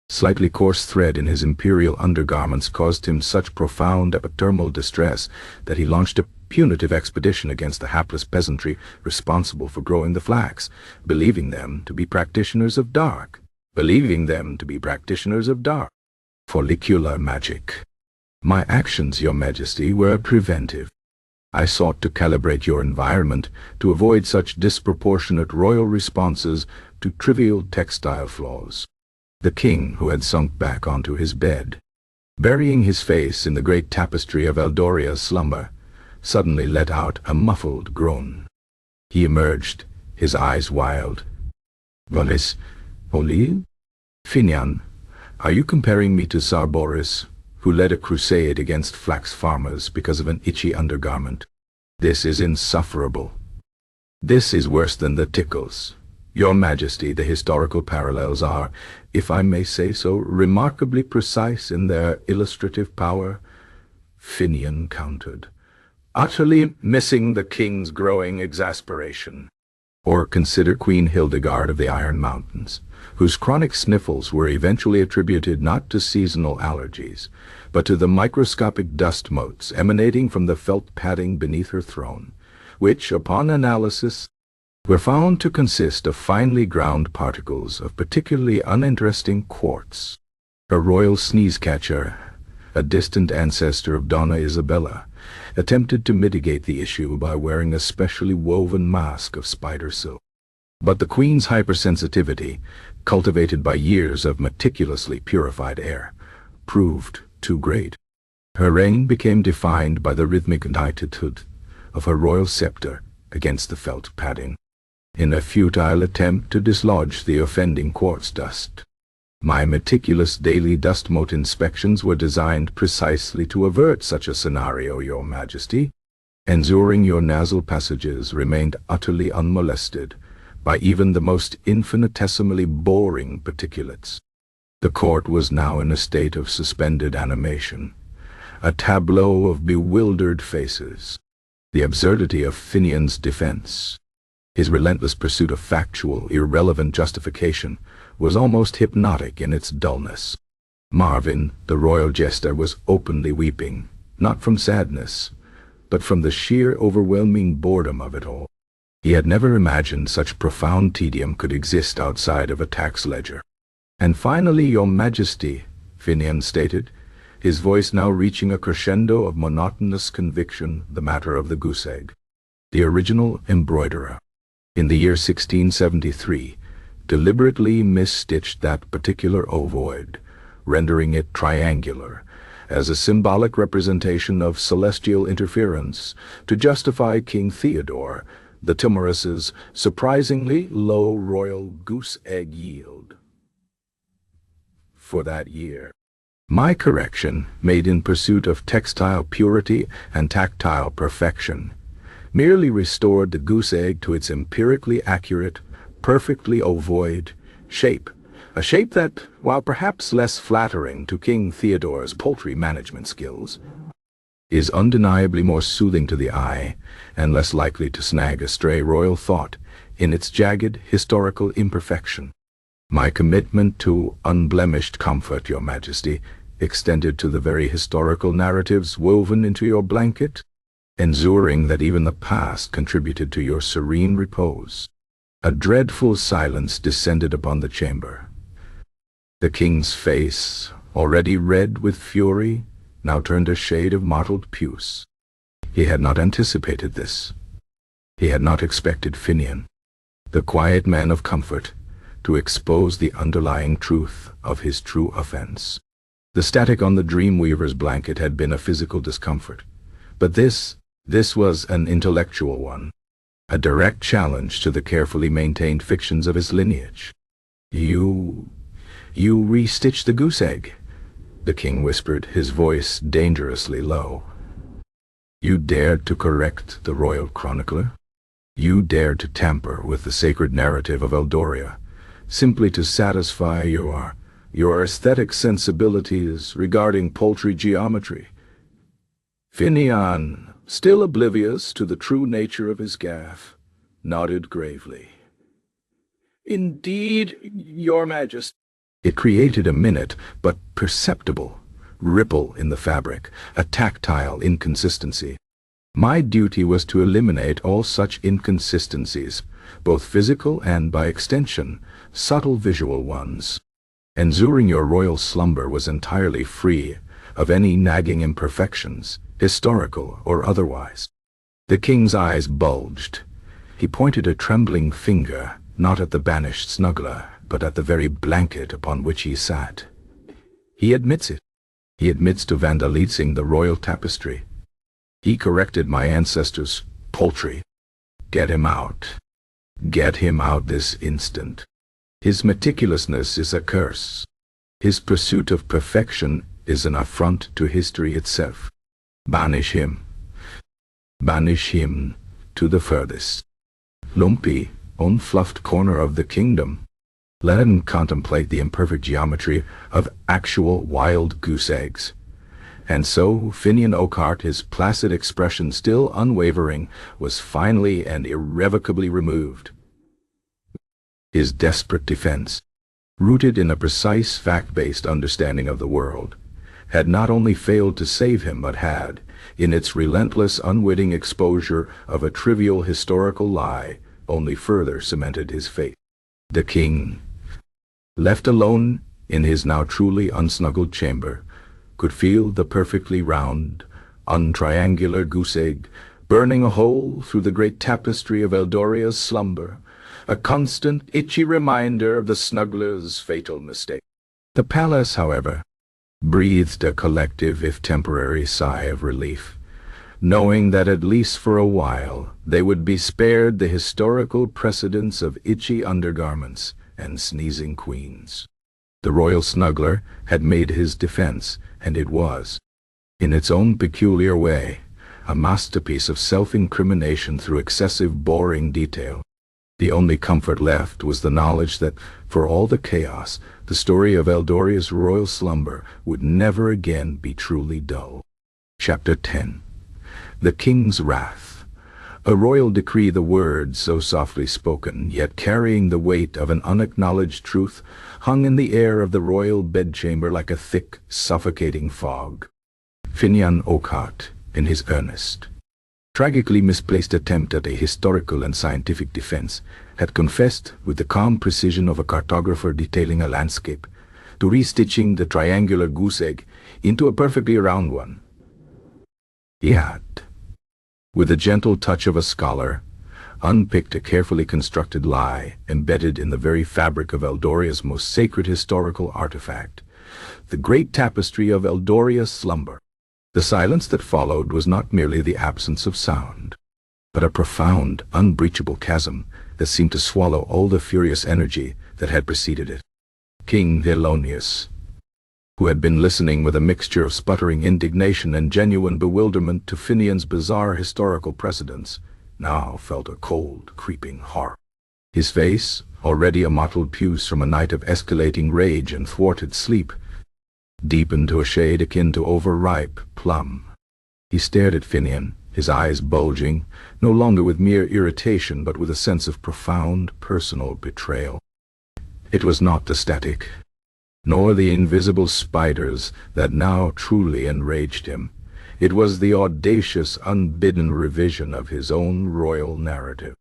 slightly coarse thread in his imperial undergarments caused him such profound epidermal distress that he launched a punitive expedition against the hapless peasantry responsible for growing the flax, believing them to be practitioners of dark follicular magic. My actions, Your Majesty, were preventive. I sought to calibrate your environment to avoid such disproportionate royal responses to trivial textile flaws. The king, who had sunk back onto his bed, burying his face in the great tapestry of Eldoria's slumber, suddenly let out a muffled groan. He emerged, his eyes wild. Volis, Oli? Finian, are you comparing me to Tsar Boris, who led a crusade against flax farmers because of an itchy undergarment? This is insufferable. This is worse than the tickles. Your Majesty, the historical parallels are, if I may say so, remarkably precise in their illustrative power. Finian countered, utterly missing the king's growing exasperation. Or consider Queen Hildegard of the Iron Mountains, whose chronic sniffles were eventually attributed not to seasonal allergies, but to the microscopic dust motes emanating from the felt padding beneath her throne, which, upon analysis, were found to consist of finely ground particles of particularly uninteresting quartz. A royal sneeze-catcher, a distant ancestor of Donna Isabella, attempted to mitigate the issue by wearing a specially woven mask of spider silk. But the Queen's hypersensitivity, cultivated by years of meticulously purified air, proved too great. Her reign became defined by the rhythmic attitude of her royal scepter against the felt padding, in a futile attempt to dislodge the offending quartz dust. My meticulous daily dust mote inspections were designed precisely to avert such a scenario, Your Majesty. Ensuring your nasal passages remained utterly unmolested by even the most infinitesimally boring particulates. The court was now in a state of suspended animation, a tableau of bewildered faces. The absurdity of Finian's defense, his relentless pursuit of factual, irrelevant justification, was almost hypnotic in its dullness. Marvin, the royal jester, was openly weeping, not from sadness, but from the sheer overwhelming boredom of it all. He had never imagined such profound tedium could exist outside of a tax ledger. And finally, Your Majesty, Finian stated, his voice now reaching a crescendo of monotonous conviction, the matter of the goose egg. The original embroiderer, in the year 1673, deliberately misstitched that particular ovoid, rendering it triangular, as a symbolic representation of celestial interference to justify King Theodore, the timorous' surprisingly low royal goose egg yield for that year. My correction, made in pursuit of textile purity and tactile perfection, merely restored the goose egg to its empirically accurate, perfectly ovoid shape, a shape that, while perhaps less flattering to King Theodore's poultry management skills, is undeniably more soothing to the eye and less likely to snag a stray royal thought in its jagged historical imperfection. My commitment to unblemished comfort, Your Majesty, extended to the very historical narratives woven into your blanket, ensuring that even the past contributed to your serene repose. A dreadful silence descended upon the chamber. The king's face, already red with fury, now turned a shade of mottled puce. He had not anticipated this. He had not expected Finian, the quiet man of comfort, to expose the underlying truth of his true offense. The static on the Dreamweaver's blanket had been a physical discomfort, but this was an intellectual one, a direct challenge to the carefully maintained fictions of his lineage. You restitched the goose egg," the king whispered, his voice dangerously low. "You dared to correct the royal chronicler? You dared to tamper with the sacred narrative of Eldoria, simply to satisfy your aesthetic sensibilities regarding paltry geometry." Finian, still oblivious to the true nature of his gaffe, nodded gravely. "Indeed, your majesty." It created a minute, but perceptible, ripple in the fabric, a tactile inconsistency. My duty was to eliminate all such inconsistencies, both physical and, by extension, subtle visual ones. Ensuring your royal slumber was entirely free of any nagging imperfections, historical or otherwise. The king's eyes bulged. He pointed a trembling finger, not at the banished Snuggler, but at the very blanket upon which he sat. He admits it. He admits to vandalizing the royal tapestry. He corrected my ancestors' paltry. Get him out. Get him out this instant. His meticulousness is a curse. His pursuit of perfection is an affront to history itself. Banish him. Banish him to the furthest, lumpy, unfluffed corner of the kingdom. Let him contemplate the imperfect geometry of actual wild goose eggs. And so Finian Oakheart, his placid expression still unwavering, was finally and irrevocably removed. His desperate defense, rooted in a precise fact-based understanding of the world, had not only failed to save him, but had, in its relentless, unwitting exposure of a trivial historical lie, only further cemented his fate. The king, left alone in his now truly unsnuggled chamber, could feel the perfectly round, untriangular goose egg burning a hole through the great tapestry of Eldoria's slumber, a constant, itchy reminder of the Snuggler's fatal mistake. The palace, however, breathed a collective, if temporary, sigh of relief, knowing that at least for a while they would be spared the historical precedents of itchy undergarments and sneezing queens. The royal Snuggler had made his defense, and it was, in its own peculiar way, a masterpiece of self-incrimination through excessive boring detail. The only comfort left was the knowledge that, for all the chaos, the story of Eldoria's royal slumber would never again be truly dull. Chapter 10. The King's Wrath. A royal decree, the words so softly spoken, yet carrying the weight of an unacknowledged truth, hung in the air of the royal bedchamber like a thick, suffocating fog. Finian Oakheart, in his earnest, tragically misplaced attempt at a historical and scientific defense, had confessed, with the calm precision of a cartographer detailing a landscape, to restitching the triangular goose egg into a perfectly round one. He had, with the gentle touch of a scholar, unpicked a carefully constructed lie embedded in the very fabric of Eldoria's most sacred historical artifact, the great tapestry of Eldoria's slumber. The silence that followed was not merely the absence of sound, but a profound, unbreachable chasm that seemed to swallow all the furious energy that had preceded it. King Thelonious, who had been listening with a mixture of sputtering indignation and genuine bewilderment to Finian's bizarre historical precedents, now felt a cold, creeping horror. His face, already a mottled puce from a night of escalating rage and thwarted sleep, deepened to a shade akin to overripe plum. He stared at Finian, his eyes bulging, no longer with mere irritation but with a sense of profound personal betrayal. It was not the static, nor the invisible spiders that now truly enraged him. It was the audacious, unbidden revision of his own royal narrative.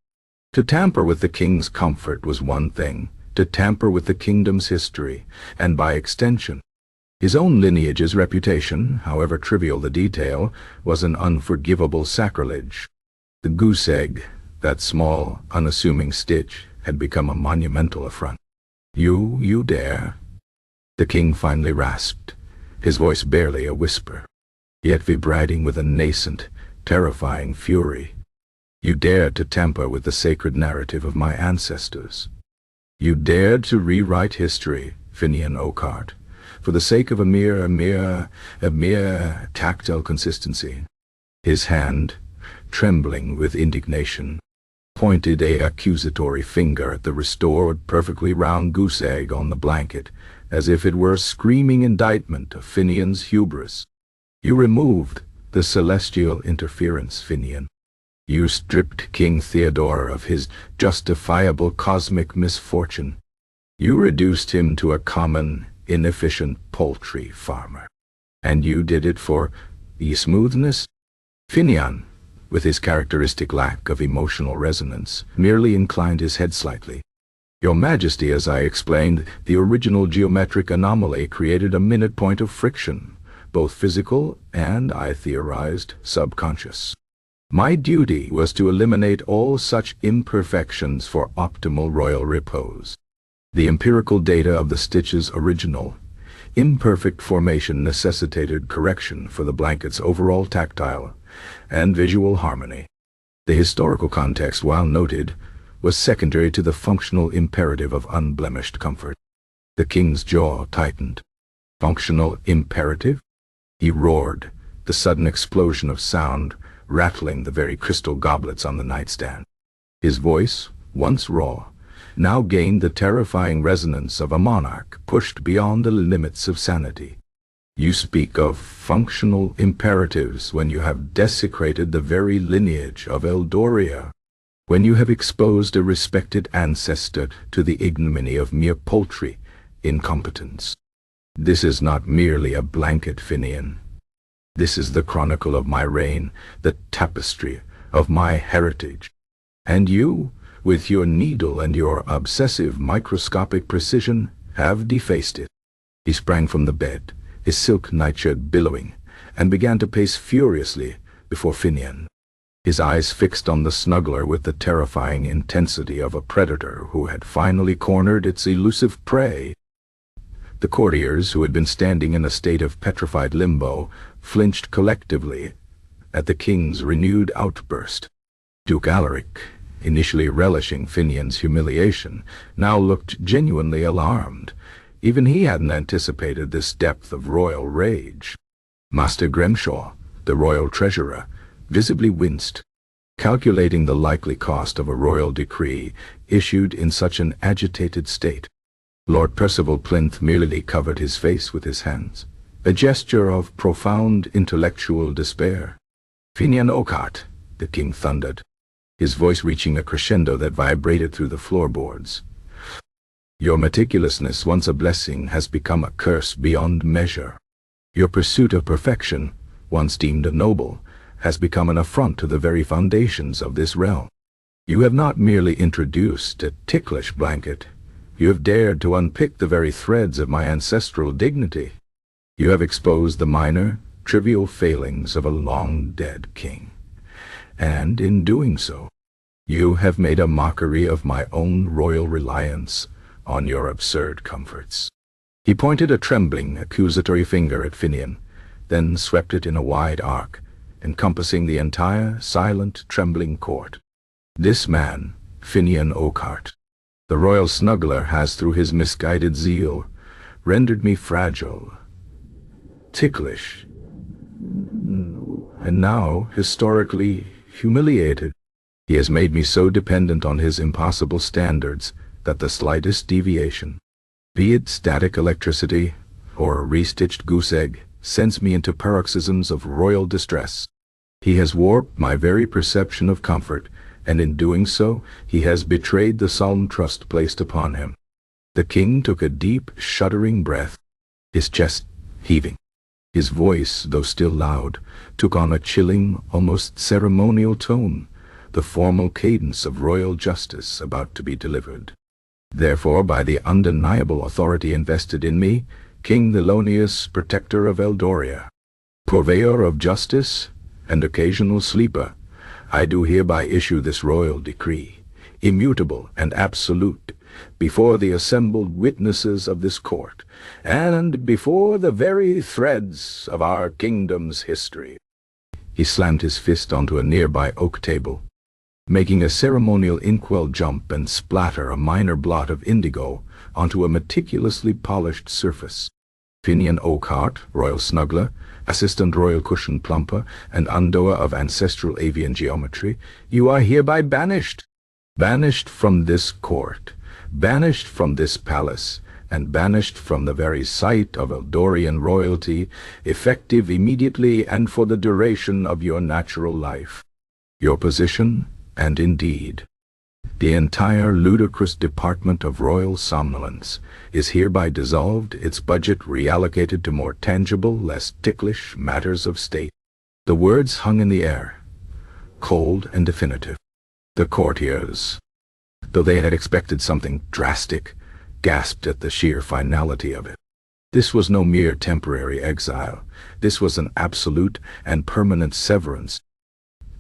To tamper with the king's comfort was one thing, to tamper with the kingdom's history, and by extension, his own lineage's reputation, however trivial the detail, was an unforgivable sacrilege. The goose egg, that small, unassuming stitch, had become a monumental affront. You dare?" The king finally rasped, his voice barely a whisper, yet vibrating with a nascent, terrifying fury. "You dared to tamper with the sacred narrative of my ancestors. You dared to rewrite history, Finian Oakheart, for the sake of a mere tactile consistency." His hand, trembling with indignation, pointed a accusatory finger at the restored, perfectly round goose egg on the blanket, as if it were a screaming indictment of Finian's hubris. "You removed the celestial interference, Finian. You stripped King Theodore of his justifiable cosmic misfortune. You reduced him to a common, inefficient poultry farmer. And you did it for the smoothness?" Finian, with his characteristic lack of emotional resonance, merely inclined his head slightly. "Your Majesty, as I explained, the original geometric anomaly created a minute point of friction, both physical and, I theorized, subconscious. My duty was to eliminate all such imperfections for optimal royal repose. The empirical data of the stitch's original, imperfect formation necessitated correction for the blanket's overall tactile and visual harmony. The historical context, while noted, was secondary to the functional imperative of unblemished comfort." The king's jaw tightened. "Functional imperative?" he roared, the sudden explosion of sound rattling the very crystal goblets on the nightstand. His voice, once raw, now gained the terrifying resonance of a monarch pushed beyond the limits of sanity. "You speak of functional imperatives when you have desecrated the very lineage of Eldoria, when you have exposed a respected ancestor to the ignominy of mere paltry incompetence. This is not merely a blanket, Finian. This is the chronicle of my reign, the tapestry of my heritage. And you, with your needle and your obsessive microscopic precision, have defaced it." He sprang from the bed, his silk nightshirt billowing, and began to pace furiously before Finian, his eyes fixed on the Snuggler with the terrifying intensity of a predator who had finally cornered its elusive prey. The courtiers, who had been standing in a state of petrified limbo, flinched collectively at the king's renewed outburst. Duke Alaric, initially relishing Finian's humiliation, now looked genuinely alarmed. Even he hadn't anticipated this depth of royal rage. Master Grimshaw, the royal treasurer, visibly winced, calculating the likely cost of a royal decree issued in such an agitated state. Lord Percival Plinth merely covered his face with his hands, a gesture of profound intellectual despair. "Finian Oakheart," the king thundered, his voice reaching a crescendo that vibrated through the floorboards. "Your meticulousness, once a blessing, has become a curse beyond measure. Your pursuit of perfection, once deemed a noble, has become an affront to the very foundations of this realm. You have not merely introduced a ticklish blanket, you have dared to unpick the very threads of my ancestral dignity. You have exposed the minor, trivial failings of a long-dead king. And in doing so, you have made a mockery of my own royal reliance on your absurd comforts." He pointed a trembling, accusatory finger at Finian, then swept it in a wide arc, encompassing the entire, silent, trembling court. "This man, Finian Oakheart, the royal snuggler, has, through his misguided zeal, rendered me fragile, ticklish, and now historically humiliated. He has made me so dependent on his impossible standards that the slightest deviation, be it static electricity or a restitched goose egg, sends me into paroxysms of royal distress. He has warped my very perception of comfort, and in doing so, he has betrayed the solemn trust placed upon him." The king took a deep, shuddering breath, his chest heaving. His voice, though still loud, took on a chilling, almost ceremonial tone, the formal cadence of royal justice about to be delivered. "Therefore, by the undeniable authority invested in me, King Thelonious, protector of Eldoria, purveyor of justice, and occasional sleeper, I do hereby issue this royal decree, immutable and absolute, before the assembled witnesses of this court, and before the very threads of our kingdom's history." He slammed his fist onto a nearby oak table, making a ceremonial inkwell jump and splatter a minor blot of indigo onto a meticulously polished surface. Finian Oakhart, Royal Snuggler, Assistant Royal Cushion Plumper, and Undoer of Ancestral Avian Geometry, you are hereby banished. Banished from this court, banished from this palace, and banished from the very sight of Eldorian royalty, effective immediately and for the duration of your natural life. Your position, and indeed the entire ludicrous department of royal somnolence, is hereby dissolved, its budget reallocated to more tangible, less ticklish matters of state. The words hung in the air, cold and definitive. The courtiers, though they had expected something drastic, gasped at the sheer finality of it. This was no mere temporary exile. This was an absolute and permanent severance.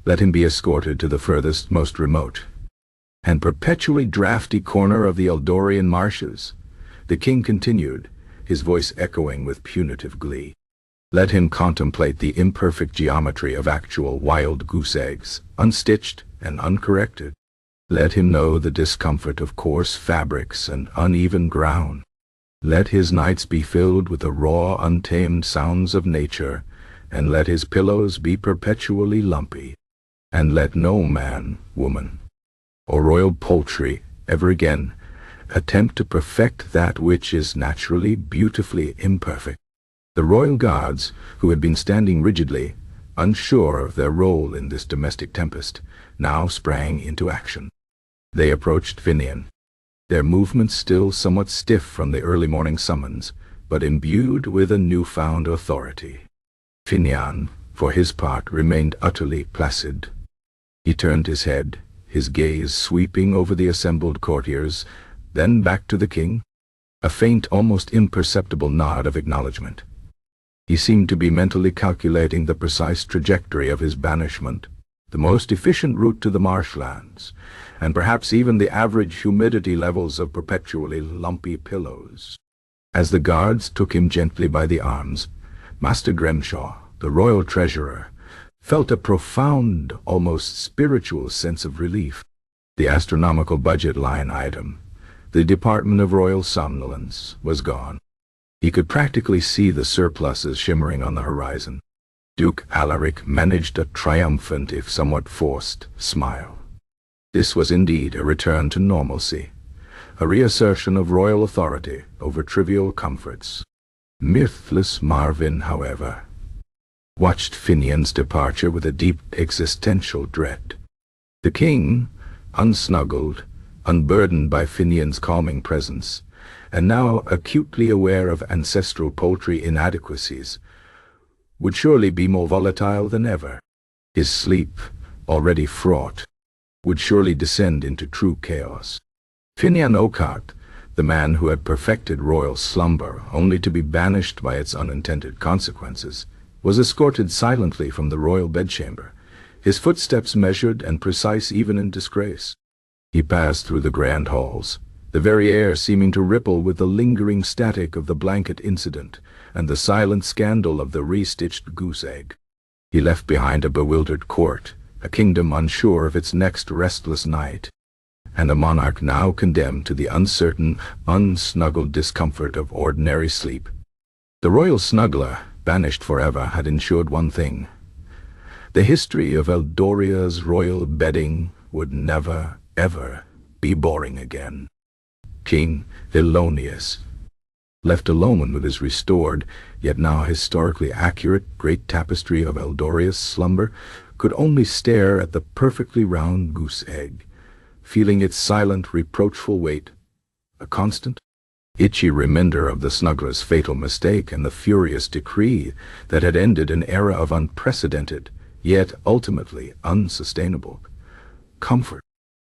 Let him be escorted to the furthest, most remote, and perpetually drafty corner of the Eldorian marshes. The king continued, his voice echoing with punitive glee. Let him contemplate the imperfect geometry of actual wild goose eggs, unstitched and uncorrected. Let him know the discomfort of coarse fabrics and uneven ground. Let his nights be filled with the raw, untamed sounds of nature, and let his pillows be perpetually lumpy. And let no man, woman, or royal poultry ever again attempt to perfect that which is naturally, beautifully imperfect. The royal guards, who had been standing rigidly, unsure of their role in this domestic tempest, now sprang into action. They approached Finian, their movements still somewhat stiff from the early morning summons, but imbued with a newfound authority. Finian, for his part, remained utterly placid. He turned his head, his gaze sweeping over the assembled courtiers, then back to the king, a faint, almost imperceptible nod of acknowledgement. He seemed to be mentally calculating the precise trajectory of his banishment, the most efficient route to the marshlands, and perhaps even the average humidity levels of perpetually lumpy pillows. As the guards took him gently by the arms, Master Grimshaw, the royal treasurer, felt a profound, almost spiritual sense of relief. The astronomical budget line item, the Department of Royal Somnolence, was gone. He could practically see the surpluses shimmering on the horizon. Duke Alaric managed a triumphant, if somewhat forced, smile. This was indeed a return to normalcy, a reassertion of royal authority over trivial comforts. Mirthless Marvin, however, watched Finian's departure with a deep existential dread. The king, unsnuggled, unburdened by Finian's calming presence, and now acutely aware of ancestral poultry inadequacies, would surely be more volatile than ever. His sleep, already fraught, would surely descend into true chaos. Finian Oakhart, the man who had perfected royal slumber only to be banished by its unintended consequences, was escorted silently from the royal bedchamber, his footsteps measured and precise even in disgrace. He passed through the grand halls, the very air seeming to ripple with the lingering static of the blanket incident and the silent scandal of the restitched goose egg. He left behind a bewildered court, a kingdom unsure of its next restless night, and a monarch now condemned to the uncertain, unsnuggled discomfort of ordinary sleep. The royal snuggler, banished forever, had ensured one thing. The history of Eldoria's royal bedding would never, ever be boring again. King Elonius, left alone with his restored, yet now historically accurate, great tapestry of Eldoria's slumber, could only stare at the perfectly round goose egg, feeling its silent, reproachful weight, a constant, itchy reminder of the snuggler's fatal mistake and the furious decree that had ended an era of unprecedented, yet ultimately unsustainable comfort.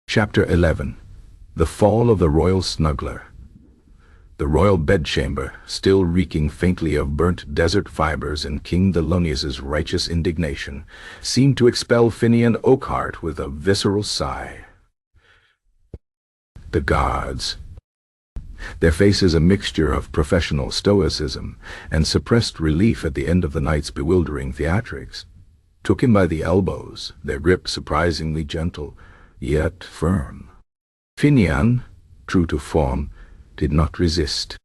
Chapter 11. The Fall of the Royal Snuggler. The royal bedchamber, still reeking faintly of burnt desert fibers and King Thelonius's righteous indignation, seemed to expel Finian Oakhart with a visceral sigh. the guards, their faces a mixture of professional stoicism and suppressed relief at the end of the night's bewildering theatrics, took him by the elbows, their grip surprisingly gentle, yet firm. Finian, true to form, did not resist.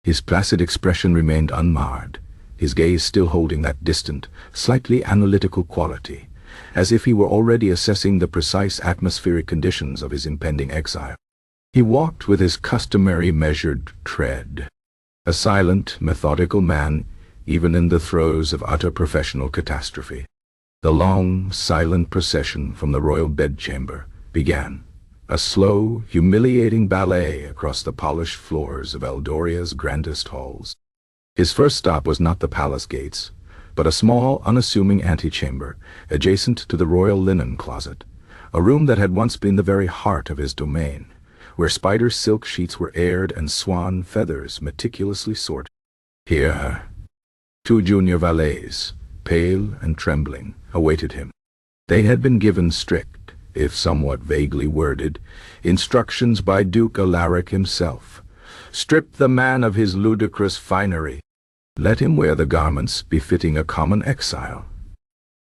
His placid expression remained unmarred, his gaze still holding that distant, slightly analytical quality, as if he were already assessing the precise atmospheric conditions of his impending exile. He walked with his customary measured tread, a silent, methodical man, even in the throes of utter professional catastrophe. The long, silent procession from the royal bedchamber began, a slow, humiliating ballet across the polished floors of Eldoria's grandest halls. His first stop was not the palace gates, but a small, unassuming antechamber adjacent to the royal linen closet, a room that had once been the very heart of his domain, where spider silk sheets were aired and swan feathers meticulously sorted. Here, two junior valets, pale and trembling, awaited him. They had been given strict, if somewhat vaguely worded, instructions by Duke Alaric himself. Strip the man of his ludicrous finery. Let him wear the garments befitting a common exile.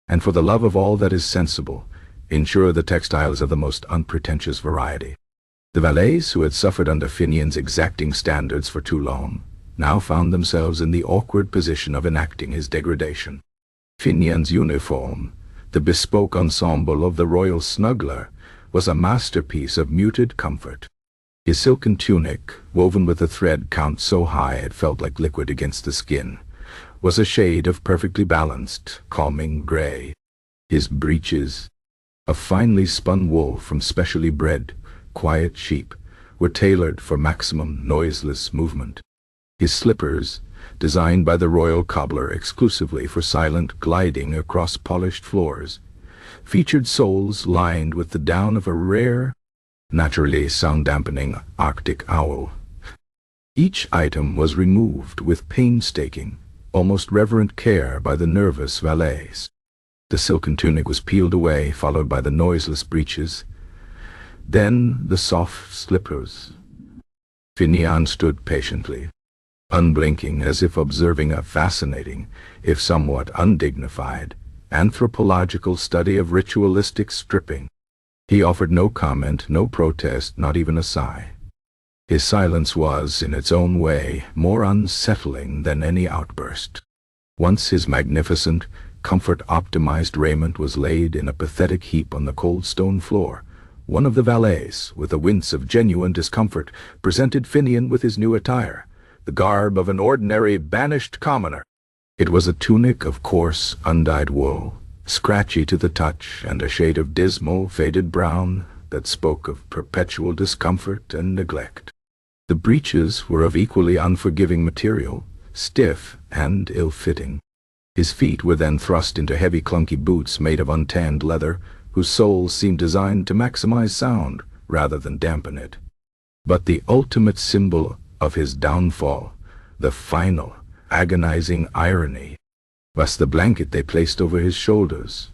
And for the love of all that is sensible, ensure the textiles of the most unpretentious variety. The valets, who had suffered under Finian's exacting standards for too long, now found themselves in the awkward position of enacting his degradation. Finian's uniform, the bespoke ensemble of the royal Snuggler, was a masterpiece of muted comfort. His silken tunic, woven with a thread count so high it felt like liquid against the skin, was a shade of perfectly balanced, calming gray. His breeches, of finely spun wool from specially bred, quiet sheep, were tailored for maximum noiseless movement. His slippers, designed by the royal cobbler exclusively for silent gliding across polished floors, featured soles lined with the down of a rare, naturally sound-dampening Arctic owl. Each item was removed with painstaking, almost reverent care by the nervous valets. The silken tunic was peeled away, followed by the noiseless breeches, then the soft slippers. Finian stood patiently, unblinking, as if observing a fascinating, if somewhat undignified, anthropological study of ritualistic stripping. He offered no comment, no protest, not even a sigh. His silence was, in its own way, more unsettling than any outburst. Once his magnificent, comfort-optimized raiment was laid in a pathetic heap on the cold stone floor, one of the valets, with a wince of genuine discomfort, presented Finian with his new attire, the garb of an ordinary banished commoner. It was a tunic of coarse, undyed wool, scratchy to the touch, and a shade of dismal, faded brown that spoke of perpetual discomfort and neglect. The breeches were of equally unforgiving material, stiff and ill-fitting. His feet were then thrust into heavy, clunky boots made of untanned leather, whose soles seemed designed to maximize sound rather than dampen it. But the ultimate symbol of his downfall, the final, agonizing irony, was the blanket they placed over his shoulders.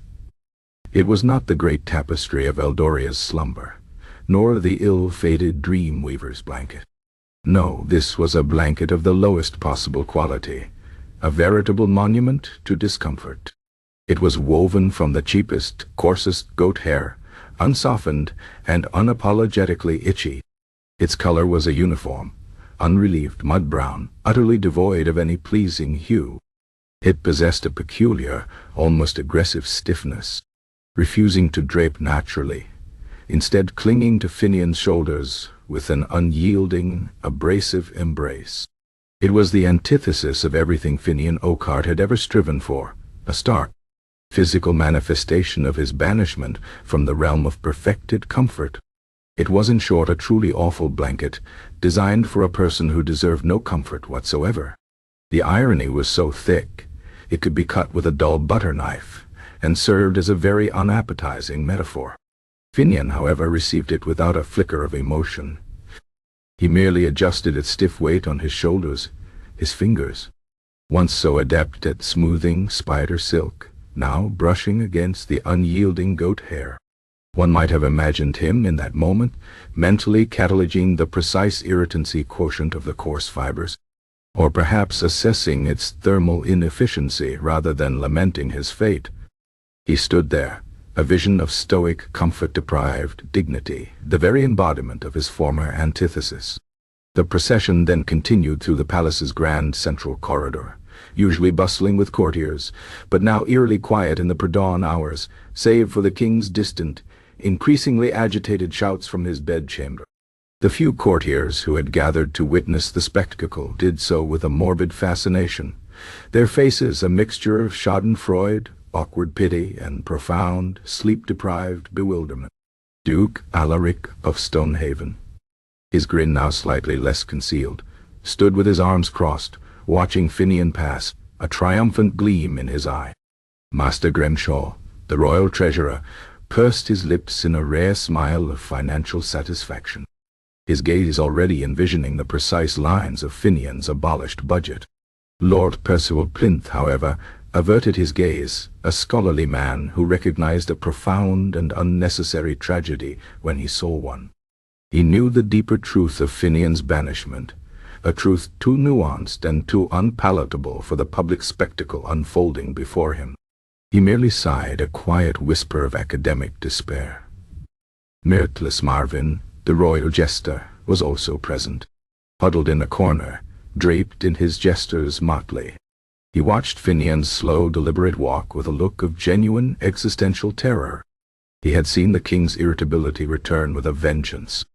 It was not the great tapestry of Eldoria's slumber, nor the ill-fated dream weaver's blanket. No, this was a blanket of the lowest possible quality, a veritable monument to discomfort. It was woven from the cheapest, coarsest goat hair, unsoftened and unapologetically itchy. Its color was a uniform, unrelieved mud brown, utterly devoid of any pleasing hue. It possessed a peculiar, almost aggressive stiffness, refusing to drape naturally, instead clinging to Finian's shoulders with an unyielding, abrasive embrace. It was the antithesis of everything Finian Oakhart had ever striven for, a stark, physical manifestation of his banishment from the realm of perfected comfort. It was, in short, a truly awful blanket, designed for a person who deserved no comfort whatsoever. The irony was so thick, it could be cut with a dull butter knife, and served as a very unappetizing metaphor. Finian, however, received it without a flicker of emotion. He merely adjusted its stiff weight on his shoulders, his fingers, once so adept at smoothing spider silk, now brushing against the unyielding goat hair. One might have imagined him, in that moment, mentally cataloging the precise irritancy quotient of the coarse fibers, or perhaps assessing its thermal inefficiency rather than lamenting his fate. He stood there, a vision of stoic, comfort-deprived dignity, the very embodiment of his former antithesis. The procession then continued through the palace's grand central corridor, usually bustling with courtiers, but now eerily quiet in the pre-dawn hours, save for the king's distant, increasingly agitated shouts from his bedchamber. The few courtiers who had gathered to witness the spectacle did so with a morbid fascination, their faces a mixture of schadenfreude, awkward pity, and profound, sleep-deprived bewilderment. Duke Alaric of Stonehaven, his grin now slightly less concealed, stood with his arms crossed, watching Finian pass, a triumphant gleam in his eye. Master Grimshaw, the royal treasurer, pursed his lips in a rare smile of financial satisfaction, his gaze already envisioning the precise lines of Finian's abolished budget. Lord Percival Plinth, however, averted his gaze, a scholarly man who recognized a profound and unnecessary tragedy when he saw one. He knew the deeper truth of Finian's banishment, a truth too nuanced and too unpalatable for the public spectacle unfolding before him. He merely sighed, a quiet whisper of academic despair. Mirthless Marvin, the royal jester, was also present, huddled in a corner, draped in his jester's motley. He watched Finian's slow, deliberate walk with a look of genuine existential terror. He had seen the king's irritability return with a vengeance,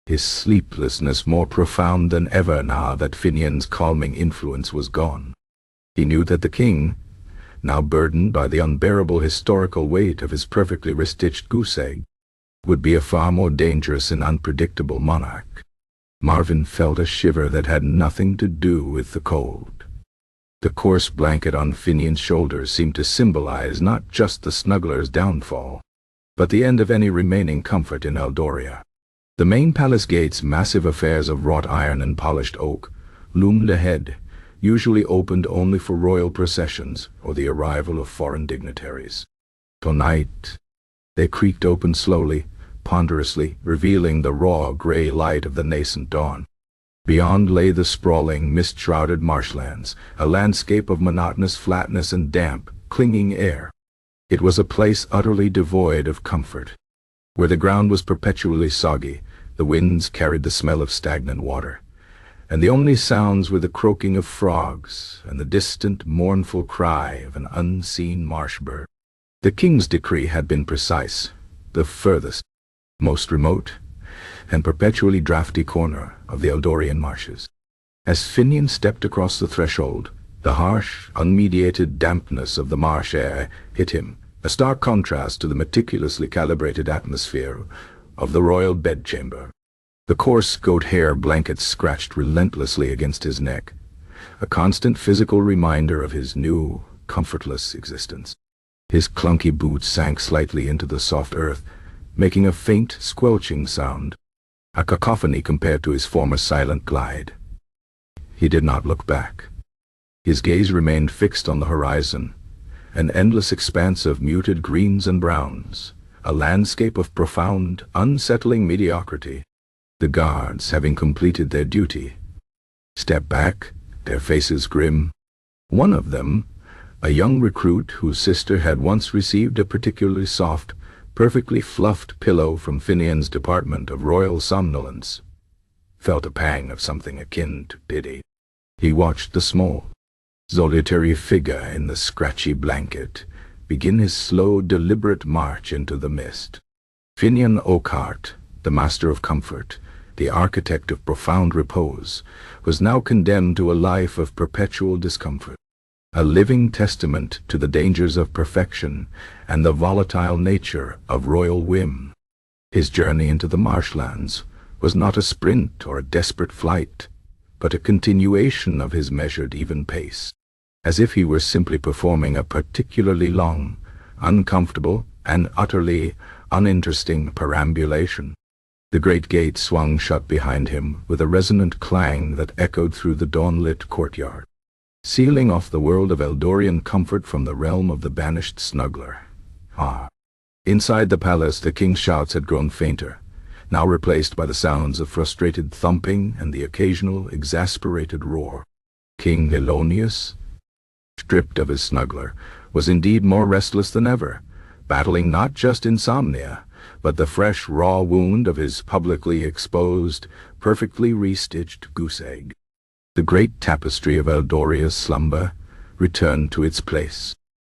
his sleeplessness more profound than ever now that Finian's calming influence was gone. He knew that the king, now burdened by the unbearable historical weight of his perfectly restitched goose egg, would be a far more dangerous and unpredictable monarch. Marvin felt a shiver that had nothing to do with the cold. The coarse blanket on Finian's shoulders seemed to symbolize not just the Snuggler's downfall, but the end of any remaining comfort in Eldoria. The main palace gates, massive affairs of wrought iron and polished oak, loomed ahead, usually opened only for royal processions or the arrival of foreign dignitaries. Tonight, they creaked open slowly, ponderously, revealing the raw gray light of the nascent dawn. Beyond lay the sprawling, mist-shrouded marshlands, a landscape of monotonous flatness and damp, clinging air. It was a place utterly devoid of comfort. Where the ground was perpetually soggy, the winds carried the smell of stagnant water, and the only sounds were the croaking of frogs and the distant, mournful cry of an unseen marsh bird. The king's decree had been precise: the furthest, most remote, and perpetually draughty corner of the Eldorian marshes. As Finian stepped across the threshold, the harsh, unmediated dampness of the marsh air hit him, a stark contrast to the meticulously calibrated atmosphere of the royal bedchamber. The coarse goat hair blankets scratched relentlessly against his neck, a constant physical reminder of his new, comfortless existence. His clunky boots sank slightly into the soft earth, making a faint, squelching sound, a cacophony compared to his former silent glide. He did not look back. His gaze remained fixed on the horizon, an endless expanse of muted greens and browns, a landscape of profound, unsettling mediocrity. The guards, having completed their duty, stepped back, their faces grim. One of them, a young recruit whose sister had once received a particularly soft, perfectly fluffed pillow from Finian's department of royal somnolence, felt a pang of something akin to pity. He watched the small, solitary figure in the scratchy blanket begin his slow, deliberate march into the mist. Finian Oakhart, the master of comfort, the architect of profound repose, was now condemned to a life of perpetual discomfort, a living testament to the dangers of perfection and the volatile nature of royal whim. His journey into the marshlands was not a sprint or a desperate flight, but a continuation of his measured, even pace, as if he were simply performing a particularly long, uncomfortable, and utterly uninteresting perambulation. The great gate swung shut behind him with a resonant clang that echoed through the dawn-lit courtyard, sealing off the world of Eldorian comfort from the realm of the banished Snuggler. Ah, Inside the palace, the king's shouts had grown fainter, now replaced by the sounds of frustrated thumping and the occasional exasperated roar. King Elonius, stripped of his snuggler, was indeed more restless than ever, battling not just insomnia, but the fresh, raw wound of his publicly exposed, perfectly restitched goose egg. The great tapestry of Eldoria's slumber returned to its place,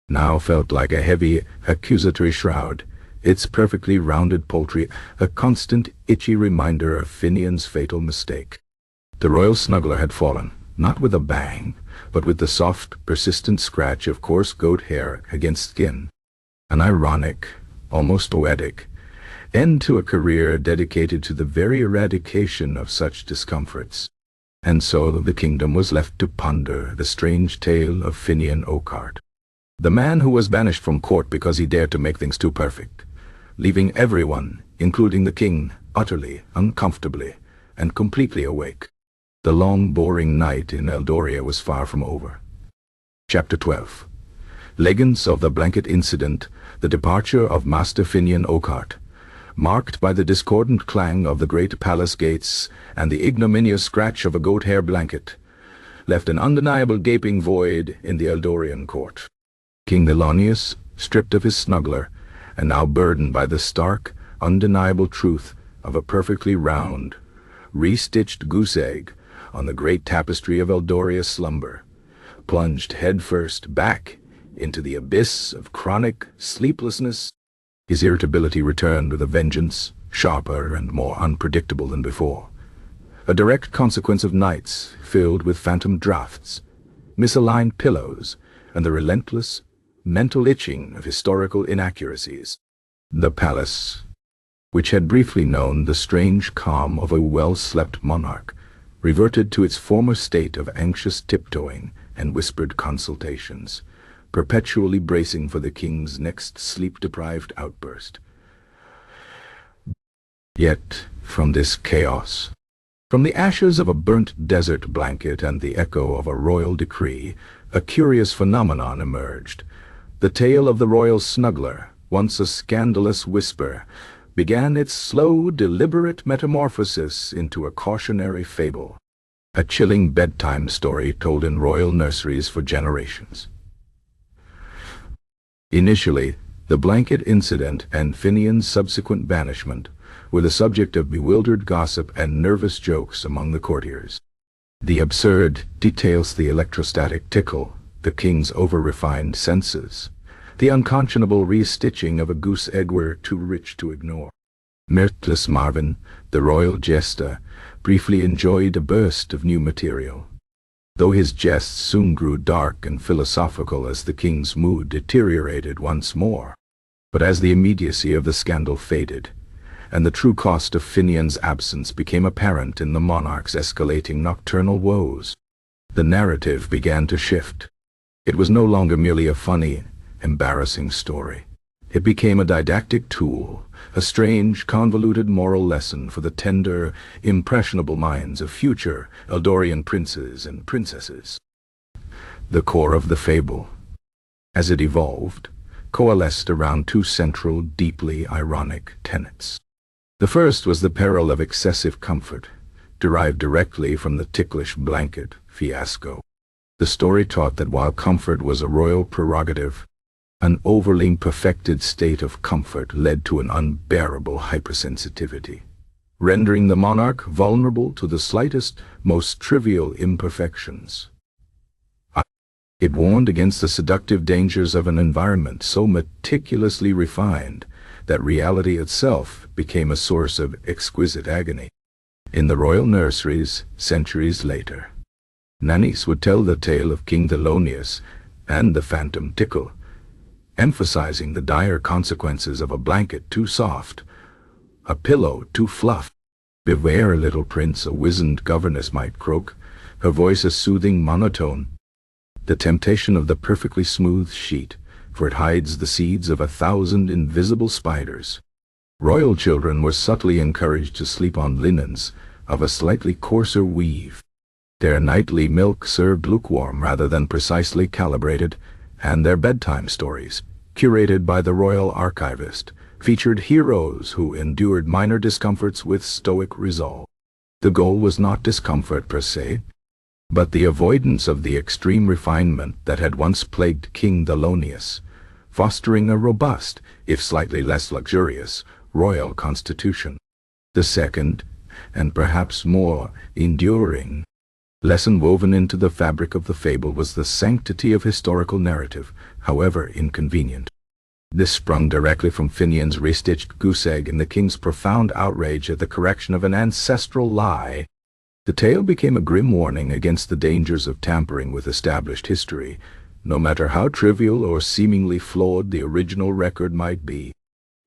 now felt like a heavy, accusatory shroud, its perfectly rounded poultry a constant, itchy reminder of Finian's fatal mistake. The royal snuggler had fallen, not with a bang, but with the soft, persistent scratch of coarse goat hair against skin. An ironic, almost poetic, end to a career dedicated to the very eradication of such discomforts. And so the kingdom was left to ponder the strange tale of Finian Oakheart, the man who was banished from court because he dared to make things too perfect, leaving everyone, including the king, utterly, uncomfortably, and completely awake. The long, boring night in Eldoria was far from over. Chapter 12. Legends of the Blanket Incident, the departure of Master Finian Oakheart, marked by the discordant clang of the great palace gates and the ignominious scratch of a goat-hair blanket, left an undeniable gaping void in the Eldorian court. King Elonius, stripped of his snuggler, and now burdened by the stark, undeniable truth of a perfectly round, restitched goose egg on the great tapestry of Eldoria's slumber, plunged headfirst back into the abyss of chronic sleeplessness. His irritability returned with a vengeance, sharper and more unpredictable than before, a direct consequence of nights filled with phantom drafts, misaligned pillows, and the relentless, mental itching of historical inaccuracies. The palace, which had briefly known the strange calm of a well-slept monarch, reverted to its former state of anxious tiptoeing and whispered consultations, perpetually bracing for the king's next sleep-deprived outburst. Yet, from this chaos, from the ashes of a burnt desert blanket and the echo of a royal decree, a curious phenomenon emerged. The tale of the royal snuggler, once a scandalous whisper, began its slow, deliberate metamorphosis into a cautionary fable, a chilling bedtime story told in royal nurseries for generations. Initially, the blanket incident and Finian's subsequent banishment were the subject of bewildered gossip and nervous jokes among the courtiers. The absurd details, the electrostatic tickle, the king's over-refined senses, the unconscionable re-stitching of a goose egg were too rich to ignore. Mirthless Marvin, the royal jester, briefly enjoyed a burst of new material, though his jests soon grew dark and philosophical as the king's mood deteriorated once more. But as the immediacy of the scandal faded, and the true cost of Finian's absence became apparent in the monarch's escalating nocturnal woes, the narrative began to shift. It was no longer merely a funny, embarrassing story. It became a didactic tool, a strange, convoluted moral lesson for the tender, impressionable minds of future Eldorian princes and princesses. The core of the fable, as it evolved, coalesced around two central, deeply ironic tenets. The first was the peril of excessive comfort, derived directly from the ticklish blanket fiasco. The story taught that while comfort was a royal prerogative, an overly perfected state of comfort led to an unbearable hypersensitivity, rendering the monarch vulnerable to the slightest, most trivial imperfections. It warned against the seductive dangers of an environment so meticulously refined that reality itself became a source of exquisite agony. In the royal nurseries, centuries later, nannies would tell the tale of King Elonius and the phantom tickle, emphasizing the dire consequences of a blanket too soft, a pillow too fluff. "Beware, little prince," a wizened governess might croak, her voice a soothing monotone. The temptation of the perfectly smooth sheet, for it hides the seeds of 1,000 invisible spiders. Royal children were subtly encouraged to sleep on linens of a slightly coarser weave. Their nightly milk served lukewarm rather than precisely calibrated, and their bedtime stories, curated by the royal archivist, featured heroes who endured minor discomforts with stoic resolve. The goal was not discomfort per se, but the avoidance of the extreme refinement that had once plagued King Thelonious, fostering a robust, if slightly less luxurious, royal constitution. The second, and perhaps more enduring, lesson woven into the fabric of the fable was the sanctity of historical narrative, however inconvenient. This sprung directly from Finian's restitched goose egg in the king's profound outrage at the correction of an ancestral lie. The tale became a grim warning against the dangers of tampering with established history, no matter how trivial or seemingly flawed the original record might be.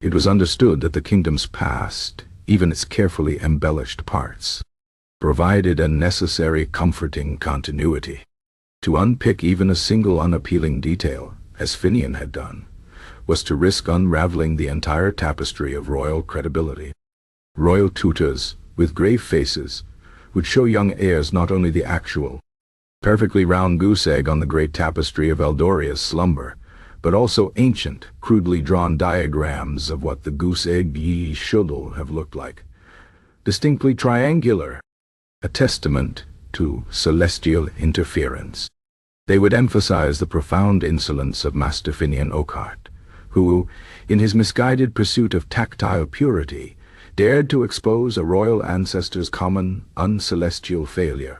It was understood that the kingdom's past, even its carefully embellished parts, provided a necessary comforting continuity. To unpick even a single unappealing detail, as Finian had done, was to risk unraveling the entire tapestry of royal credibility. Royal tutors, with grave faces, would show young heirs not only the actual, perfectly round goose egg on the great tapestry of Eldoria's slumber, but also ancient, crudely drawn diagrams of what the goose egg should have looked like. Distinctly triangular, a testament to celestial interference. They would emphasize the profound insolence of Master Finian Oakheart, who, in his misguided pursuit of tactile purity, dared to expose a royal ancestor's common, uncelestial failure.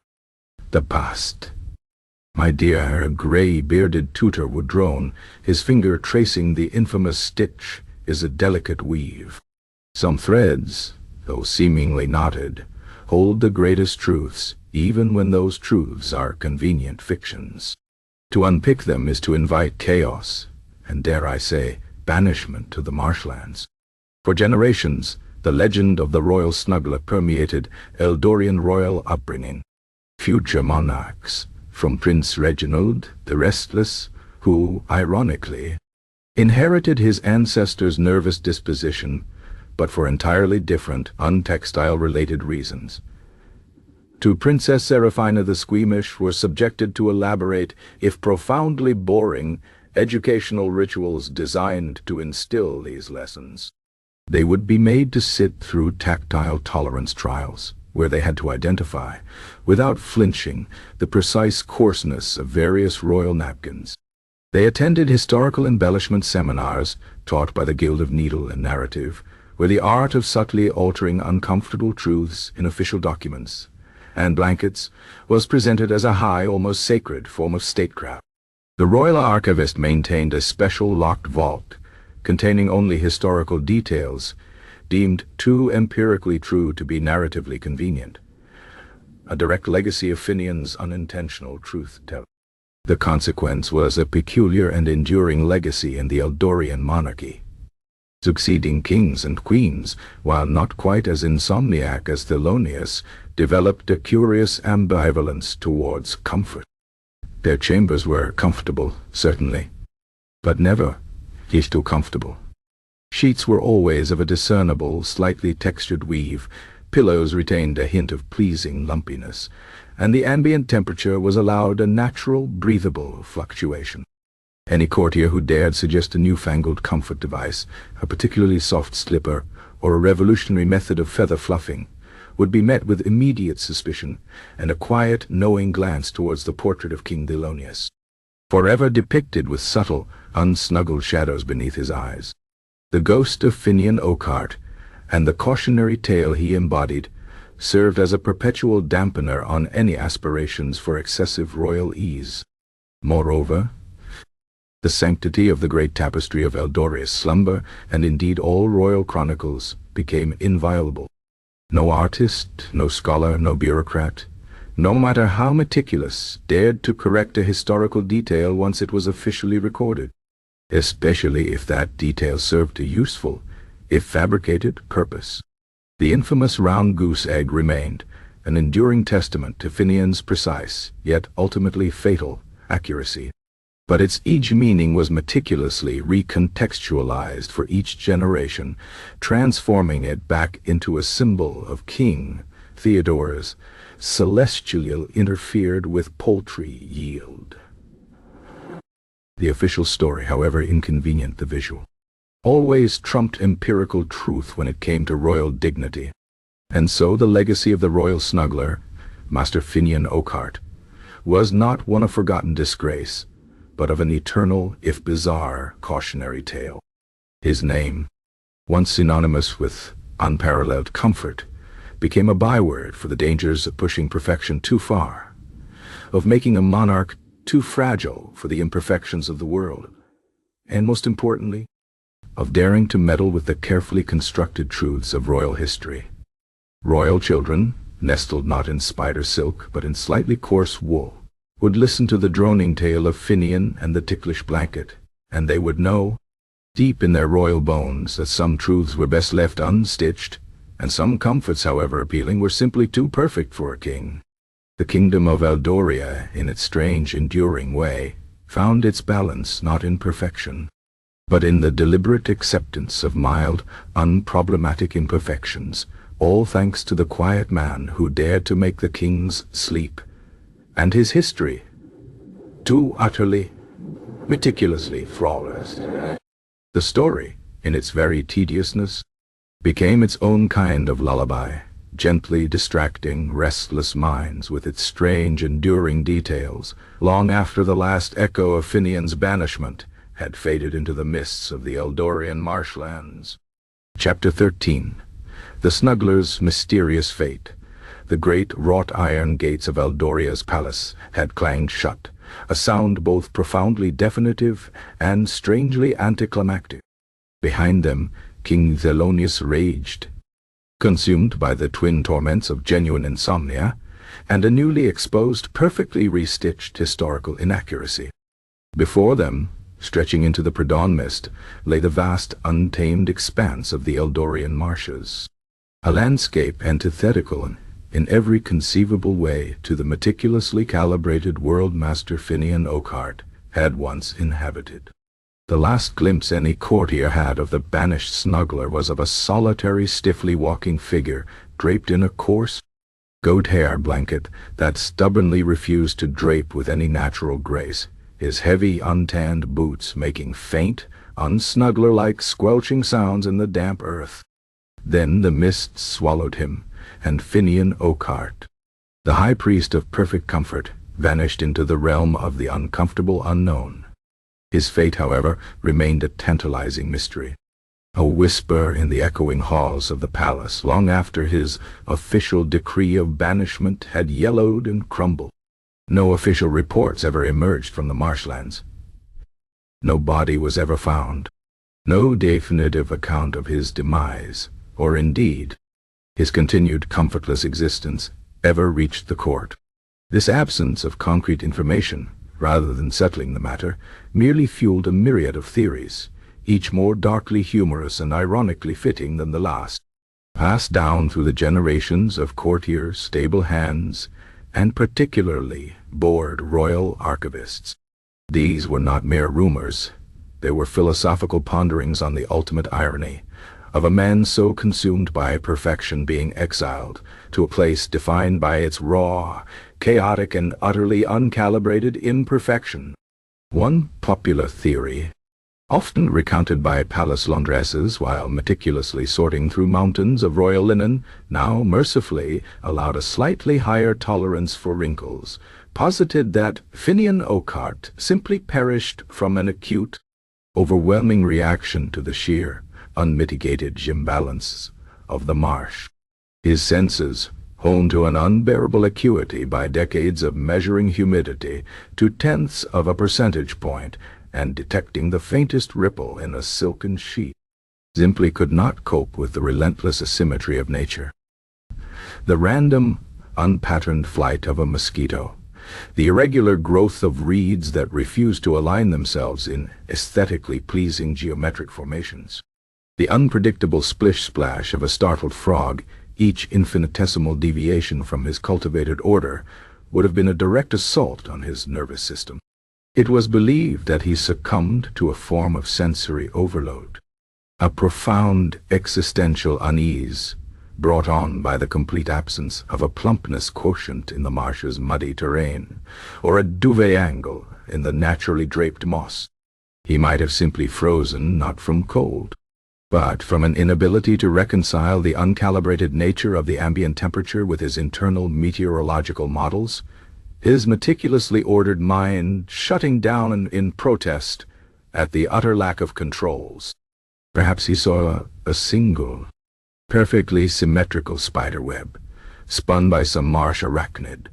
The past. My dear gray-bearded tutor would drone, his finger tracing the infamous stitch, is a delicate weave. Some threads, though seemingly knotted, hold the greatest truths, even when those truths are convenient fictions. To unpick them is to invite chaos, and dare I say, banishment to the marshlands. For generations, the legend of the royal Snuggler permeated Eldorian royal upbringing. Future monarchs, from Prince Reginald the Restless, who, ironically, inherited his ancestors' nervous disposition, but for entirely different, untextile-related reasons. To Princess Seraphina the Squeamish were subjected to elaborate, if profoundly boring, educational rituals designed to instill these lessons. They would be made to sit through tactile tolerance trials, where they had to identify, without flinching, the precise coarseness of various royal napkins. They attended historical embellishment seminars taught by the Guild of Needle and Narrative, where the art of subtly altering uncomfortable truths in official documents and blankets was presented as a high, almost sacred form of statecraft. The royal archivist maintained a special locked vault containing only historical details deemed too empirically true to be narratively convenient, a direct legacy of Finian's unintentional truth-telling. The consequence was a peculiar and enduring legacy in the Eldorian monarchy. Succeeding kings and queens, while not quite as insomniac as Thelonious, developed a curious ambivalence towards comfort. Their chambers were comfortable, certainly, but never too comfortable. Sheets were always of a discernible, slightly textured weave, pillows retained a hint of pleasing lumpiness, and the ambient temperature was allowed a natural, breathable fluctuation. Any courtier who dared suggest a newfangled comfort device, a particularly soft slipper, or a revolutionary method of feather fluffing, would be met with immediate suspicion and a quiet, knowing glance towards the portrait of King Thelonious, forever depicted with subtle, unsnuggled shadows beneath his eyes. The ghost of Finian Oakheart, and the cautionary tale he embodied, served as a perpetual dampener on any aspirations for excessive royal ease. Moreover, the sanctity of the great tapestry of Eldoria's slumber, and indeed all royal chronicles, became inviolable. No artist, no scholar, no bureaucrat, no matter how meticulous, dared to correct a historical detail once it was officially recorded, especially if that detail served a useful, if fabricated, purpose. The infamous round goose egg remained, an enduring testament to Finian's precise, yet ultimately fatal, accuracy. But its each meaning was meticulously recontextualized for each generation, transforming it back into a symbol of King Theodore's celestial interfered with poultry yield. The official story, however inconvenient the visual, always trumped empirical truth when it came to royal dignity. And so the legacy of the royal snuggler, Master Finian Oakheart, was not one of forgotten disgrace, but of an eternal, if bizarre, cautionary tale. His name, once synonymous with unparalleled comfort, became a byword for the dangers of pushing perfection too far, of making a monarch too fragile for the imperfections of the world, and most importantly, of daring to meddle with the carefully constructed truths of royal history. Royal children, nestled not in spider silk but in slightly coarse wool, would listen to the droning tale of Finian and the ticklish blanket, and they would know, deep in their royal bones, that some truths were best left unstitched, and some comforts, however appealing, were simply too perfect for a king. The kingdom of Eldoria, in its strange, enduring way, found its balance not in perfection, but in the deliberate acceptance of mild, unproblematic imperfections, all thanks to the quiet man who dared to make the kings sleep, and his history too utterly, meticulously flawless. The story, in its very tediousness, became its own kind of lullaby, gently distracting restless minds with its strange, enduring details, long after the last echo of Finian's banishment had faded into the mists of the Eldorian marshlands. Chapter 13. The Snuggler's mysterious fate. The great wrought-iron gates of Eldoria's palace had clanged shut, a sound both profoundly definitive and strangely anticlimactic. Behind them, King Thelonious raged, consumed by the twin torments of genuine insomnia and a newly exposed, perfectly restitched historical inaccuracy. Before them, stretching into the pre-dawn mist, lay the vast, untamed expanse of the Eldorian marshes, a landscape antithetical in every conceivable way to the meticulously calibrated world Master Finian Oakheart had once inhabited. The last glimpse any courtier had of the banished snuggler was of a solitary, stiffly walking figure draped in a coarse, goat-hair blanket that stubbornly refused to drape with any natural grace, his heavy, untanned boots making faint, unsnuggler-like squelching sounds in the damp earth. Then the mists swallowed him, and Finian Oakheart, the high priest of perfect comfort, vanished into the realm of the uncomfortable unknown. His fate, however, remained a tantalizing mystery, a whisper in the echoing halls of the palace long after his official decree of banishment had yellowed and crumbled. No official reports ever emerged from the marshlands. No body was ever found. No definitive account of his demise, or indeed his continued comfortless existence, ever reached the court. This absence of concrete information, rather than settling the matter, merely fueled a myriad of theories, each more darkly humorous and ironically fitting than the last, passed down through the generations of courtiers, stable hands, and particularly bored royal archivists. These were not mere rumors. They were philosophical ponderings on the ultimate irony of a man so consumed by perfection being exiled to a place defined by its raw, chaotic, and utterly uncalibrated imperfection. One popular theory, often recounted by palace laundresses while meticulously sorting through mountains of royal linen, now mercifully allowed a slightly higher tolerance for wrinkles, posited that Finian Oakheart simply perished from an acute, overwhelming reaction to the sheer, unmitigated imbalance of the marsh. His senses, honed to an unbearable acuity by decades of measuring humidity to tenths of a percentage point and detecting the faintest ripple in a silken sheet, simply could not cope with the relentless asymmetry of nature. The random, unpatterned flight of a mosquito, the irregular growth of reeds that refused to align themselves in aesthetically pleasing geometric formations, the unpredictable splish-splash of a startled frog, each infinitesimal deviation from his cultivated order, would have been a direct assault on his nervous system. It was believed that he succumbed to a form of sensory overload, a profound existential unease, brought on by the complete absence of a plumpness quotient in the marsh's muddy terrain, or a duvet angle in the naturally draped moss. He might have simply frozen not from cold, but from an inability to reconcile the uncalibrated nature of the ambient temperature with his internal meteorological models, his meticulously ordered mind shutting down in protest at the utter lack of controls. Perhaps he saw a single, perfectly symmetrical spiderweb, spun by some marsh arachnid,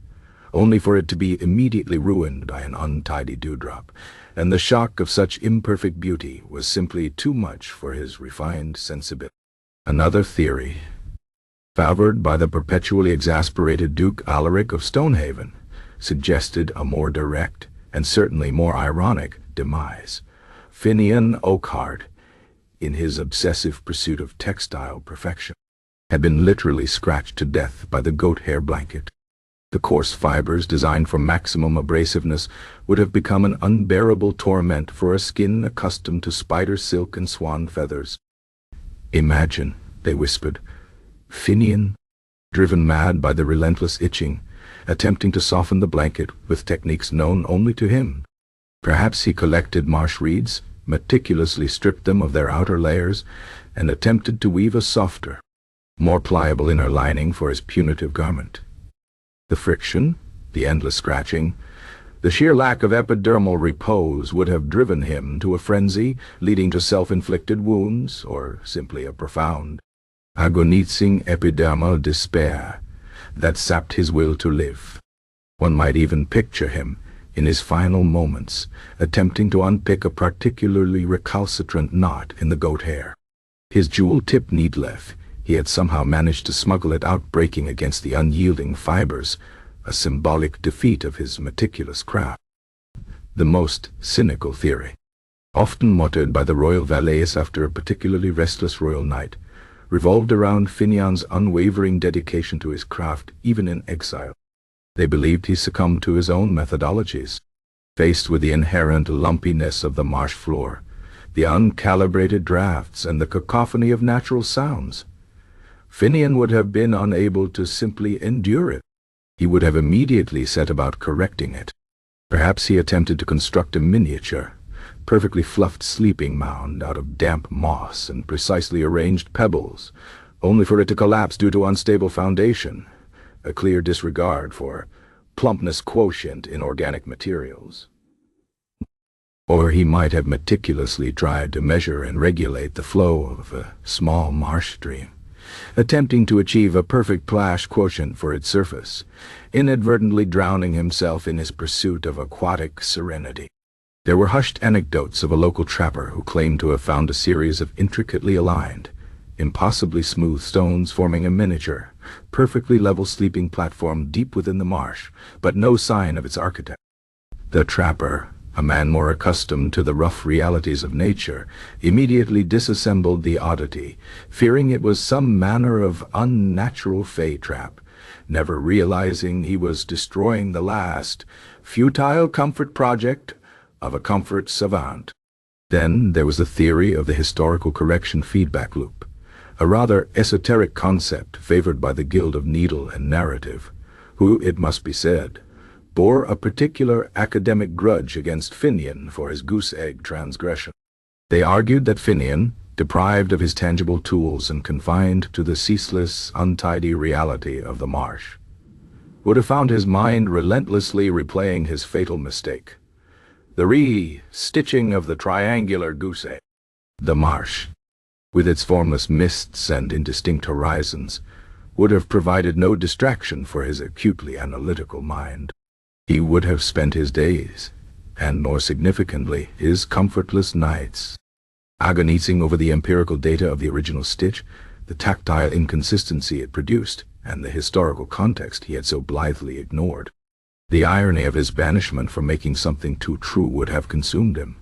only for it to be immediately ruined by an untidy dewdrop, and the shock of such imperfect beauty was simply too much for his refined sensibility. Another theory, favored by the perpetually exasperated Duke Alaric of Stonehaven, suggested a more direct, and certainly more ironic, demise. Finian Oakheart, in his obsessive pursuit of textile perfection, had been literally scratched to death by the goat hair blanket. The coarse fibers designed for maximum abrasiveness would have become an unbearable torment for a skin accustomed to spider silk and swan feathers. "Imagine," they whispered, Finian, driven mad by the relentless itching, attempting to soften the blanket with techniques known only to him. Perhaps he collected marsh reeds, meticulously stripped them of their outer layers, and attempted to weave a softer, more pliable inner lining for his punitive garment. The friction, the endless scratching, the sheer lack of epidermal repose would have driven him to a frenzy, leading to self-inflicted wounds, or simply a profound, agonizing epidermal despair that sapped his will to live. One might even picture him, in his final moments, attempting to unpick a particularly recalcitrant knot in the goat hair. His jewel-tipped needleaf, he had somehow managed to smuggle it out, breaking against the unyielding fibers, a symbolic defeat of his meticulous craft. The most cynical theory, often muttered by the royal valets after a particularly restless royal night, revolved around Finian's unwavering dedication to his craft even in exile. They believed he succumbed to his own methodologies. Faced with the inherent lumpiness of the marsh floor, the uncalibrated drafts, and the cacophony of natural sounds, Finian would have been unable to simply endure it. He would have immediately set about correcting it. Perhaps he attempted to construct a miniature, perfectly fluffed sleeping mound out of damp moss and precisely arranged pebbles, only for it to collapse due to unstable foundation, a clear disregard for plumpness quotient in organic materials. Or he might have meticulously tried to measure and regulate the flow of a small marsh stream, attempting to achieve a perfect plash quotient for its surface, inadvertently drowning himself in his pursuit of aquatic serenity. There were hushed anecdotes of a local trapper who claimed to have found a series of intricately aligned, impossibly smooth stones forming a miniature, perfectly level sleeping platform deep within the marsh, but no sign of its architect. The trapper, a man more accustomed to the rough realities of nature, immediately disassembled the oddity, fearing it was some manner of unnatural fey trap, never realizing he was destroying the last, futile comfort project of a comfort savant. Then there was the theory of the historical correction feedback loop, a rather esoteric concept favored by the Guild of Needle and Narrative, who, it must be said, bore a particular academic grudge against Finian for his goose-egg transgression. They argued that Finian, deprived of his tangible tools and confined to the ceaseless, untidy reality of the marsh, would have found his mind relentlessly replaying his fatal mistake, the re-stitching of the triangular goose-egg. The marsh, with its formless mists and indistinct horizons, would have provided no distraction for his acutely analytical mind. He would have spent his days, and more significantly, his comfortless nights, agonizing over the empirical data of the original stitch, the tactile inconsistency it produced, and the historical context he had so blithely ignored. The irony of his banishment for making something too true would have consumed him.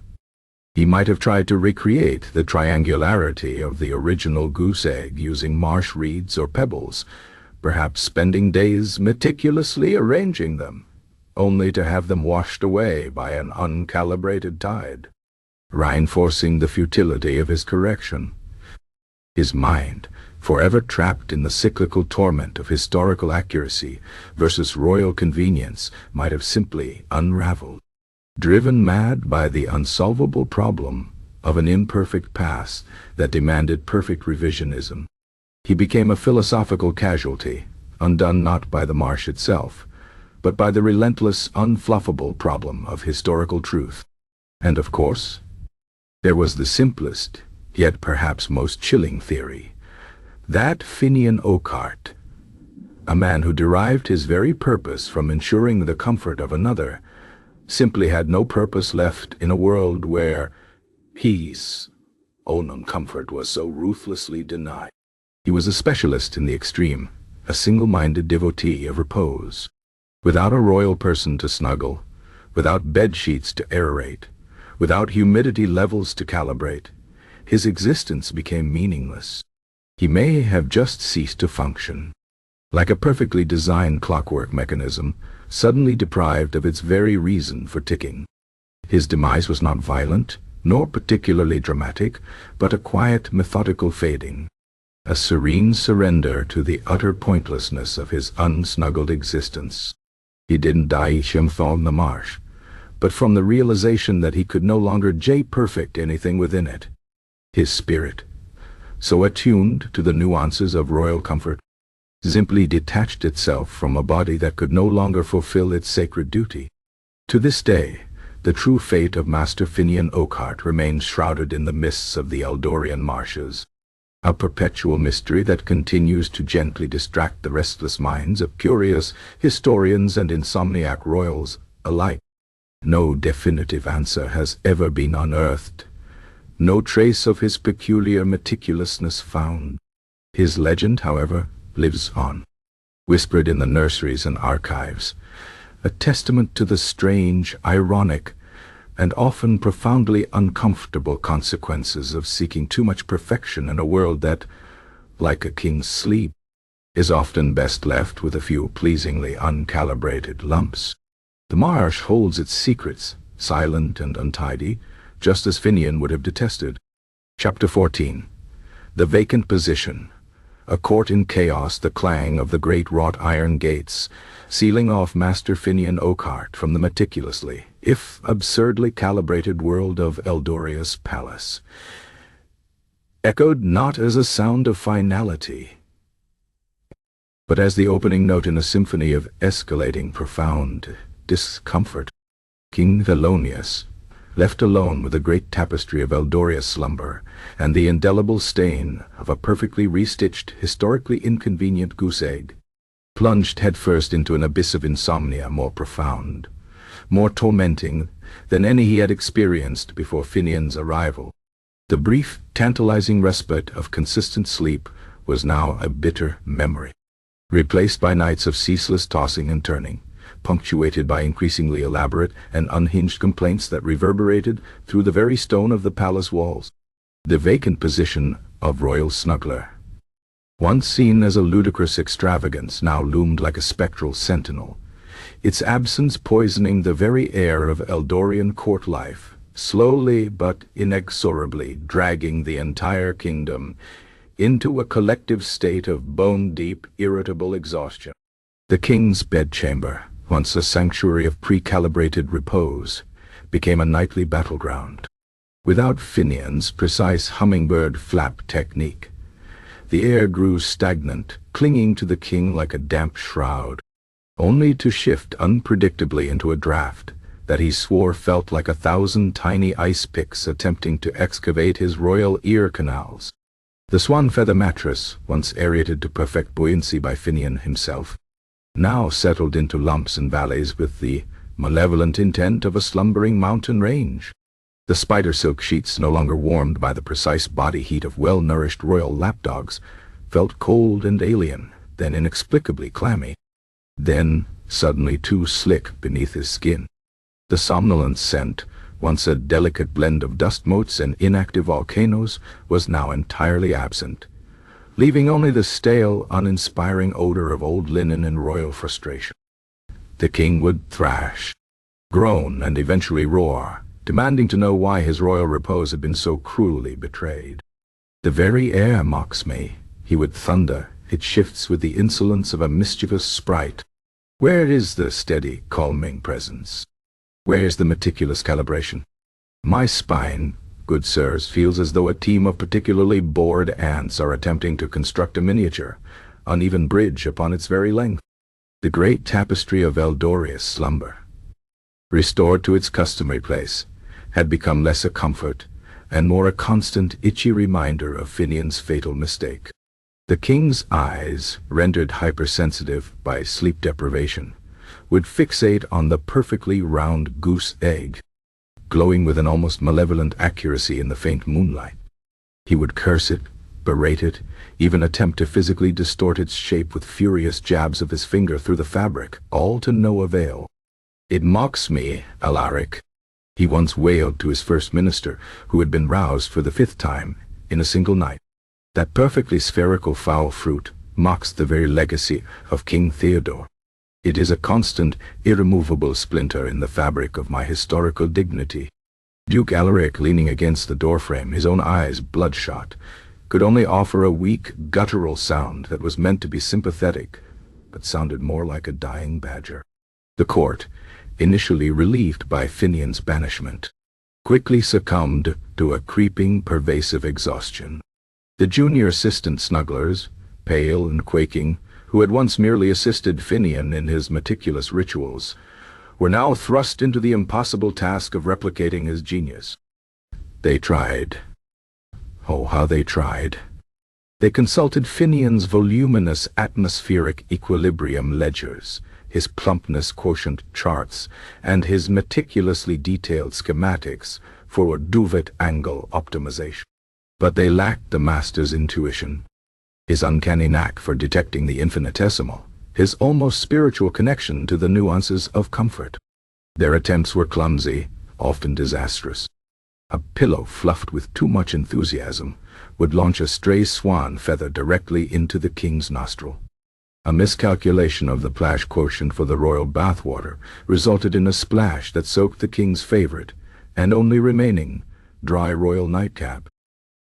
He might have tried to recreate the triangularity of the original goose egg using marsh reeds or pebbles, perhaps spending days meticulously arranging them, only to have them washed away by an uncalibrated tide, reinforcing the futility of his correction. His mind, forever trapped in the cyclical torment of historical accuracy versus royal convenience, might have simply unraveled. Driven mad by the unsolvable problem of an imperfect past that demanded perfect revisionism, he became a philosophical casualty, undone not by the marsh itself, but by the relentless, unfluffable problem of historical truth. And of course, there was the simplest, yet perhaps most chilling theory, that Finian Oakheart, a man who derived his very purpose from ensuring the comfort of another, simply had no purpose left in a world where peace, own comfort, was so ruthlessly denied. He was a specialist in the extreme, a single-minded devotee of repose. Without a royal person to snuggle, without bed sheets to aerate, without humidity levels to calibrate, his existence became meaningless. He may have just ceased to function, like a perfectly designed clockwork mechanism, suddenly deprived of its very reason for ticking. His demise was not violent, nor particularly dramatic, but a quiet, methodical fading, a serene surrender to the utter pointlessness of his unsnuggled existence. He didn't die in the marsh, but from the realization that he could no longer J-perfect anything within it. His spirit, so attuned to the nuances of royal comfort, simply detached itself from a body that could no longer fulfill its sacred duty. To this day, the true fate of Master Finian Oakheart remains shrouded in the mists of the Eldorian marshes, a perpetual mystery that continues to gently distract the restless minds of curious historians and insomniac royals alike. No definitive answer has ever been unearthed, no trace of his peculiar meticulousness found. His legend, however, lives on, whispered in the nurseries and archives, a testament to the strange, ironic, and often profoundly uncomfortable consequences of seeking too much perfection in a world that, like a king's sleep, is often best left with a few pleasingly uncalibrated lumps. The marsh holds its secrets, silent and untidy, just as Finian would have detested. Chapter 14. The Vacant Position. A court in chaos, the clang of the great wrought iron gates, sealing off Master Finian Oakheart from the meticulously, if absurdly calibrated world of Eldoria's palace, echoed not as a sound of finality, but as the opening note in a symphony of escalating profound discomfort. King Thelonious, left alone with the great tapestry of Eldoria's slumber and the indelible stain of a perfectly restitched, historically inconvenient goose egg, plunged headfirst into an abyss of insomnia more profound, more tormenting than any he had experienced before Finian's arrival. The brief, tantalizing respite of consistent sleep was now a bitter memory, replaced by nights of ceaseless tossing and turning, punctuated by increasingly elaborate and unhinged complaints that reverberated through the very stone of the palace walls. The vacant position of royal snuggler, once seen as a ludicrous extravagance, now loomed like a spectral sentinel, its absence poisoning the very air of Eldorian court life, slowly but inexorably dragging the entire kingdom into a collective state of bone-deep, irritable exhaustion. The king's bedchamber, once a sanctuary of pre-calibrated repose, became a nightly battleground. Without Finian's precise hummingbird flap technique, the air grew stagnant, clinging to the king like a damp shroud, only to shift unpredictably into a draft that he swore felt like 1,000 tiny ice picks attempting to excavate his royal ear canals. The swan feather mattress, once aerated to perfect buoyancy by Finian himself, now settled into lumps and valleys with the malevolent intent of a slumbering mountain range. The spider silk sheets, no longer warmed by the precise body heat of well-nourished royal lapdogs, felt cold and alien, then inexplicably clammy, then suddenly too slick beneath his skin. The somnolent scent, once a delicate blend of dust motes and inactive volcanoes, was now entirely absent, leaving only the stale, uninspiring odor of old linen and royal frustration. The king would thrash, groan, and eventually roar, demanding to know why his royal repose had been so cruelly betrayed. "The very air mocks me," he would thunder. It shifts with the insolence of a mischievous sprite. Where is the steady, calming presence? Where is the meticulous calibration? My spine, good sirs, feels as though a team of particularly bored ants are attempting to construct a miniature, uneven bridge upon its very length. The great tapestry of Eldoria's slumber, restored to its customary place, had become less a comfort and more a constant, itchy reminder of Finian's fatal mistake. The king's eyes, rendered hypersensitive by sleep deprivation, would fixate on the perfectly round goose egg, glowing with an almost malevolent accuracy in the faint moonlight. He would curse it, berate it, even attempt to physically distort its shape with furious jabs of his finger through the fabric, all to no avail. "It mocks me, Alaric," he once wailed to his first minister, who had been roused for the 5th time in a single night. "That perfectly spherical foul fruit mocks the very legacy of King Theodore. It is a constant, irremovable splinter in the fabric of my historical dignity." Duke Alaric, leaning against the doorframe, his own eyes bloodshot, could only offer a weak, guttural sound that was meant to be sympathetic, but sounded more like a dying badger. The court, initially relieved by Finian's banishment, quickly succumbed to a creeping, pervasive exhaustion. The junior assistant Snugglers, pale and quaking, who had once merely assisted Finian in his meticulous rituals, were now thrust into the impossible task of replicating his genius. They tried. Oh, how they tried. They consulted Finian's voluminous atmospheric equilibrium ledgers, his plumpness quotient charts, and his meticulously detailed schematics for duvet angle optimization. But they lacked the master's intuition, his uncanny knack for detecting the infinitesimal, his almost spiritual connection to the nuances of comfort. Their attempts were clumsy, often disastrous. A pillow fluffed with too much enthusiasm would launch a stray swan feather directly into the king's nostril. A miscalculation of the plash quotient for the royal bathwater resulted in a splash that soaked the king's favorite, and only remaining, dry royal nightcap.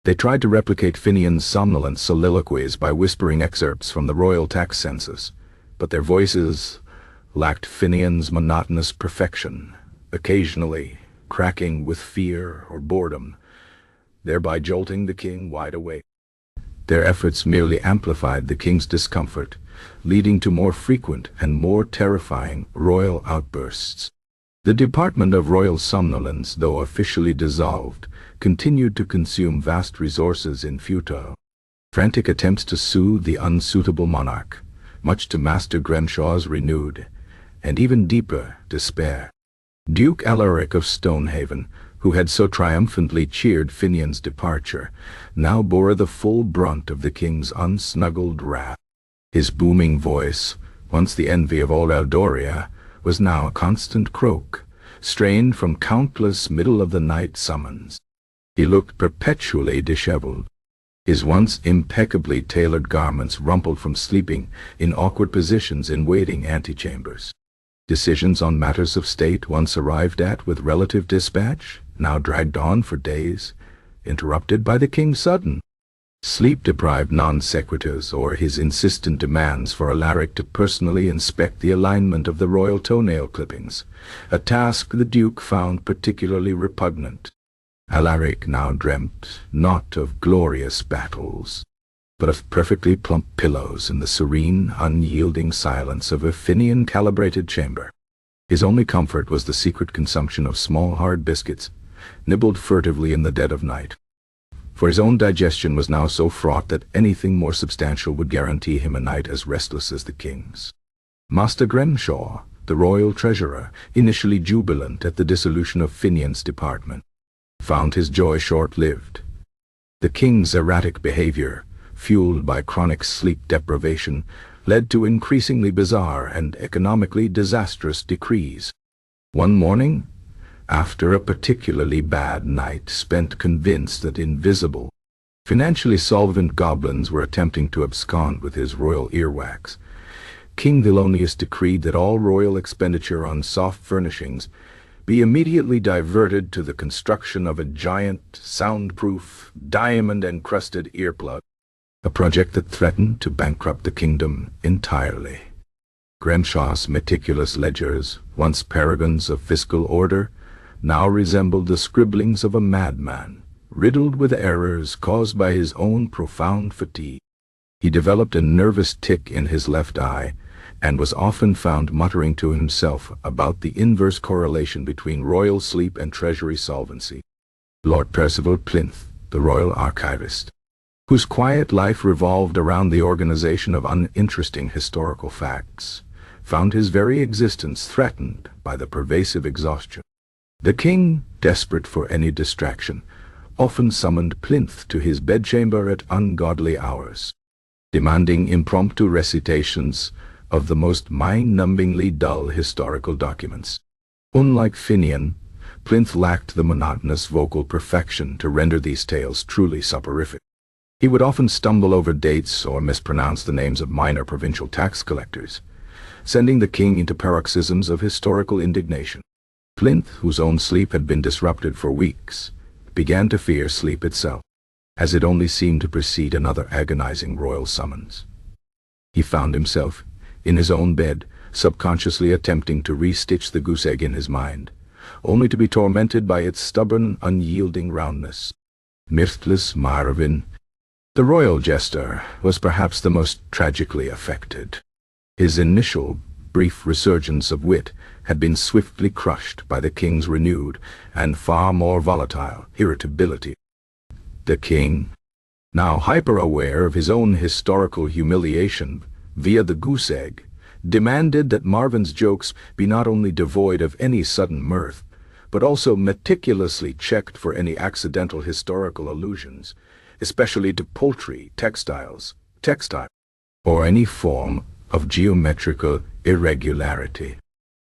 They tried to replicate Finian's somnolent soliloquies by whispering excerpts from the royal tax census, but their voices lacked Finian's monotonous perfection, occasionally cracking with fear or boredom, thereby jolting the king wide awake. Their efforts merely amplified the king's discomfort, leading to more frequent and more terrifying royal outbursts. The Department of Royal Somnolence, though officially dissolved, continued to consume vast resources in futile, frantic attempts to soothe the unsuitable monarch, much to Master Grenshaw's renewed, and even deeper, despair. Duke Alaric of Stonehaven, who had so triumphantly cheered Finian's departure, now bore the full brunt of the king's unsnuggled wrath. His booming voice, once the envy of all Eldoria, was now a constant croak, strained from countless middle-of-the-night summons. He looked perpetually disheveled, his once impeccably tailored garments rumpled from sleeping in awkward positions in waiting antechambers. Decisions on matters of state, once arrived at with relative dispatch, now dragged on for days, interrupted by the king's sudden, sleep-deprived non-sequiturs or his insistent demands for Alaric to personally inspect the alignment of the royal toenail clippings, a task the duke found particularly repugnant. Alaric now dreamt not of glorious battles, but of perfectly plump pillows in the serene, unyielding silence of a Finian-calibrated chamber. His only comfort was the secret consumption of small hard biscuits, nibbled furtively in the dead of night. For his own digestion was now so fraught that anything more substantial would guarantee him a night as restless as the king's. Master Grenshaw, the royal treasurer, initially jubilant at the dissolution of Finian's department, found his joy short-lived. The king's erratic behavior, fueled by chronic sleep deprivation, led to increasingly bizarre and economically disastrous decrees. One morning, after a particularly bad night spent convinced that invisible, financially solvent goblins were attempting to abscond with his royal earwax, King Thelonious decreed that all royal expenditure on soft furnishings be immediately diverted to the construction of a giant, soundproof, diamond-encrusted earplug. a project that threatened to bankrupt the kingdom entirely. Grenshaw's meticulous ledgers, once paragons of fiscal order, now resembled the scribblings of a madman, riddled with errors caused by his own profound fatigue. He developed a nervous tic in his left eye, and was often found muttering to himself about the inverse correlation between royal sleep and treasury solvency. Lord Percival Plinth, the royal archivist, whose quiet life revolved around the organization of uninteresting historical facts, found his very existence threatened by the pervasive exhaustion. The king, desperate for any distraction, often summoned Plinth to his bedchamber at ungodly hours, demanding impromptu recitations of the most mind-numbingly dull historical documents. Unlike Finian, Plinth lacked the monotonous vocal perfection to render these tales truly soporific. He would often stumble over dates or mispronounce the names of minor provincial tax collectors, sending the king into paroxysms of historical indignation. Plinth, whose own sleep had been disrupted for weeks, began to fear sleep itself, as it only seemed to precede another agonizing royal summons. He found himself, in his own bed, subconsciously attempting to re-stitch the goose egg in his mind, only to be tormented by its stubborn, unyielding roundness. Mirthless Marvin, the royal jester, was perhaps the most tragically affected. His initial, brief resurgence of wit had been swiftly crushed by the king's renewed and far more volatile irritability. The king, now hyper-aware of his own historical humiliation via the goose egg, demanded that Marvin's jokes be not only devoid of any sudden mirth, but also meticulously checked for any accidental historical allusions, especially to poultry, textile, or any form of geometrical irregularity.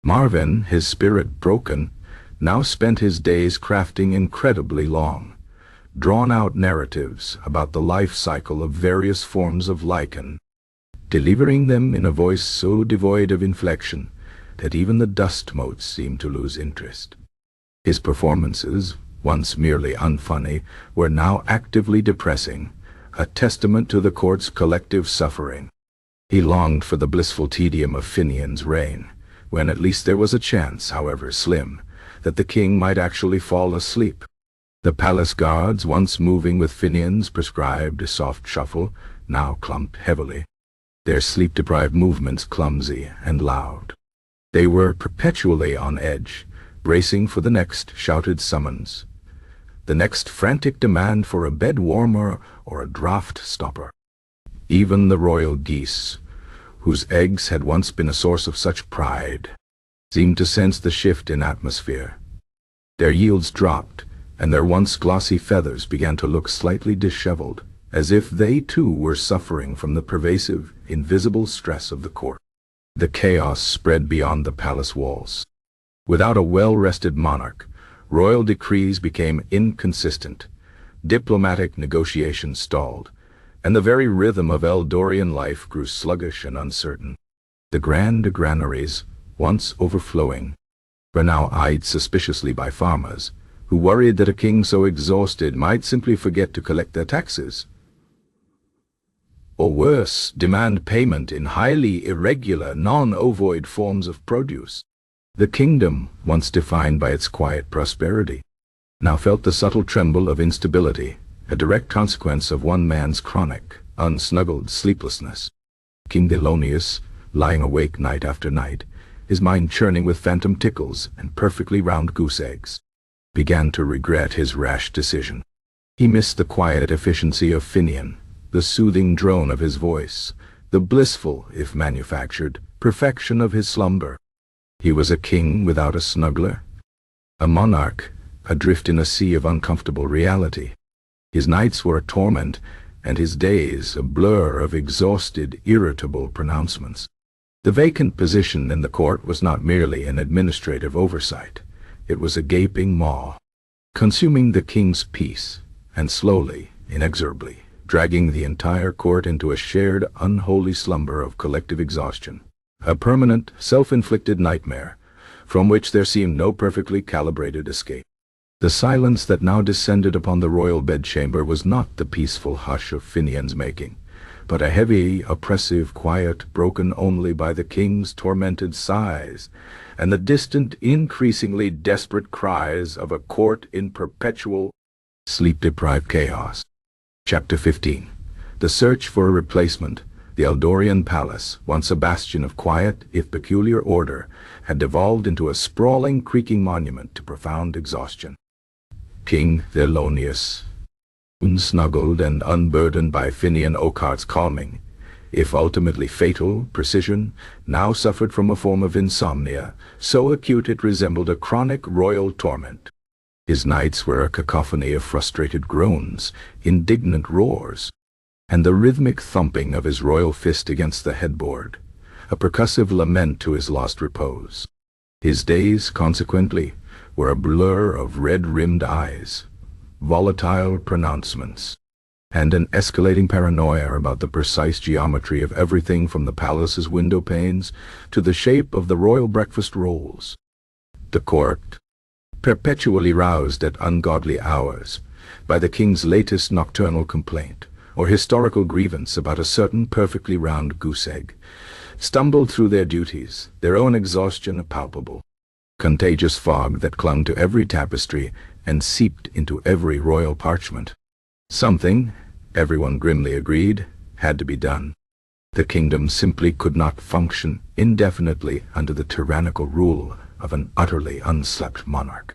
Marvin, his spirit broken, now spent his days crafting incredibly long, drawn-out narratives about the life cycle of various forms of lichen, delivering them in a voice so devoid of inflection that even the dust motes seemed to lose interest. His performances, once merely unfunny, were now actively depressing, a testament to the court's collective suffering. He longed for the blissful tedium of Finian's reign, when at least there was a chance, however slim, that the king might actually fall asleep. The palace guards, once moving with Finian's prescribed soft shuffle, now clumped heavily, their sleep-deprived movements clumsy and loud. They were perpetually on edge, bracing for the next shouted summons, the next frantic demand for a bed warmer or a draught stopper. Even the royal geese, whose eggs had once been a source of such pride, seemed to sense the shift in atmosphere. Their yields dropped, and their once glossy feathers began to look slightly disheveled, as if they too were suffering from the pervasive, invisible stress of the court. The chaos spread beyond the palace walls. Without a well-rested monarch, royal decrees became inconsistent, diplomatic negotiations stalled, and the very rhythm of Eldorian life grew sluggish and uncertain. The grand granaries, once overflowing, were now eyed suspiciously by farmers, who worried that a king so exhausted might simply forget to collect their taxes, or worse, demand payment in highly irregular, non-ovoid forms of produce. The kingdom, once defined by its quiet prosperity, now felt the subtle tremble of instability, a direct consequence of one man's chronic, unsnuggled sleeplessness. King Delonius, lying awake night after night, his mind churning with phantom tickles and perfectly round goose eggs, began to regret his rash decision. He missed the quiet efficiency of Finian, the soothing drone of his voice, the blissful, if manufactured, perfection of his slumber. He was a king without a snuggler, a monarch adrift in a sea of uncomfortable reality. His nights were a torment, and his days a blur of exhausted, irritable pronouncements. The vacant position in the court was not merely an administrative oversight. It was a gaping maw, consuming the king's peace, and slowly, inexorably, dragging the entire court into a shared, unholy slumber of collective exhaustion, a permanent, self-inflicted nightmare, from which there seemed no perfectly calibrated escape. The silence that now descended upon the royal bedchamber was not the peaceful hush of Finian's making, but a heavy, oppressive quiet broken only by the king's tormented sighs and the distant, increasingly desperate cries of a court in perpetual, sleep-deprived chaos. Chapter 15. The search for a replacement. The Eldorian palace, once a bastion of quiet, if peculiar order, had devolved into a sprawling, creaking monument to profound exhaustion. King Thelonious, unsnuggled and unburdened by Finian Oakheart's calming, if ultimately fatal, precision, now suffered from a form of insomnia, so acute it resembled a chronic royal torment. His nights were a cacophony of frustrated groans, indignant roars, and the rhythmic thumping of his royal fist against the headboard, a percussive lament to his lost repose. His days, consequently, were a blur of red-rimmed eyes, volatile pronouncements, and an escalating paranoia about the precise geometry of everything from the palace's window panes to the shape of the royal breakfast rolls. The court, perpetually roused at ungodly hours by the king's latest nocturnal complaint, or historical grievance about a certain perfectly round goose egg, stumbled through their duties, their own exhaustion a palpable, contagious fog that clung to every tapestry and seeped into every royal parchment. Something, everyone grimly agreed, had to be done. The kingdom simply could not function indefinitely under the tyrannical rule of an utterly unslept monarch.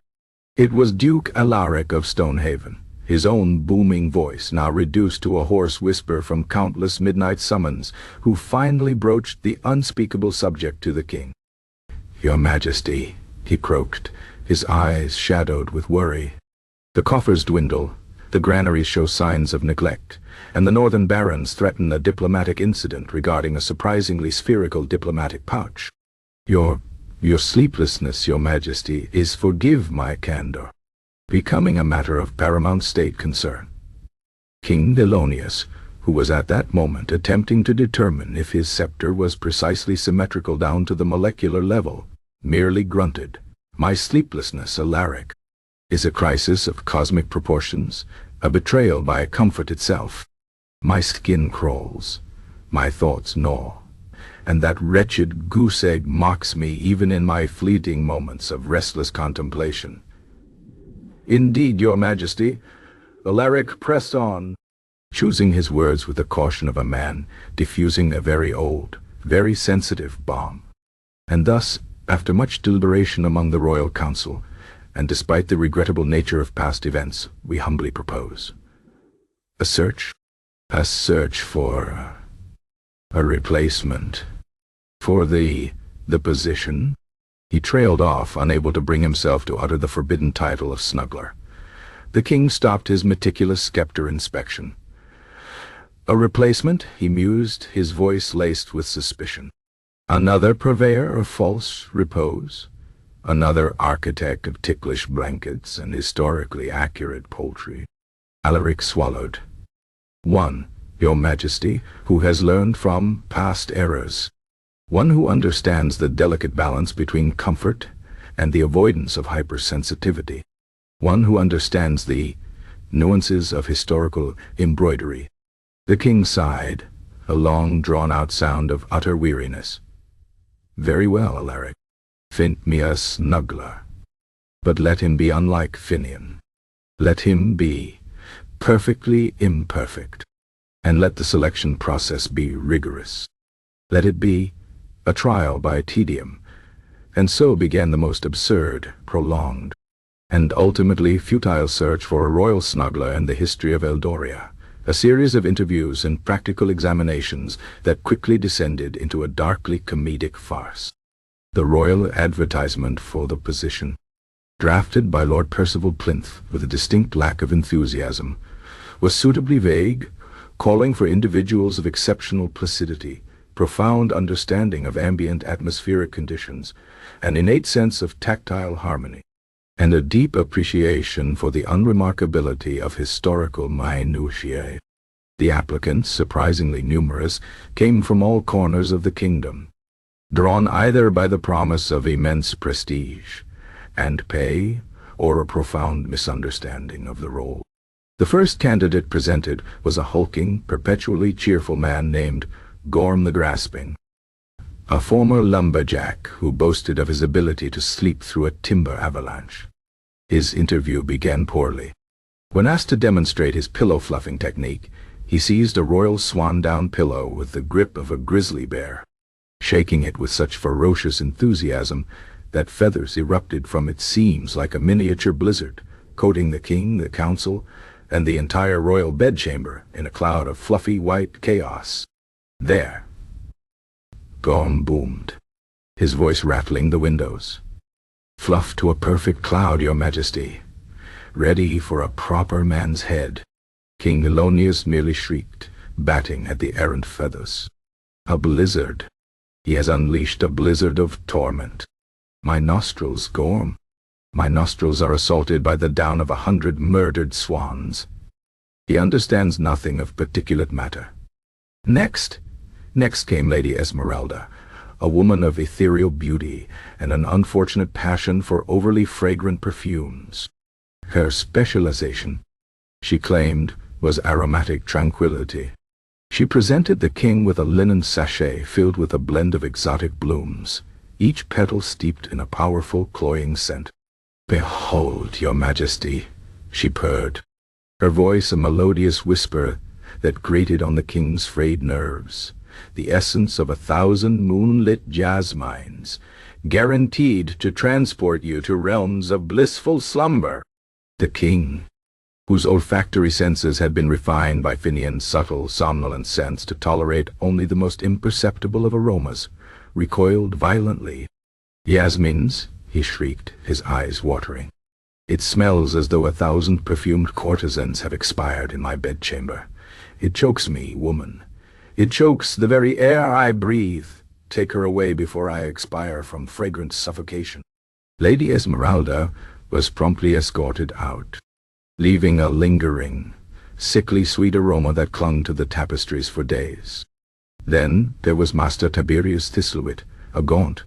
It was Duke Alaric of Stonehaven, his own booming voice now reduced to a hoarse whisper from countless midnight summons, who finally broached the unspeakable subject to the king. "Your Majesty," he croaked, his eyes shadowed with worry. "The coffers dwindle, the granaries show signs of neglect, and the northern barons threaten a diplomatic incident regarding a surprisingly spherical diplomatic pouch. Your sleeplessness, Your Majesty, is, forgive my candor, becoming a matter of paramount state concern." King Thelonious, who was at that moment attempting to determine if his scepter was precisely symmetrical down to the molecular level, merely grunted. "My sleeplessness, Alaric, is a crisis of cosmic proportions, a betrayal by comfort itself. My skin crawls, my thoughts gnaw, and that wretched goose egg mocks me even in my fleeting moments of restless contemplation." "Indeed, Your Majesty," Alaric pressed on, choosing his words with the caution of a man diffusing a very old, very sensitive bomb. And thus, after much deliberation among the royal council, and despite the regrettable nature of past events, we humbly propose a search for a replacement for the position. He trailed off, unable to bring himself to utter the forbidden title of Snuggler. The king stopped his meticulous scepter inspection. "A replacement," he mused, his voice laced with suspicion. "Another purveyor of false repose? Another architect of ticklish blankets and historically accurate poultry?" Alaric swallowed. "One, Your Majesty, who has learned from past errors. One who understands the delicate balance between comfort and the avoidance of hypersensitivity. One who understands the nuances of historical embroidery." The king sighed, a long, drawn-out sound of utter weariness. "Very well, Alaric. Find me a Snuggler. But let him be unlike Finian. Let him be perfectly imperfect. And let the selection process be rigorous. Let it be a trial by tedium." And so began the most absurd, prolonged, and ultimately futile search for a royal Snuggler in the history of Eldoria, a series of interviews and practical examinations that quickly descended into a darkly comedic farce. The royal advertisement for the position, drafted by Lord Percival Plinth with a distinct lack of enthusiasm, was suitably vague, calling for individuals of exceptional placidity, profound understanding of ambient atmospheric conditions, an innate sense of tactile harmony, and a deep appreciation for the unremarkability of historical minutiae. The applicants, surprisingly numerous, came from all corners of the kingdom, drawn either by the promise of immense prestige and pay, or a profound misunderstanding of the role. The first candidate presented was a hulking, perpetually cheerful man named Gorm the Grasping, a former lumberjack who boasted of his ability to sleep through a timber avalanche. His interview began poorly. When asked to demonstrate his pillow-fluffing technique, he seized a royal swan-down pillow with the grip of a grizzly bear, shaking it with such ferocious enthusiasm that feathers erupted from its seams like a miniature blizzard, coating the king, the council, and the entire royal bedchamber in a cloud of fluffy white chaos. "There," Gorm boomed, his voice rattling the windows. "Fluff to a perfect cloud, your majesty. Ready for a proper man's head." King Melonius merely shrieked, batting at the errant feathers. "A blizzard. He has unleashed a blizzard of torment. My nostrils, Gorm. My nostrils are assaulted by the down of 100 murdered swans. He understands nothing of particulate matter." Next came Lady Esmeralda, a woman of ethereal beauty and an unfortunate passion for overly fragrant perfumes. Her specialization, she claimed, was aromatic tranquility. She presented the king with a linen sachet filled with a blend of exotic blooms, each petal steeped in a powerful, cloying scent. "Behold, your majesty," she purred, her voice a melodious whisper that grated on the king's frayed nerves. "The essence of 1,000 moonlit jasmines, guaranteed to transport you to realms of blissful slumber." The king, whose olfactory senses had been refined by Finian's subtle, somnolent sense to tolerate only the most imperceptible of aromas, recoiled violently. "Yasmines," he shrieked, his eyes watering. "It smells as though 1,000 perfumed courtesans have expired in my bedchamber. It chokes me, woman. It chokes the very air I breathe. Take her away before I expire from fragrant suffocation." Lady Esmeralda was promptly escorted out, leaving a lingering, sickly sweet aroma that clung to the tapestries for days. Then there was Master Tiberius Thistlewit, a gaunt,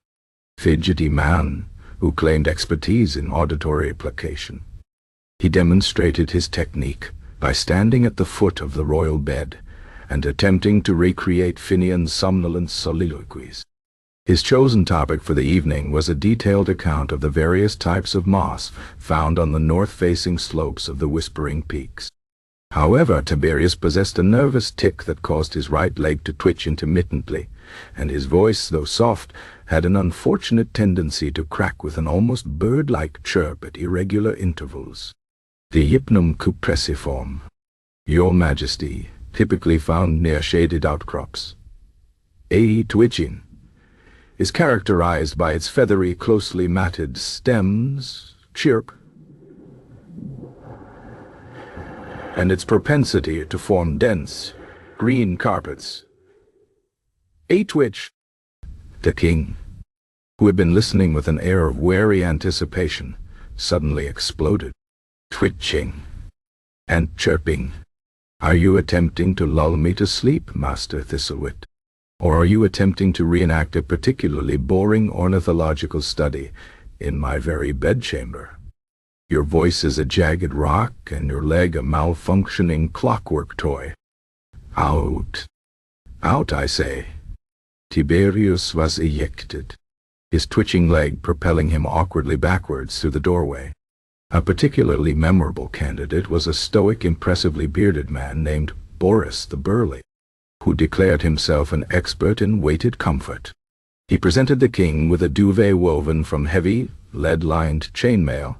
fidgety man who claimed expertise in auditory placation. He demonstrated his technique by standing at the foot of the royal bed and attempting to recreate Finian's somnolent soliloquies. His chosen topic for the evening was a detailed account of the various types of moss found on the north-facing slopes of the Whispering Peaks. However, Tiberius possessed a nervous tic that caused his right leg to twitch intermittently, and his voice, though soft, had an unfortunate tendency to crack with an almost bird-like chirp at irregular intervals. The Hypnum cupressiform, your majesty, typically found near shaded outcrops. A twitching is characterized by its feathery, closely matted stems, chirp, and its propensity to form dense, green carpets. A twitch. The king, who had been listening with an air of wary anticipation, suddenly exploded. "Twitching and chirping. Are you attempting to lull me to sleep, Master Thistlewit? Or are you attempting to reenact a particularly boring ornithological study in my very bedchamber? Your voice is a jagged rock and your leg a malfunctioning clockwork toy. Out. Out, I say." Tiberius was ejected, his twitching leg propelling him awkwardly backwards through the doorway. A particularly memorable candidate was a stoic, impressively bearded man named Boris the Burly, who declared himself an expert in weighted comfort. He presented the king with a duvet woven from heavy, lead-lined chainmail,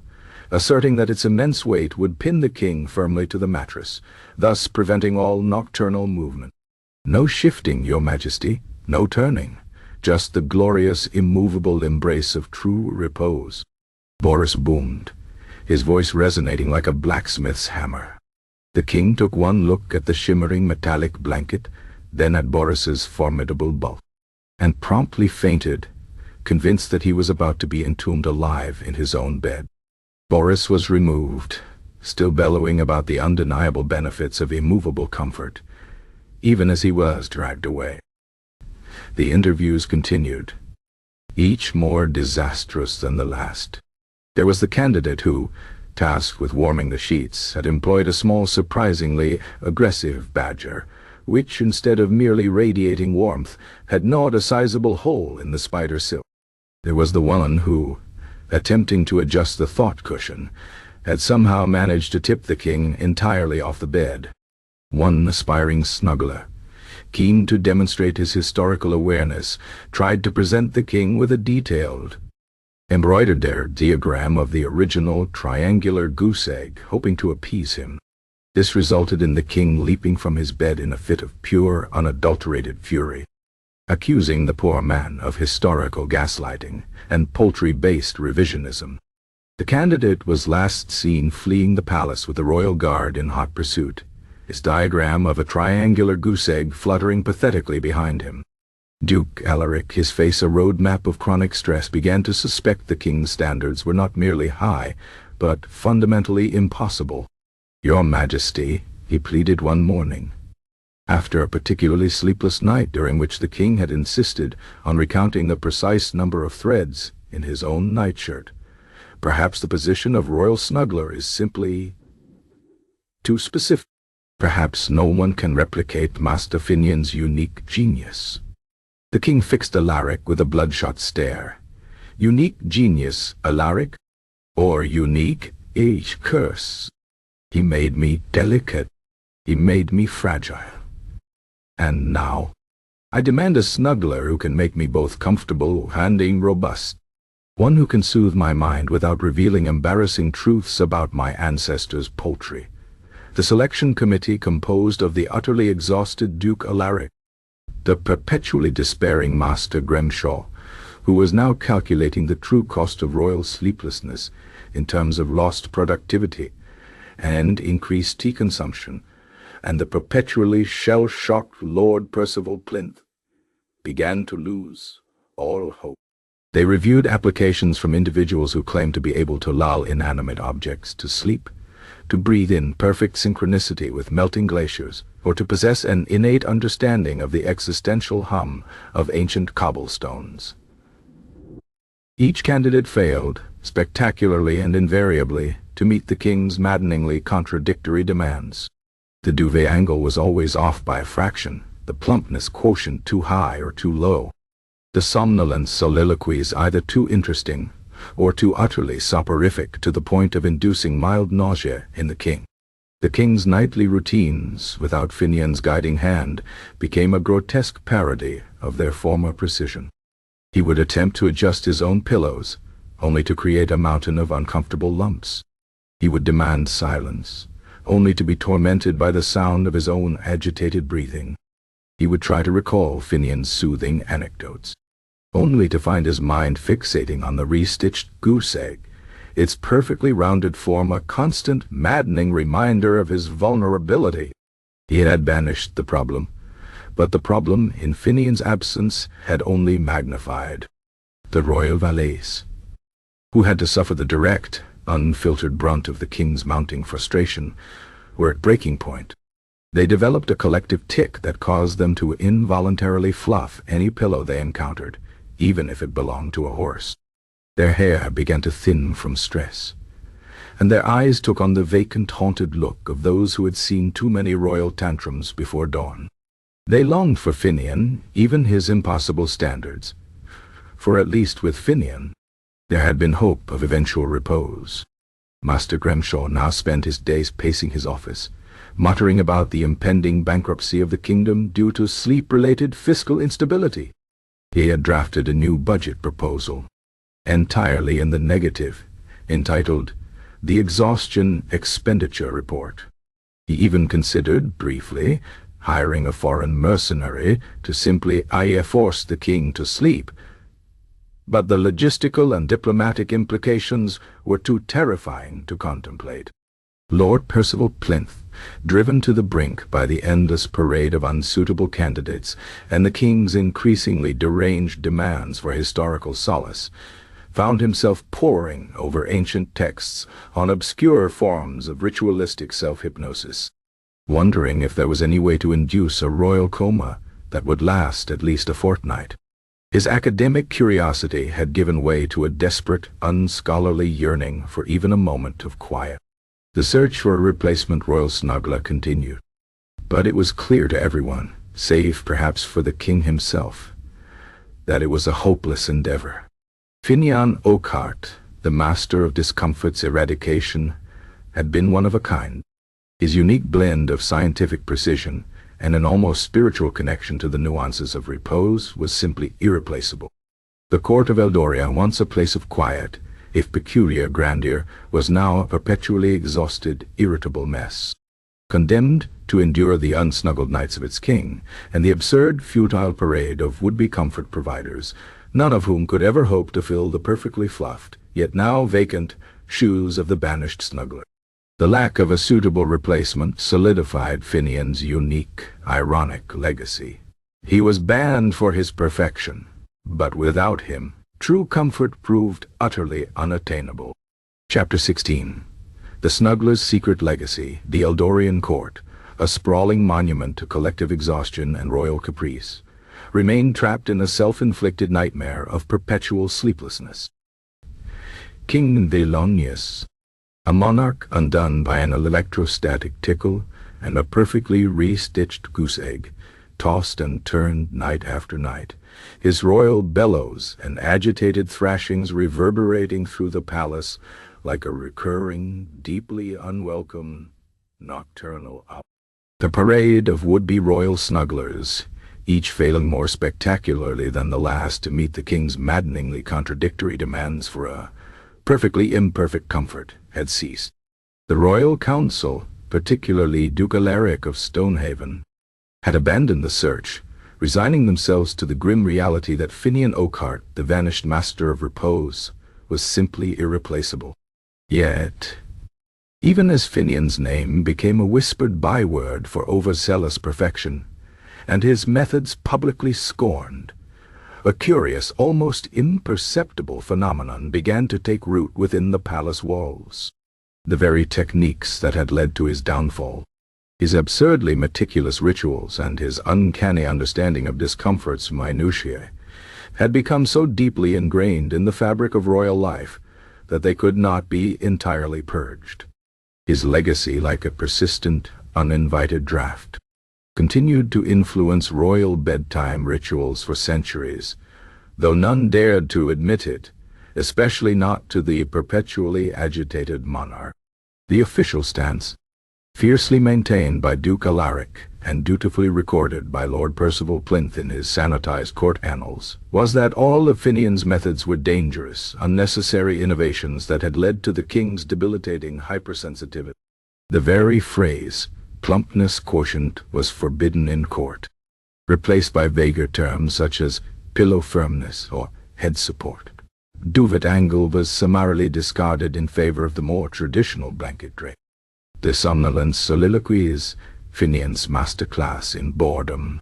asserting that its immense weight would pin the king firmly to the mattress, thus preventing all nocturnal movement. "No shifting, your majesty, no turning, just the glorious, immovable embrace of true repose." Boris boomed, his voice resonating like a blacksmith's hammer. The king took one look at the shimmering metallic blanket, then at Boris's formidable bulk, and promptly fainted, convinced that he was about to be entombed alive in his own bed. Boris was removed, still bellowing about the undeniable benefits of immovable comfort, even as he was dragged away. The interviews continued, each more disastrous than the last. There was the candidate who, tasked with warming the sheets, had employed a small, surprisingly aggressive badger, which, instead of merely radiating warmth, had gnawed a sizable hole in the spider silk. There was the one who, attempting to adjust the thought cushion, had somehow managed to tip the king entirely off the bed. One aspiring snuggler, keen to demonstrate his historical awareness, tried to present the king with a detailed, embroidered diagram of the original triangular goose egg, hoping to appease him. This resulted in the king leaping from his bed in a fit of pure, unadulterated fury, accusing the poor man of historical gaslighting and poultry-based revisionism. The candidate was last seen fleeing the palace with the royal guard in hot pursuit, his diagram of a triangular goose egg fluttering pathetically behind him. Duke Alaric, his face a roadmap of chronic stress, began to suspect the king's standards were not merely high, but fundamentally impossible. "Your Majesty," he pleaded one morning, after a particularly sleepless night during which the king had insisted on recounting the precise number of threads in his own nightshirt, "perhaps the position of royal snuggler is simply too specific. Perhaps no one can replicate Master Finian's unique genius." The king fixed Alaric with a bloodshot stare. "Unique genius, Alaric? Or unique age curse? He made me delicate. He made me fragile. And now, I demand a snuggler who can make me both comfortable and robust. One who can soothe my mind without revealing embarrassing truths about my ancestors' poultry." The selection committee, composed of the utterly exhausted Duke Alaric, the perpetually despairing Master Grimshaw, who was now calculating the true cost of royal sleeplessness in terms of lost productivity and increased tea consumption, and the perpetually shell-shocked Lord Percival Plinth, began to lose all hope. They reviewed applications from individuals who claimed to be able to lull inanimate objects to sleep, to breathe in perfect synchronicity with melting glaciers, or to possess an innate understanding of the existential hum of ancient cobblestones. Each candidate failed, spectacularly and invariably, to meet the king's maddeningly contradictory demands. The duvet angle was always off by a fraction, the plumpness quotient too high or too low, the somnolence soliloquies either too interesting or too utterly soporific to the point of inducing mild nausea in the king. The king's nightly routines, without Finian's guiding hand, became a grotesque parody of their former precision. He would attempt to adjust his own pillows, only to create a mountain of uncomfortable lumps. He would demand silence, only to be tormented by the sound of his own agitated breathing. He would try to recall Finian's soothing anecdotes, only to find his mind fixating on the restitched goose egg, its perfectly rounded form a constant, maddening reminder of his vulnerability. He had banished the problem, but the problem in Finian's absence had only magnified. The royal valets, who had to suffer the direct, unfiltered brunt of the king's mounting frustration, were at breaking point. They developed a collective tic that caused them to involuntarily fluff any pillow they encountered, even if it belonged to a horse. Their hair began to thin from stress, and their eyes took on the vacant, haunted look of those who had seen too many royal tantrums before dawn. They longed for Finian, even his impossible standards, for at least with Finian, there had been hope of eventual repose. Master Grimshaw now spent his days pacing his office, muttering about the impending bankruptcy of the kingdom due to sleep-related fiscal instability. He had drafted a new budget proposal, entirely in the negative, entitled The Exhaustion Expenditure Report. He even considered, briefly, hiring a foreign mercenary to simply force the king to sleep, but the logistical and diplomatic implications were too terrifying to contemplate. Lord Percival Plinth, driven to the brink by the endless parade of unsuitable candidates and the king's increasingly deranged demands for historical solace, found himself poring over ancient texts on obscure forms of ritualistic self-hypnosis, wondering if there was any way to induce a royal coma that would last at least a fortnight. His academic curiosity had given way to a desperate, unscholarly yearning for even a moment of quiet. The search for a replacement royal snuggler continued. But it was clear to everyone, save perhaps for the king himself, that it was a hopeless endeavor. Finian Oakheart, the master of discomfort's eradication, had been one of a kind. His unique blend of scientific precision and an almost spiritual connection to the nuances of repose was simply irreplaceable. The court of Eldoria, once a place of quiet, if peculiar grandeur, was now a perpetually exhausted, irritable mess, condemned to endure the unsnuggled nights of its king, and the absurd, futile parade of would-be comfort providers, none of whom could ever hope to fill the perfectly fluffed, yet now vacant, shoes of the banished snuggler. The lack of a suitable replacement solidified Finian's unique, ironic legacy. He was banned for his perfection, but without him, true comfort proved utterly unattainable. Chapter 16. The Snuggler's Secret Legacy, the Eldorian Court, a sprawling monument to collective exhaustion and royal caprice, remained trapped in a self-inflicted nightmare of perpetual sleeplessness. King Thelonious, a monarch undone by an electrostatic tickle and a perfectly re-stitched goose egg, tossed and turned night after night, his royal bellows and agitated thrashings reverberating through the palace like a recurring, deeply unwelcome, nocturnal hour. The parade of would-be royal snugglers, each failing more spectacularly than the last to meet the king's maddeningly contradictory demands for a perfectly imperfect comfort, had ceased. The royal council, particularly Duke Alaric of Stonehaven, had abandoned the search, resigning themselves to the grim reality that Finian Oakheart, the vanished master of repose, was simply irreplaceable. Yet, even as Finian's name became a whispered byword for overzealous perfection, and his methods publicly scorned, a curious, almost imperceptible phenomenon began to take root within the palace walls. The very techniques that had led to his downfall, his absurdly meticulous rituals and his uncanny understanding of discomfort's minutiae, had become so deeply ingrained in the fabric of royal life that they could not be entirely purged. His legacy, like a persistent, uninvited draft, continued to influence royal bedtime rituals for centuries, though none dared to admit it, especially not to the perpetually agitated monarch. The official stance, fiercely maintained by Duke Alaric and dutifully recorded by Lord Percival Plinth in his sanitized court annals, was that all of Finian's methods were dangerous, unnecessary innovations that had led to the king's debilitating hypersensitivity. The very phrase, plumpness quotient, was forbidden in court, replaced by vaguer terms such as pillow firmness or head support. Duvet angle was summarily discarded in favor of the more traditional blanket drape. The somnolent soliloquies, Finian's masterclass in boredom,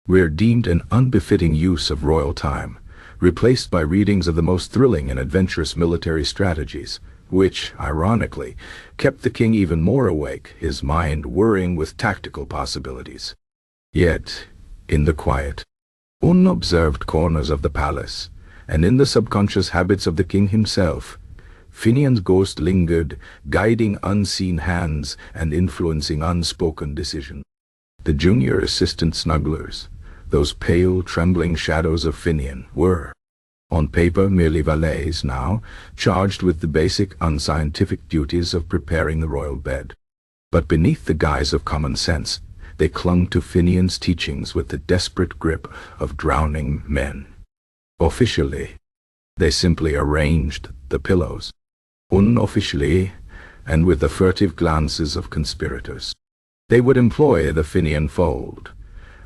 were deemed an unbefitting use of royal time, replaced by readings of the most thrilling and adventurous military strategies, which, ironically, kept the king even more awake, his mind whirring with tactical possibilities. Yet, in the quiet, unobserved corners of the palace, and in the subconscious habits of the king himself, Finian's ghost lingered, guiding unseen hands and influencing unspoken decisions. The junior assistant snugglers, those pale, trembling shadows of Finian, were, on paper, merely valets now, charged with the basic unscientific duties of preparing the royal bed. But beneath the guise of common sense, they clung to Finian's teachings with the desperate grip of drowning men. Officially, they simply arranged the pillows. Unofficially, and with the furtive glances of conspirators, they would employ the Finian fold,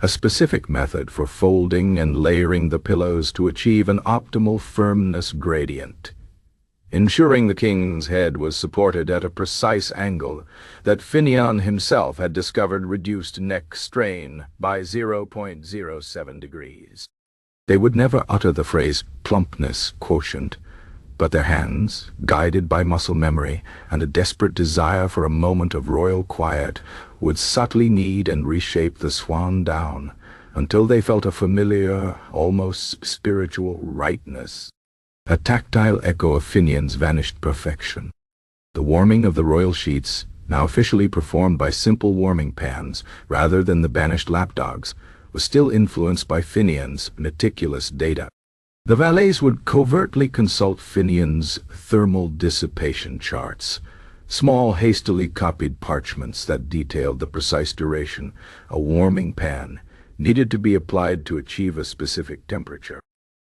a specific method for folding and layering the pillows to achieve an optimal firmness gradient, ensuring the king's head was supported at a precise angle that Finian himself had discovered reduced neck strain by 0.07 degrees. They would never utter the phrase plumpness quotient, but their hands, guided by muscle memory and a desperate desire for a moment of royal quiet, would subtly knead and reshape the swan down until they felt a familiar, almost spiritual rightness. A tactile echo of Finian's vanished perfection. The warming of the royal sheets, now officially performed by simple warming pans rather than the banished lapdogs, was still influenced by Finian's meticulous data. The valets would covertly consult Finian's thermal dissipation charts, small hastily copied parchments that detailed the precise duration a warming pan needed to be applied to achieve a specific temperature,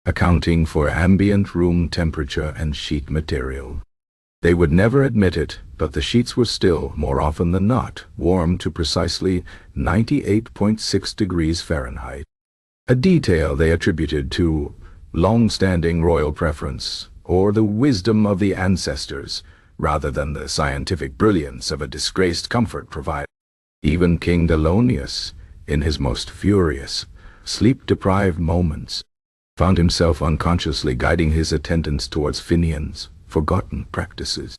accounting for ambient room temperature and sheet material. They would never admit it, but the sheets were still, more often than not, warm to precisely 98.6 degrees Fahrenheit, a detail they attributed to long-standing royal preference or the wisdom of the ancestors, rather than the scientific brilliance of a disgraced comfort provider. Even King Delonius, in his most furious, sleep-deprived moments, found himself unconsciously guiding his attendants towards Finian's forgotten practices.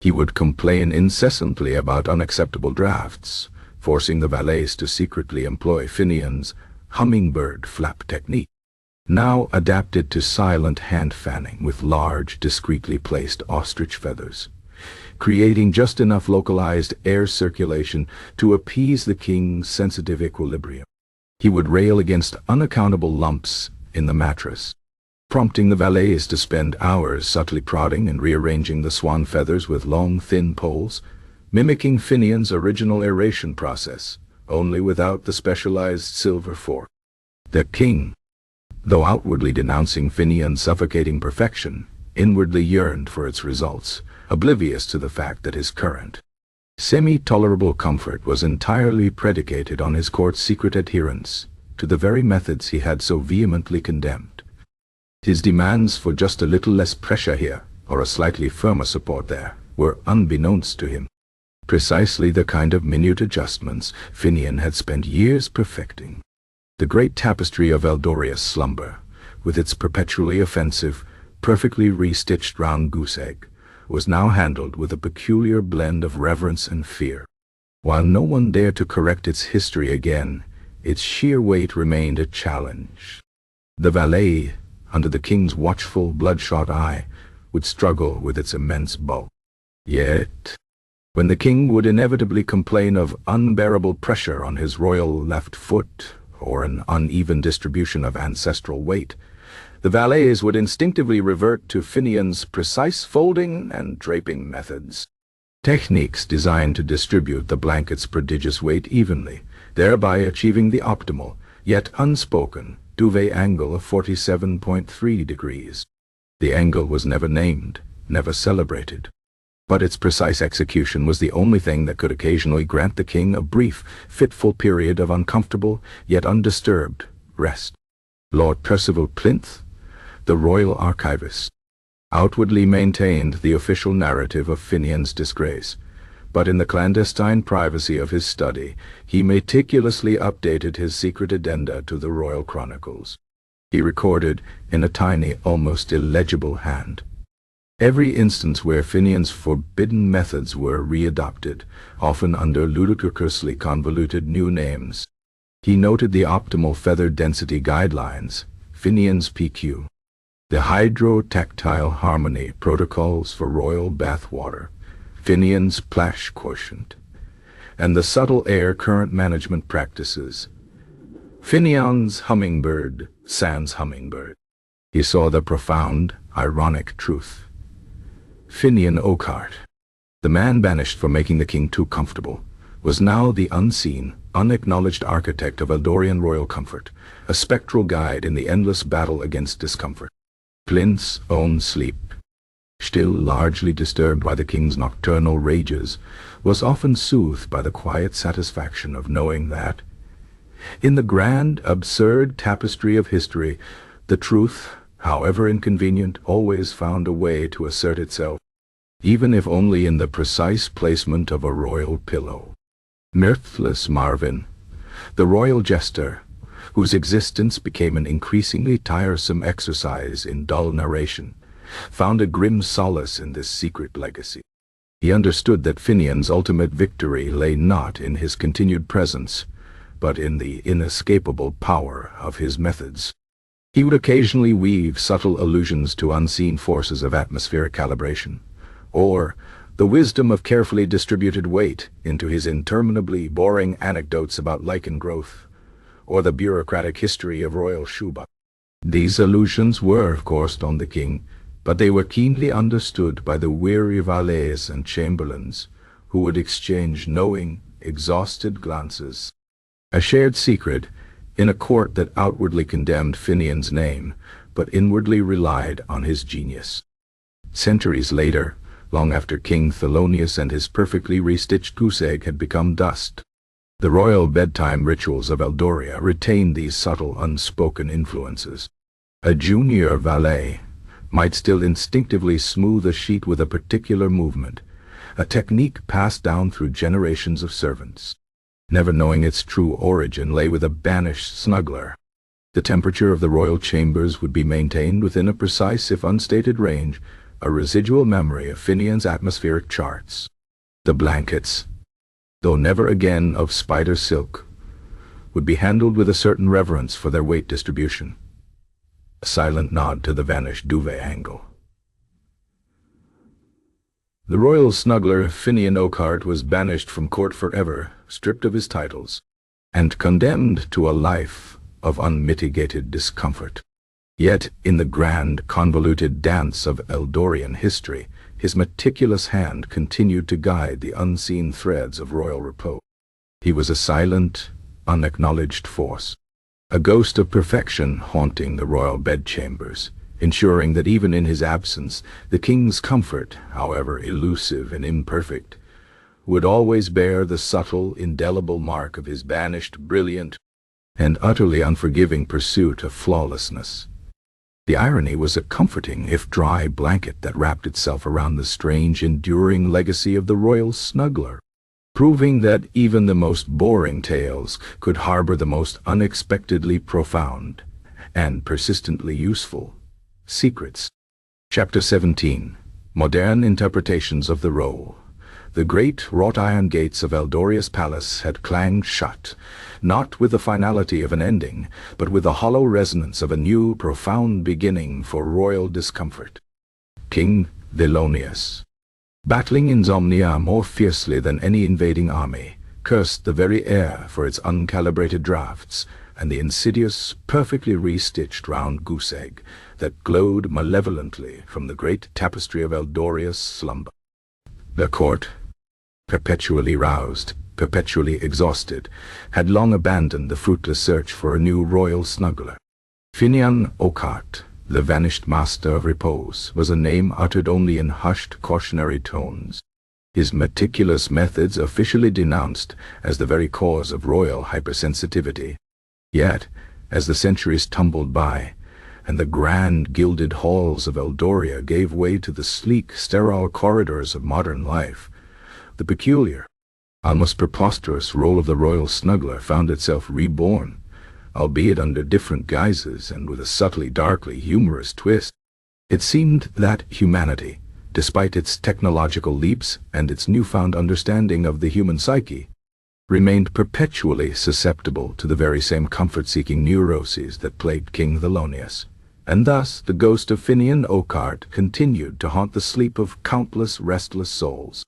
He would complain incessantly about unacceptable drafts, forcing the valets to secretly employ Finian's hummingbird flap technique, now adapted to silent hand fanning with large, discreetly placed ostrich feathers, creating just enough localized air circulation to appease the king's sensitive equilibrium. He would rail against unaccountable lumps in the mattress, prompting the valets to spend hours subtly prodding and rearranging the swan feathers with long, thin poles, mimicking Finian's original aeration process, only without the specialized silver fork. The king, though outwardly denouncing Finian's suffocating perfection, inwardly yearned for its results, oblivious to the fact that his current, semi-tolerable comfort was entirely predicated on his court's secret adherence to the very methods he had so vehemently condemned. His demands for just a little less pressure here, or a slightly firmer support there, were unbeknownst to him precisely the kind of minute adjustments Finian had spent years perfecting. The great tapestry of Eldoria's slumber, with its perpetually offensive, perfectly re-stitched round goose egg, was now handled with a peculiar blend of reverence and fear. While no one dared to correct its history again, its sheer weight remained a challenge. The valet, under the king's watchful, bloodshot eye, would struggle with its immense bulk. Yet, when the king would inevitably complain of unbearable pressure on his royal left foot, or an uneven distribution of ancestral weight, the valets would instinctively revert to Finian's precise folding and draping methods, techniques designed to distribute the blanket's prodigious weight evenly, thereby achieving the optimal, yet unspoken, duvet angle of 47.3 degrees. The angle was never named, never celebrated, but its precise execution was the only thing that could occasionally grant the king a brief, fitful period of uncomfortable, yet undisturbed, rest. Lord Percival Plinth, the royal archivist, outwardly maintained the official narrative of Finian's disgrace, but in the clandestine privacy of his study, he meticulously updated his secret addenda to the royal chronicles. He recorded, in a tiny, almost illegible hand, every instance where Finian's forbidden methods were readopted, often under ludicrously convoluted new names. He noted the optimal feather density guidelines, Finian's PQ, the hydro-tactile harmony protocols for royal bathwater, Finian's plash quotient, and the subtle air current management practices, Finian's hummingbird, sans hummingbird. He saw the profound, ironic truth. Finian Oakheart, the man banished for making the king too comfortable, was now the unseen, unacknowledged architect of Eldorian royal comfort, a spectral guide in the endless battle against discomfort. Plinth's own sleep, still largely disturbed by the king's nocturnal rages, was often soothed by the quiet satisfaction of knowing that, in the grand, absurd tapestry of history, the truth, however inconvenient, always found a way to assert itself, even if only in the precise placement of a royal pillow. Mirthless Marvin, the royal jester, whose existence became an increasingly tiresome exercise in dull narration, found a grim solace in this secret legacy. He understood that Finian's ultimate victory lay not in his continued presence, but in the inescapable power of his methods. He would occasionally weave subtle allusions to unseen forces of atmospheric calibration, or the wisdom of carefully distributed weight into his interminably boring anecdotes about lichen growth, or the bureaucratic history of royal shoebuck. These allusions were, of course, on the king, but they were keenly understood by the weary valets and chamberlains, who would exchange knowing, exhausted glances. A shared secret, in a court that outwardly condemned Finian's name, but inwardly relied on his genius. Centuries later, long after King Thelonious and his perfectly restitched goose egg had become dust, the royal bedtime rituals of Eldoria retained these subtle, unspoken influences. A junior valet might still instinctively smooth a sheet with a particular movement, a technique passed down through generations of servants. Never knowing its true origin lay with a banished Snuggler. The temperature of the royal chambers would be maintained within a precise if unstated range, a residual memory of Finian's atmospheric charts. The blankets, though never again of spider silk, would be handled with a certain reverence for their weight distribution. A silent nod to the vanished duvet angle. The royal snuggler Finian Oakheart was banished from court forever, stripped of his titles, and condemned to a life of unmitigated discomfort. Yet, in the grand, convoluted dance of Eldorian history, his meticulous hand continued to guide the unseen threads of royal repose. He was a silent, unacknowledged force, a ghost of perfection haunting the royal bedchambers, ensuring that even in his absence, the king's comfort, however elusive and imperfect, would always bear the subtle, indelible mark of his banished, brilliant, and utterly unforgiving pursuit of flawlessness. The irony was a comforting, if dry, blanket that wrapped itself around the strange, enduring legacy of the royal snuggler, proving that even the most boring tales could harbor the most unexpectedly profound and persistently useful secrets. Chapter 17. Modern Interpretations of the Role. The great wrought-iron gates of Eldoria's palace had clanged shut, not with the finality of an ending, but with the hollow resonance of a new, profound beginning for royal discomfort. King Thelonious, battling insomnia more fiercely than any invading army, cursed the very air for its uncalibrated drafts, and the insidious, perfectly re-stitched round goose egg that glowed malevolently from the great tapestry of Eldoria's slumber. The court, perpetually roused, perpetually exhausted, had long abandoned the fruitless search for a new royal snuggler. Finian Oakheart, the vanished master of repose, was a name uttered only in hushed, cautionary tones, his meticulous methods officially denounced as the very cause of royal hypersensitivity. Yet, as the centuries tumbled by, and the grand gilded halls of Eldoria gave way to the sleek, sterile corridors of modern life, the peculiar, almost preposterous role of the royal snuggler found itself reborn, albeit under different guises and with a subtly, darkly humorous twist. It seemed that humanity, despite its technological leaps and its newfound understanding of the human psyche, remained perpetually susceptible to the very same comfort-seeking neuroses that plagued King Thelonious, and thus the ghost of Finian Oakheart continued to haunt the sleep of countless restless souls.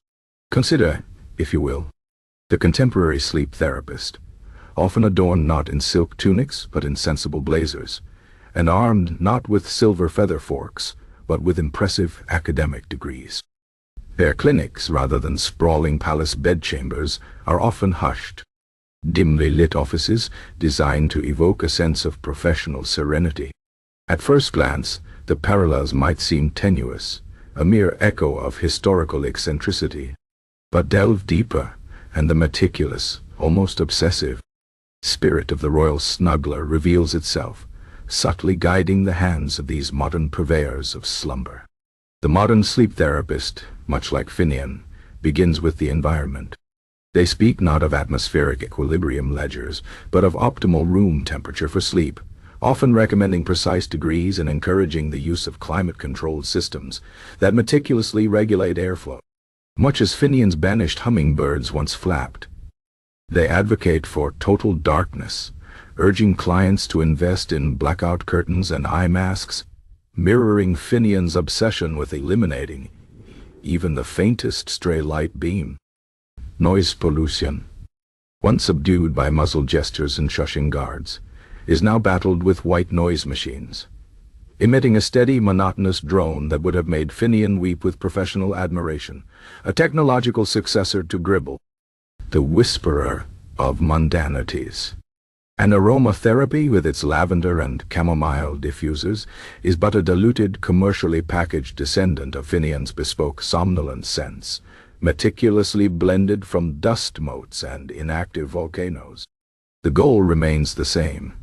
Consider, if you will, the contemporary sleep therapist, often adorned not in silk tunics but in sensible blazers, and armed not with silver feather forks but with impressive academic degrees. Their clinics, rather than sprawling palace bedchambers, are often hushed, dimly lit offices designed to evoke a sense of professional serenity. At first glance, the parallels might seem tenuous, a mere echo of historical eccentricity. But delve deeper, and the meticulous, almost obsessive, spirit of the royal snuggler reveals itself, subtly guiding the hands of these modern purveyors of slumber. The modern sleep therapist, much like Finian, begins with the environment. They speak not of atmospheric equilibrium ledgers, but of optimal room temperature for sleep, often recommending precise degrees and encouraging the use of climate-controlled systems that meticulously regulate airflow. Much as Finian's banished hummingbirds once flapped, They advocate for total darkness, urging clients to invest in blackout curtains and eye masks, mirroring Finian's obsession with eliminating even the faintest stray light beam. Noise pollution, once subdued by muzzled gestures and shushing guards, is now battled with white noise machines, emitting a steady, monotonous drone that would have made Finian weep with professional admiration, a technological successor to Gribble, the whisperer of mundanities. An aromatherapy with its lavender and chamomile diffusers is but a diluted, commercially packaged descendant of Finian's bespoke somnolent scents, meticulously blended from dust motes and inactive volcanoes. The goal remains the same: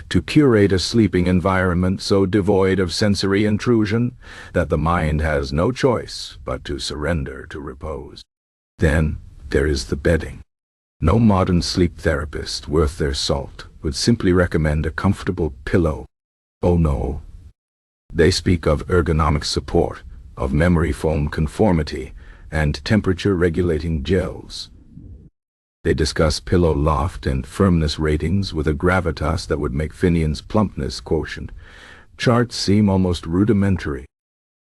to curate a sleeping environment so devoid of sensory intrusion that the mind has no choice but to surrender to repose. Then there is the bedding. No modern sleep therapist worth their salt would simply recommend a comfortable pillow. Oh no. They speak of ergonomic support, of memory foam conformity, and temperature-regulating gels. They discuss pillow loft and firmness ratings with a gravitas that would make Finian's plumpness quotient charts seem almost rudimentary.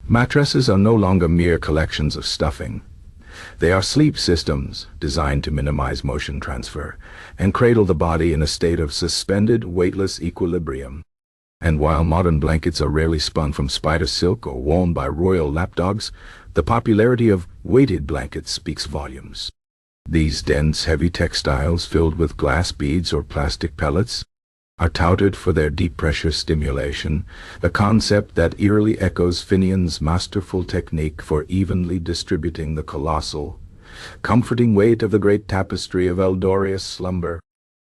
Mattresses are no longer mere collections of stuffing. They are sleep systems designed to minimize motion transfer and cradle the body in a state of suspended, weightless equilibrium. And while modern blankets are rarely spun from spider silk or worn by royal lapdogs, the popularity of weighted blankets speaks volumes. These dense, heavy textiles filled with glass beads or plastic pellets are touted for their deep pressure stimulation, a concept that eerily echoes Finian's masterful technique for evenly distributing the colossal, comforting weight of the great tapestry of Eldorius slumber.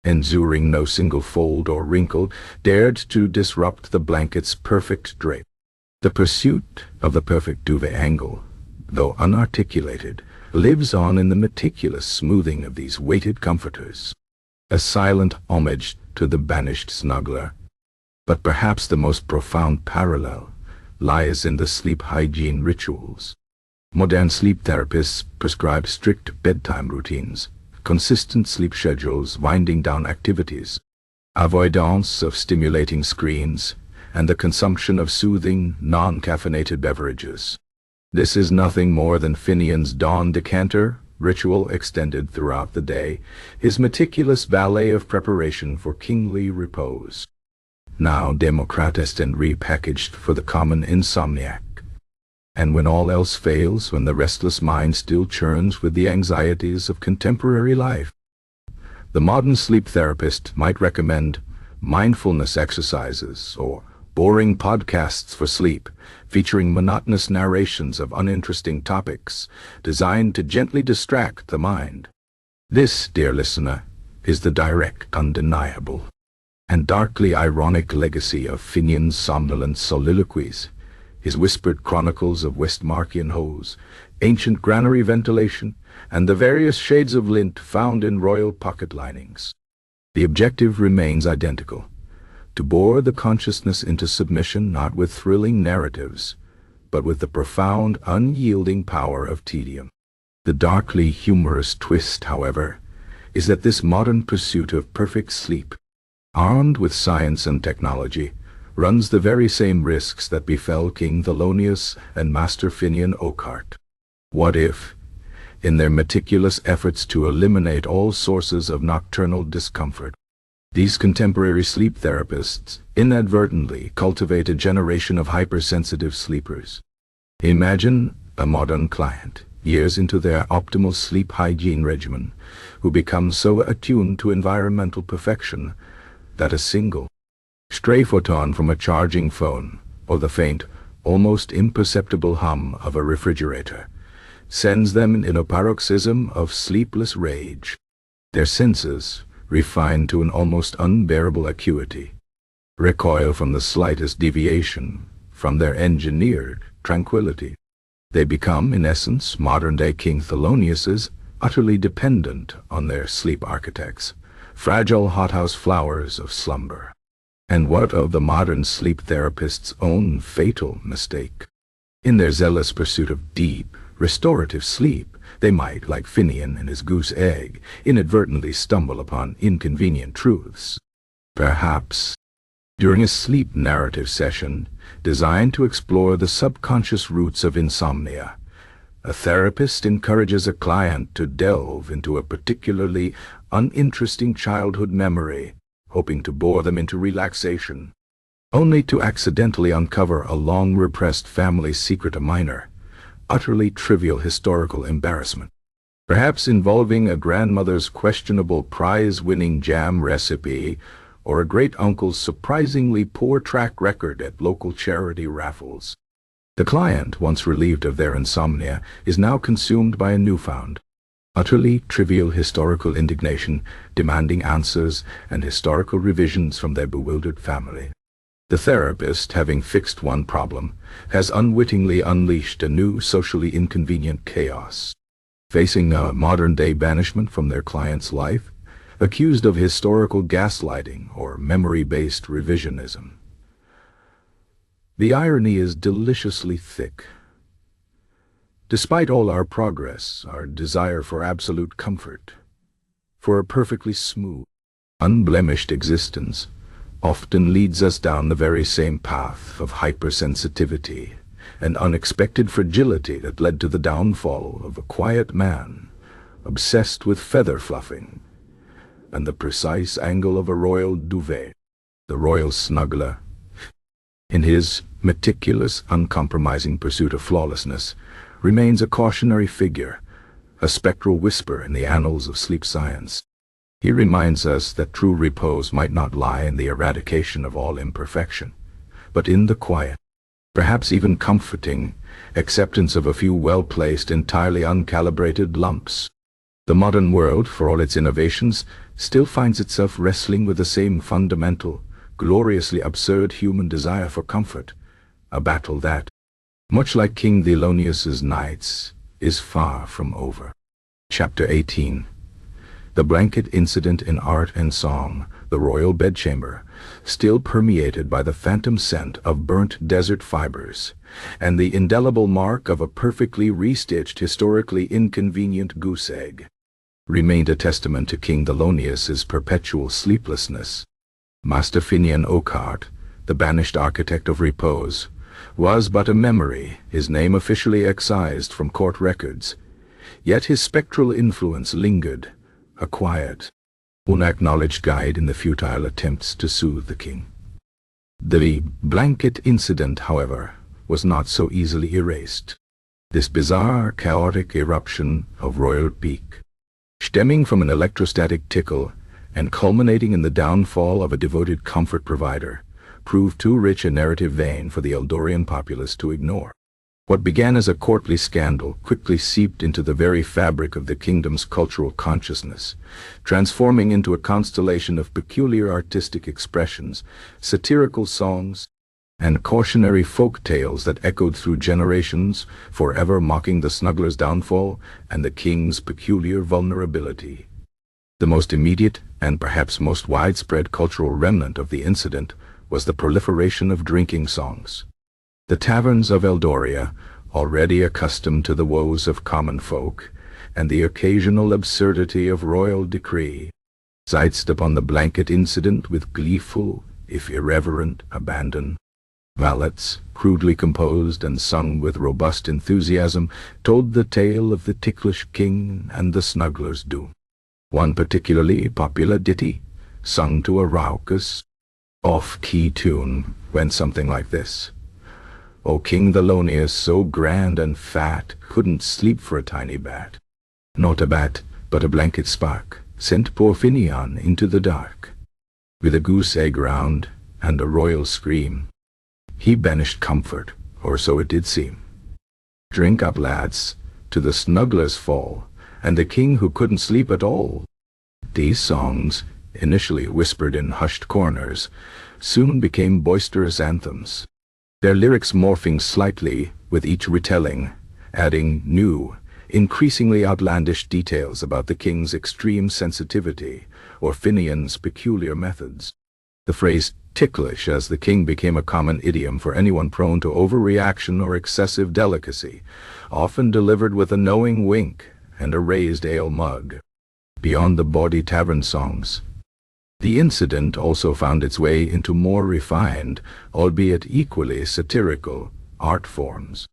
Enduring no single fold or wrinkle dared to disrupt the blanket's perfect drape. The pursuit of the perfect duvet angle, though unarticulated, lives on in the meticulous smoothing of these weighted comforters, a silent homage to the banished Snuggler. But perhaps the most profound parallel lies in the sleep hygiene rituals. Modern sleep therapists prescribe strict bedtime routines, consistent sleep schedules winding down activities, avoidance of stimulating screens, and the consumption of soothing, non-caffeinated beverages. This is nothing more than Finian's dawn decanter ritual extended throughout the day, his meticulous ballet of preparation for kingly repose, now democratized and repackaged for the common insomniac. And when all else fails, when the restless mind still churns with the anxieties of contemporary life, the modern sleep therapist might recommend mindfulness exercises or boring podcasts for sleep, featuring monotonous narrations of uninteresting topics designed to gently distract the mind. This, dear listener, is the direct, undeniable, and darkly ironic legacy of Finian's somnolent soliloquies, his whispered chronicles of Westmarkian hose, ancient granary ventilation, and the various shades of lint found in royal pocket linings. The objective remains identical: to bore the consciousness into submission not with thrilling narratives, but with the profound, unyielding power of tedium. The darkly humorous twist, however, is that this modern pursuit of perfect sleep, armed with science and technology, runs the very same risks that befell King Thelonious and Master Finian Oakheart. What if, in their meticulous efforts to eliminate all sources of nocturnal discomfort, these contemporary sleep therapists inadvertently cultivate a generation of hypersensitive sleepers? Imagine a modern client, years into their optimal sleep hygiene regimen, who becomes so attuned to environmental perfection that a single stray photon from a charging phone or the faint, almost imperceptible hum of a refrigerator sends them in a paroxysm of sleepless rage. Their senses, refined to an almost unbearable acuity, recoil from the slightest deviation from their engineered tranquility. They become, in essence, modern-day King Theloniouses, utterly dependent on their sleep architects, fragile hothouse flowers of slumber. And what of the modern sleep therapist's own fatal mistake? In their zealous pursuit of deep, restorative sleep, They might, like Finian and his goose egg, inadvertently stumble upon inconvenient truths. Perhaps, during a sleep narrative session designed to explore the subconscious roots of insomnia, a therapist encourages a client to delve into a particularly uninteresting childhood memory, hoping to bore them into relaxation, only to accidentally uncover a long-repressed family secret, a minor, utterly trivial historical embarrassment, perhaps involving a grandmother's questionable prize-winning jam recipe or a great-uncle's surprisingly poor track record at local charity raffles. The client, once relieved of their insomnia, is now consumed by a newfound, utterly trivial historical indignation, demanding answers and historical revisions from their bewildered family. The therapist, having fixed one problem, has unwittingly unleashed a new socially inconvenient chaos. Facing a modern-day banishment from their client's life, accused of historical gaslighting or memory-based revisionism. The irony is deliciously thick. Despite all our progress, our desire for absolute comfort, for a perfectly smooth, unblemished existence, often leads us down the very same path of hypersensitivity and unexpected fragility that led to the downfall of a quiet man obsessed with feather fluffing and the precise angle of a royal duvet. The royal snuggler, in his meticulous, uncompromising pursuit of flawlessness, remains a cautionary figure, a spectral whisper in the annals of sleep science. He reminds us that true repose might not lie in the eradication of all imperfection, but in the quiet, perhaps even comforting, acceptance of a few well-placed, entirely uncalibrated lumps. The modern world, for all its innovations, still finds itself wrestling with the same fundamental, gloriously absurd human desire for comfort, a battle that, much like King Thelonius's Nights, is far from over. Chapter 18. The blanket incident in art and song, the royal bedchamber, still permeated by the phantom scent of burnt desert fibers, and the indelible mark of a perfectly restitched, historically inconvenient goose egg, remained a testament to King Thelonius's perpetual sleeplessness. Master Finian Oakheart, the banished architect of repose, was but a memory, his name officially excised from court records, yet his spectral influence lingered, a quiet, unacknowledged guide in the futile attempts to soothe the king. The blanket incident, however, was not so easily erased. This bizarre, chaotic eruption of royal pique, stemming from an electrostatic tickle and culminating in the downfall of a devoted comfort provider, proved too rich a narrative vein for the Eldorian populace to ignore. What began as a courtly scandal quickly seeped into the very fabric of the kingdom's cultural consciousness, transforming into a constellation of peculiar artistic expressions, satirical songs, and cautionary folk tales that echoed through generations, forever mocking the snuggler's downfall and the king's peculiar vulnerability. The most immediate and perhaps most widespread cultural remnant of the incident was the proliferation of drinking songs. The taverns of Eldoria, already accustomed to the woes of common folk and the occasional absurdity of royal decree, seized upon the blanket incident with gleeful, if irreverent, abandon. Ballads, crudely composed and sung with robust enthusiasm, told the tale of the ticklish king and the snuggler's doom. One particularly popular ditty, sung to a raucous, off-key tune, went something like this. O King Thelonius, so grand and fat, couldn't sleep for a tiny bat. Not a bat, but a blanket spark, sent poor Finian into the dark. With a goose egg round, and a royal scream, he banished comfort, or so it did seem. Drink up, lads, to the snuggler's fall, and the king who couldn't sleep at all. These songs, initially whispered in hushed corners, soon became boisterous anthems, their lyrics morphing slightly with each retelling, adding new, increasingly outlandish details about the king's extreme sensitivity or Finian's peculiar methods. The phrase ticklish as the king became a common idiom for anyone prone to overreaction or excessive delicacy, often delivered with a knowing wink and a raised ale mug. Beyond the bawdy tavern songs, the incident also found its way into more refined, albeit equally satirical, art forms.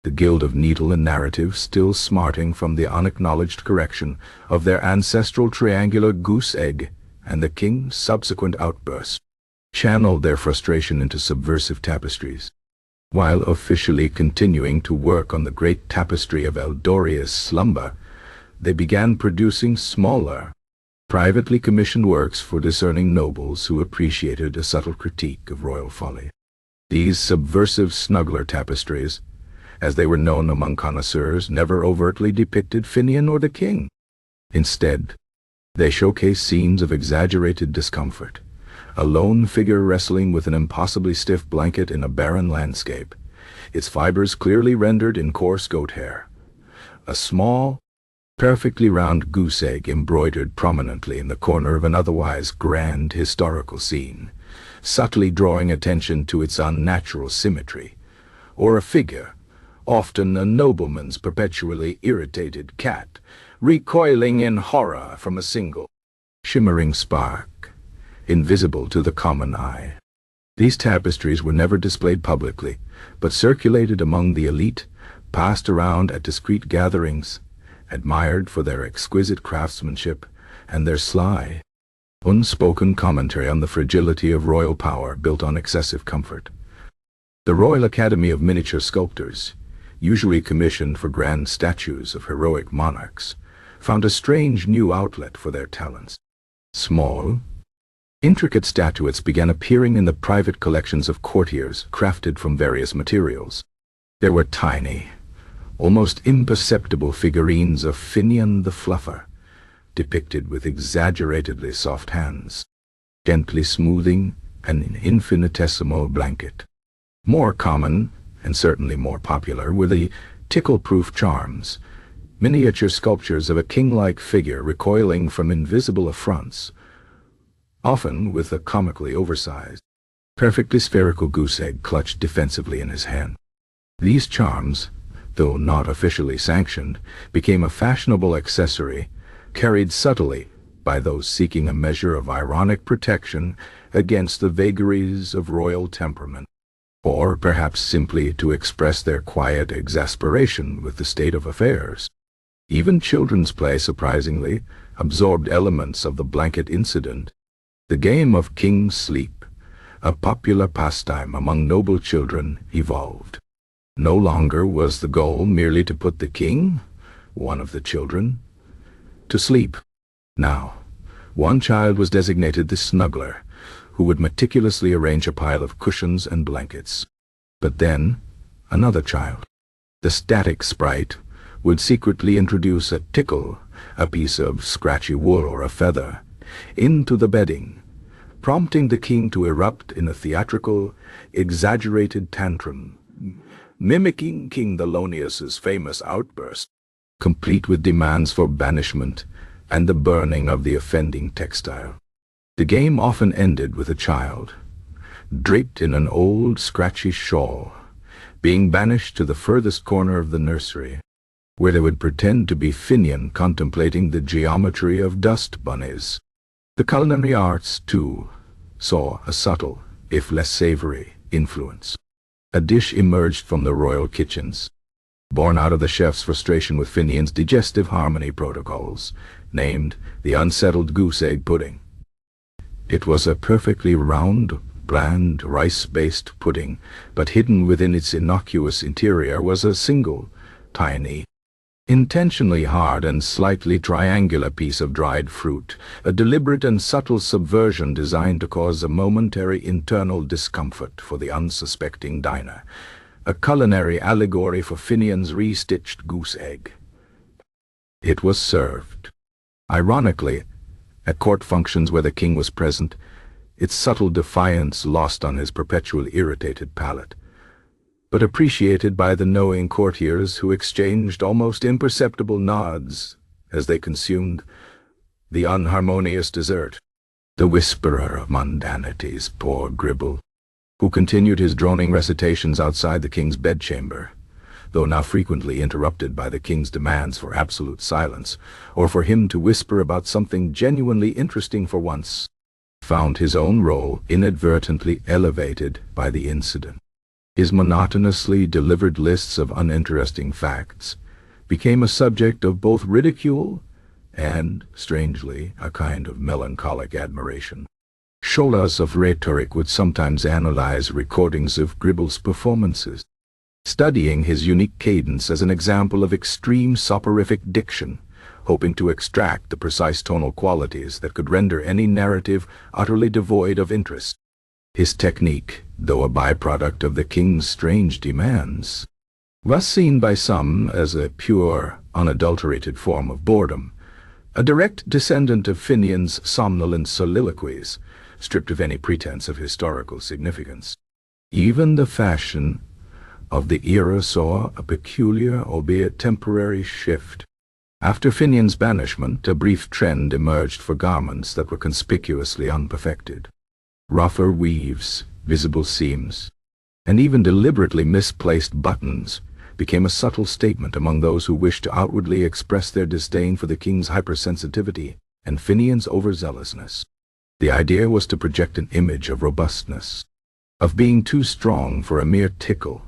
The Guild of Needle and Narrative, still smarting from the unacknowledged correction of their ancestral triangular goose egg and the king's subsequent outburst, channeled their frustration into subversive tapestries. While officially continuing to work on the great tapestry of Eldoria's slumber, they began producing smaller, privately commissioned works for discerning nobles who appreciated a subtle critique of royal folly. These subversive Snuggler tapestries, as they were known among connoisseurs, never overtly depicted Finian or the king. Instead, they showcased scenes of exaggerated discomfort, a lone figure wrestling with an impossibly stiff blanket in a barren landscape, its fibers clearly rendered in coarse goat hair, a small, perfectly round goose egg embroidered prominently in the corner of an otherwise grand historical scene, subtly drawing attention to its unnatural symmetry, or a figure, often a nobleman's perpetually irritated cat, recoiling in horror from a single, shimmering spark, invisible to the common eye. These tapestries were never displayed publicly, but circulated among the elite, passed around at discreet gatherings, admired for their exquisite craftsmanship and their sly, unspoken commentary on the fragility of royal power built on excessive comfort. The Royal Academy of Miniature Sculptors, usually commissioned for grand statues of heroic monarchs, found a strange new outlet for their talents. Small, intricate statuettes began appearing in the private collections of courtiers, crafted from various materials. There were tiny, almost imperceptible figurines of Finian the Fluffer, depicted with exaggeratedly soft hands, gently smoothing an infinitesimal blanket. More common, and certainly more popular, were the tickle-proof charms, miniature sculptures of a king-like figure recoiling from invisible affronts, often with a comically oversized, perfectly spherical goose egg clutched defensively in his hand. These charms, though not officially sanctioned, became a fashionable accessory, carried subtly by those seeking a measure of ironic protection against the vagaries of royal temperament, or perhaps simply to express their quiet exasperation with the state of affairs. Even children's play, surprisingly, absorbed elements of the blanket incident. The game of King's Sleep, a popular pastime among noble children, evolved. No longer was the goal merely to put the king, one of the children, to sleep. Now, one child was designated the Snuggler, who would meticulously arrange a pile of cushions and blankets. But then, another child, the static sprite, would secretly introduce a tickle, a piece of scratchy wool or a feather, into the bedding, prompting the king to erupt in a theatrical, exaggerated tantrum, mimicking King Thelonius's famous outburst, complete with demands for banishment and the burning of the offending textile. The game often ended with a child, draped in an old, scratchy shawl, being banished to the furthest corner of the nursery, where they would pretend to be Finian contemplating the geometry of dust bunnies. The culinary arts, too, saw a subtle, if less savory, influence. A dish emerged from the royal kitchens, born out of the chef's frustration with Finian's digestive harmony protocols, named the unsettled goose egg pudding. It was a perfectly round, bland, rice-based pudding, but hidden within its innocuous interior was a single, tiny, intentionally hard and slightly triangular piece of dried fruit, a deliberate and subtle subversion designed to cause a momentary internal discomfort for the unsuspecting diner, a culinary allegory for Finian's re-stitched goose egg. It was served, ironically, at court functions where the king was present, its subtle defiance lost on his perpetually irritated palate, but appreciated by the knowing courtiers who exchanged almost imperceptible nods as they consumed the unharmonious dessert. The whisperer of mundanities, poor Gribble, who continued his droning recitations outside the king's bedchamber, though now frequently interrupted by the king's demands for absolute silence, or for him to whisper about something genuinely interesting for once, found his own role inadvertently elevated by the incident. His monotonously delivered lists of uninteresting facts became a subject of both ridicule and, strangely, a kind of melancholic admiration. Scholars of rhetoric would sometimes analyze recordings of Gribble's performances, studying his unique cadence as an example of extreme soporific diction, hoping to extract the precise tonal qualities that could render any narrative utterly devoid of interest. His technique, though a byproduct of the king's strange demands, was seen by some as a pure, unadulterated form of boredom, a direct descendant of Finian's somnolent soliloquies, stripped of any pretense of historical significance. Even the fashion of the era saw a peculiar, albeit temporary, shift. After Finian's banishment, a brief trend emerged for garments that were conspicuously unperfected. Rougher weaves, visible seams, and even deliberately misplaced buttons became a subtle statement among those who wished to outwardly express their disdain for the king's hypersensitivity and Finian's overzealousness. The idea was to project an image of robustness, of being too strong for a mere tickle,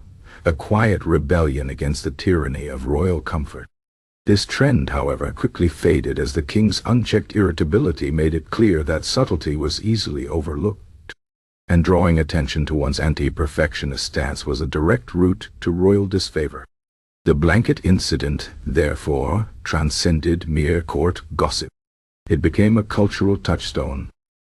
a quiet rebellion against the tyranny of royal comfort. This trend, however, quickly faded as the king's unchecked irritability made it clear that subtlety was easily overlooked, and drawing attention to one's anti-perfectionist stance was a direct route to royal disfavor. The blanket incident, therefore, transcended mere court gossip. It became a cultural touchstone,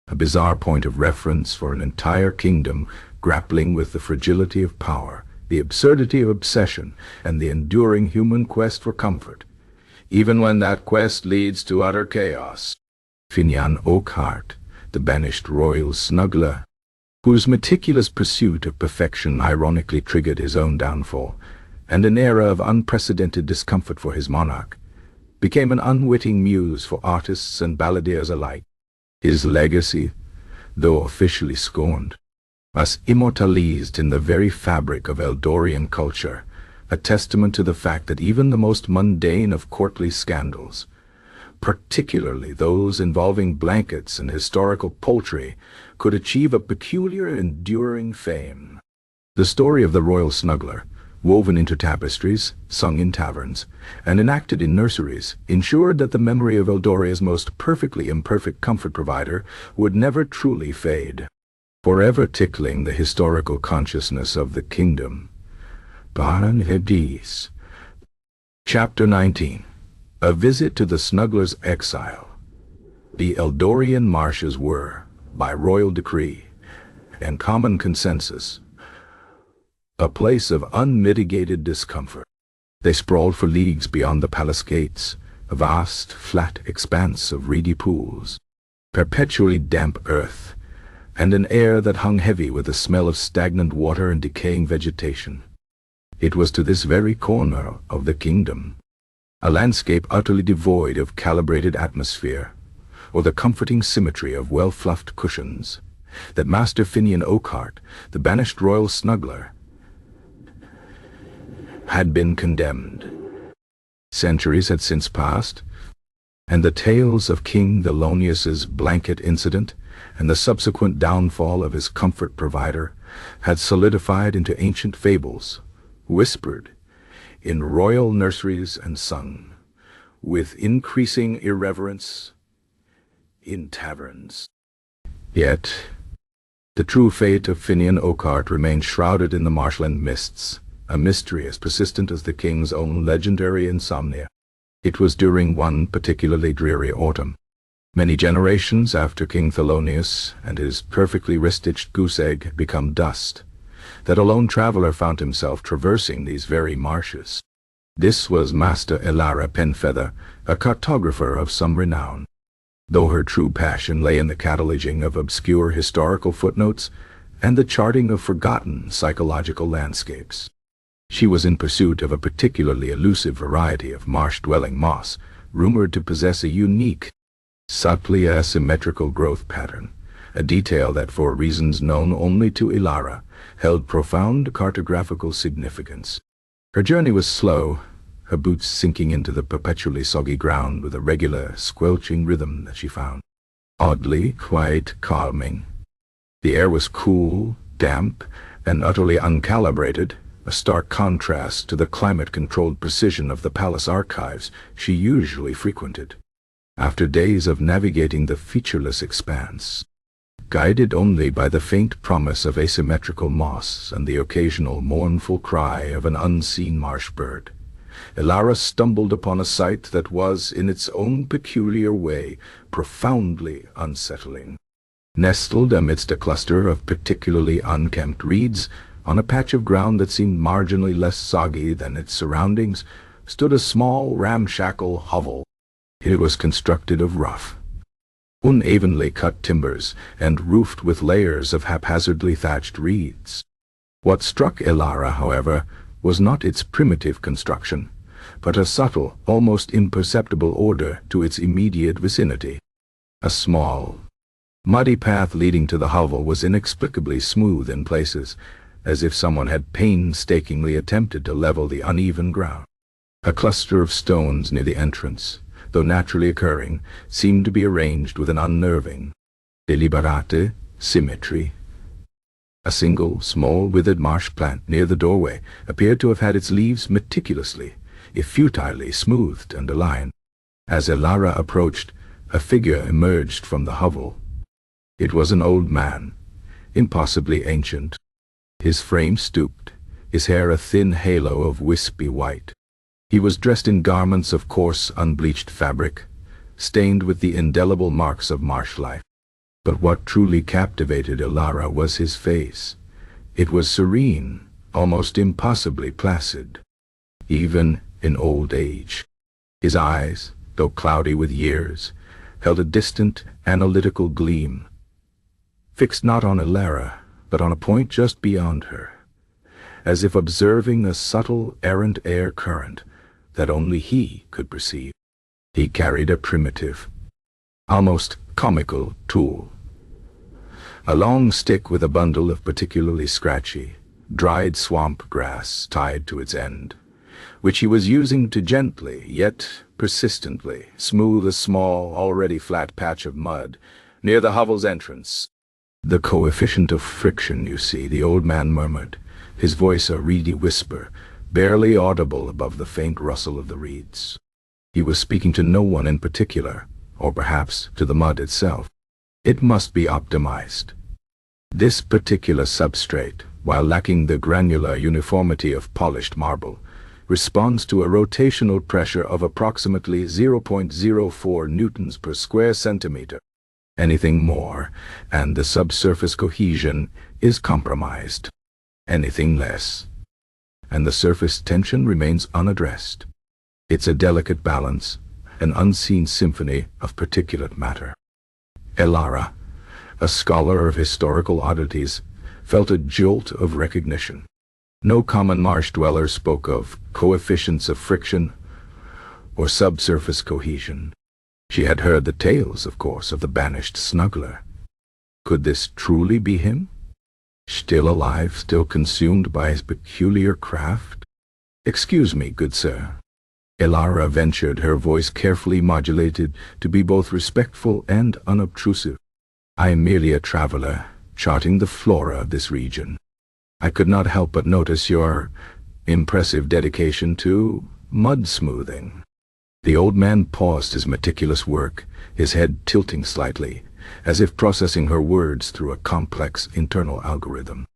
a bizarre point of reference for an entire kingdom grappling with the fragility of power, the absurdity of obsession, and the enduring human quest for comfort, even when that quest leads to utter chaos. Finian Oakhart, the banished royal snuggler, whose meticulous pursuit of perfection ironically triggered his own downfall, and an era of unprecedented discomfort for his monarch, became an unwitting muse for artists and balladeers alike. His legacy, though officially scorned, was immortalized in the very fabric of Eldorian culture, a testament to the fact that even the most mundane of courtly scandals, particularly those involving blankets and historical poultry, could achieve a peculiar enduring fame. The story of the royal snuggler, woven into tapestries, sung in taverns, and enacted in nurseries, ensured that the memory of Eldoria's most perfectly imperfect comfort provider would never truly fade, forever tickling the historical consciousness of the kingdom. Baran Hebdis. Chapter 19. A visit to the snuggler's exile. The Eldorian marshes were, by royal decree and common consensus, a place of unmitigated discomfort. They sprawled for leagues beyond the palace gates, a vast, flat expanse of reedy pools, perpetually damp earth, and an air that hung heavy with the smell of stagnant water and decaying vegetation. It was to this very corner of the kingdom, a landscape utterly devoid of calibrated atmosphere, or the comforting symmetry of well-fluffed cushions, that Master Finian Oakhart, the banished royal snuggler, had been condemned. Centuries had since passed, and the tales of King Thelonius's blanket incident and the subsequent downfall of his comfort provider had solidified into ancient fables, whispered in royal nurseries and sung, with increasing irreverence, in taverns. Yet, the true fate of Finian Oakhart remained shrouded in the marshland mists, a mystery as persistent as the king's own legendary insomnia. It was during one particularly dreary autumn, many generations after King Thelonius and his perfectly wrist-stitched goose egg had become dust, that a lone traveler found himself traversing these very marshes. This was Master Elara Penfeather, a cartographer of some renown. Though her true passion lay in the cataloging of obscure historical footnotes and the charting of forgotten psychological landscapes, she was in pursuit of a particularly elusive variety of marsh-dwelling moss, rumored to possess a unique, subtly asymmetrical growth pattern, a detail that, for reasons known only to Elara, held profound cartographical significance. Her journey was slow, her boots sinking into the perpetually soggy ground with a regular, squelching rhythm that she found oddly quite calming. The air was cool, damp, and utterly uncalibrated, a stark contrast to the climate-controlled precision of the palace archives she usually frequented. After days of navigating the featureless expanse, guided only by the faint promise of asymmetrical moss and the occasional mournful cry of an unseen marsh bird, Elara stumbled upon a sight that was, in its own peculiar way, profoundly unsettling. Nestled amidst a cluster of particularly unkempt reeds, on a patch of ground that seemed marginally less soggy than its surroundings, stood a small, ramshackle hovel. It was constructed of rough, unevenly cut timbers and roofed with layers of haphazardly thatched reeds. What struck Elara, however, was not its primitive construction, but a subtle, almost imperceptible order to its immediate vicinity. A small, muddy path leading to the hovel was inexplicably smooth in places, as if someone had painstakingly attempted to level the uneven ground. A cluster of stones near the entrance, though naturally occurring, seemed to be arranged with an unnerving, deliberate symmetry. A single, small, withered marsh plant near the doorway appeared to have had its leaves meticulously, if futilely, smoothed and aligned. As Elara approached, a figure emerged from the hovel. It was an old man, impossibly ancient. His frame stooped, his hair a thin halo of wispy white. He was dressed in garments of coarse, unbleached fabric, stained with the indelible marks of marsh life. But what truly captivated Elara was his face. It was serene, almost impossibly placid, even in old age. His eyes, though cloudy with years, held a distant, analytical gleam, fixed not on Elara, but on a point just beyond her, as if observing a subtle, errant air current that only he could perceive. He carried a primitive, almost comical tool, a long stick with a bundle of particularly scratchy, dried swamp grass tied to its end, which he was using to gently, yet persistently, smooth a small, already flat patch of mud near the hovel's entrance. "The coefficient of friction, you see," the old man murmured, his voice a reedy whisper, barely audible above the faint rustle of the reeds. He was speaking to no one in particular, or perhaps to the mud itself. It must be optimized. This particular substrate, while lacking the granular uniformity of polished marble, responds to a rotational pressure of approximately 0.04 newtons per square centimeter. Anything more, and the subsurface cohesion is compromised. Anything less, and the surface tension remains unaddressed. It's a delicate balance, an unseen symphony of particulate matter. Elara, a scholar of historical oddities, felt a jolt of recognition. No common marsh dweller spoke of coefficients of friction or subsurface cohesion. She had heard the tales, of course, of the banished Snuggler. Could this truly be him? Still alive, still consumed by his peculiar craft? "Excuse me, good sir." Elara ventured, her voice carefully modulated to be both respectful and unobtrusive. "I am merely a traveler, charting the flora of this region. I could not help but notice your impressive dedication to mud smoothing." The old man paused his meticulous work, his head tilting slightly, as if processing her words through a complex internal algorithm.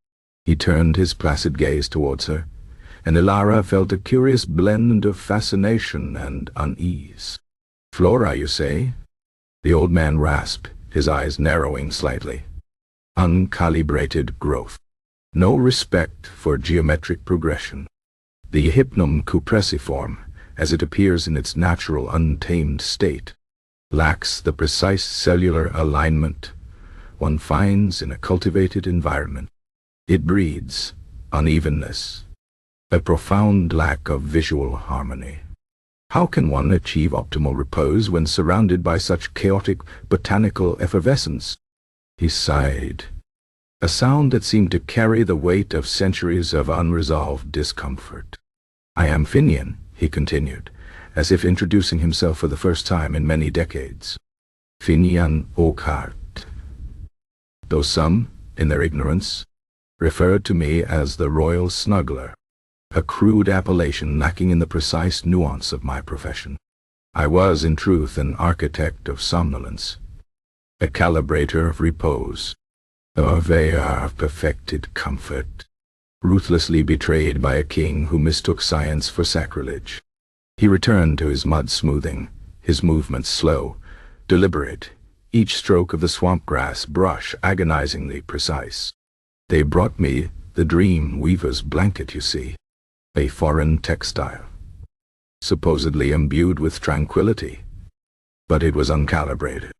He turned his placid gaze towards her, and Elara felt a curious blend of fascination and unease. "Flora, you say?" The old man rasped, his eyes narrowing slightly. "Uncalibrated growth. No respect for geometric progression. The hypnum cupressiform, as it appears in its natural untamed state, lacks the precise cellular alignment one finds in a cultivated environment. It breeds unevenness, a profound lack of visual harmony. How can one achieve optimal repose when surrounded by such chaotic botanical effervescence?" He sighed, a sound that seemed to carry the weight of centuries of unresolved discomfort. I am Finian, he continued, as if introducing himself for the first time in many decades. Finian Oakheart. Though some, in their ignorance, referred to me as the Royal Snuggler, a crude appellation lacking in the precise nuance of my profession. I was, in truth, an architect of somnolence, a calibrator of repose, a purveyor of perfected comfort, ruthlessly betrayed by a king who mistook science for sacrilege. He returned to his mud smoothing, his movements slow, deliberate, each stroke of the swamp grass brush agonizingly precise. They brought me the dream weaver's blanket, you see, a foreign textile, supposedly imbued with tranquility, but it was uncalibrated.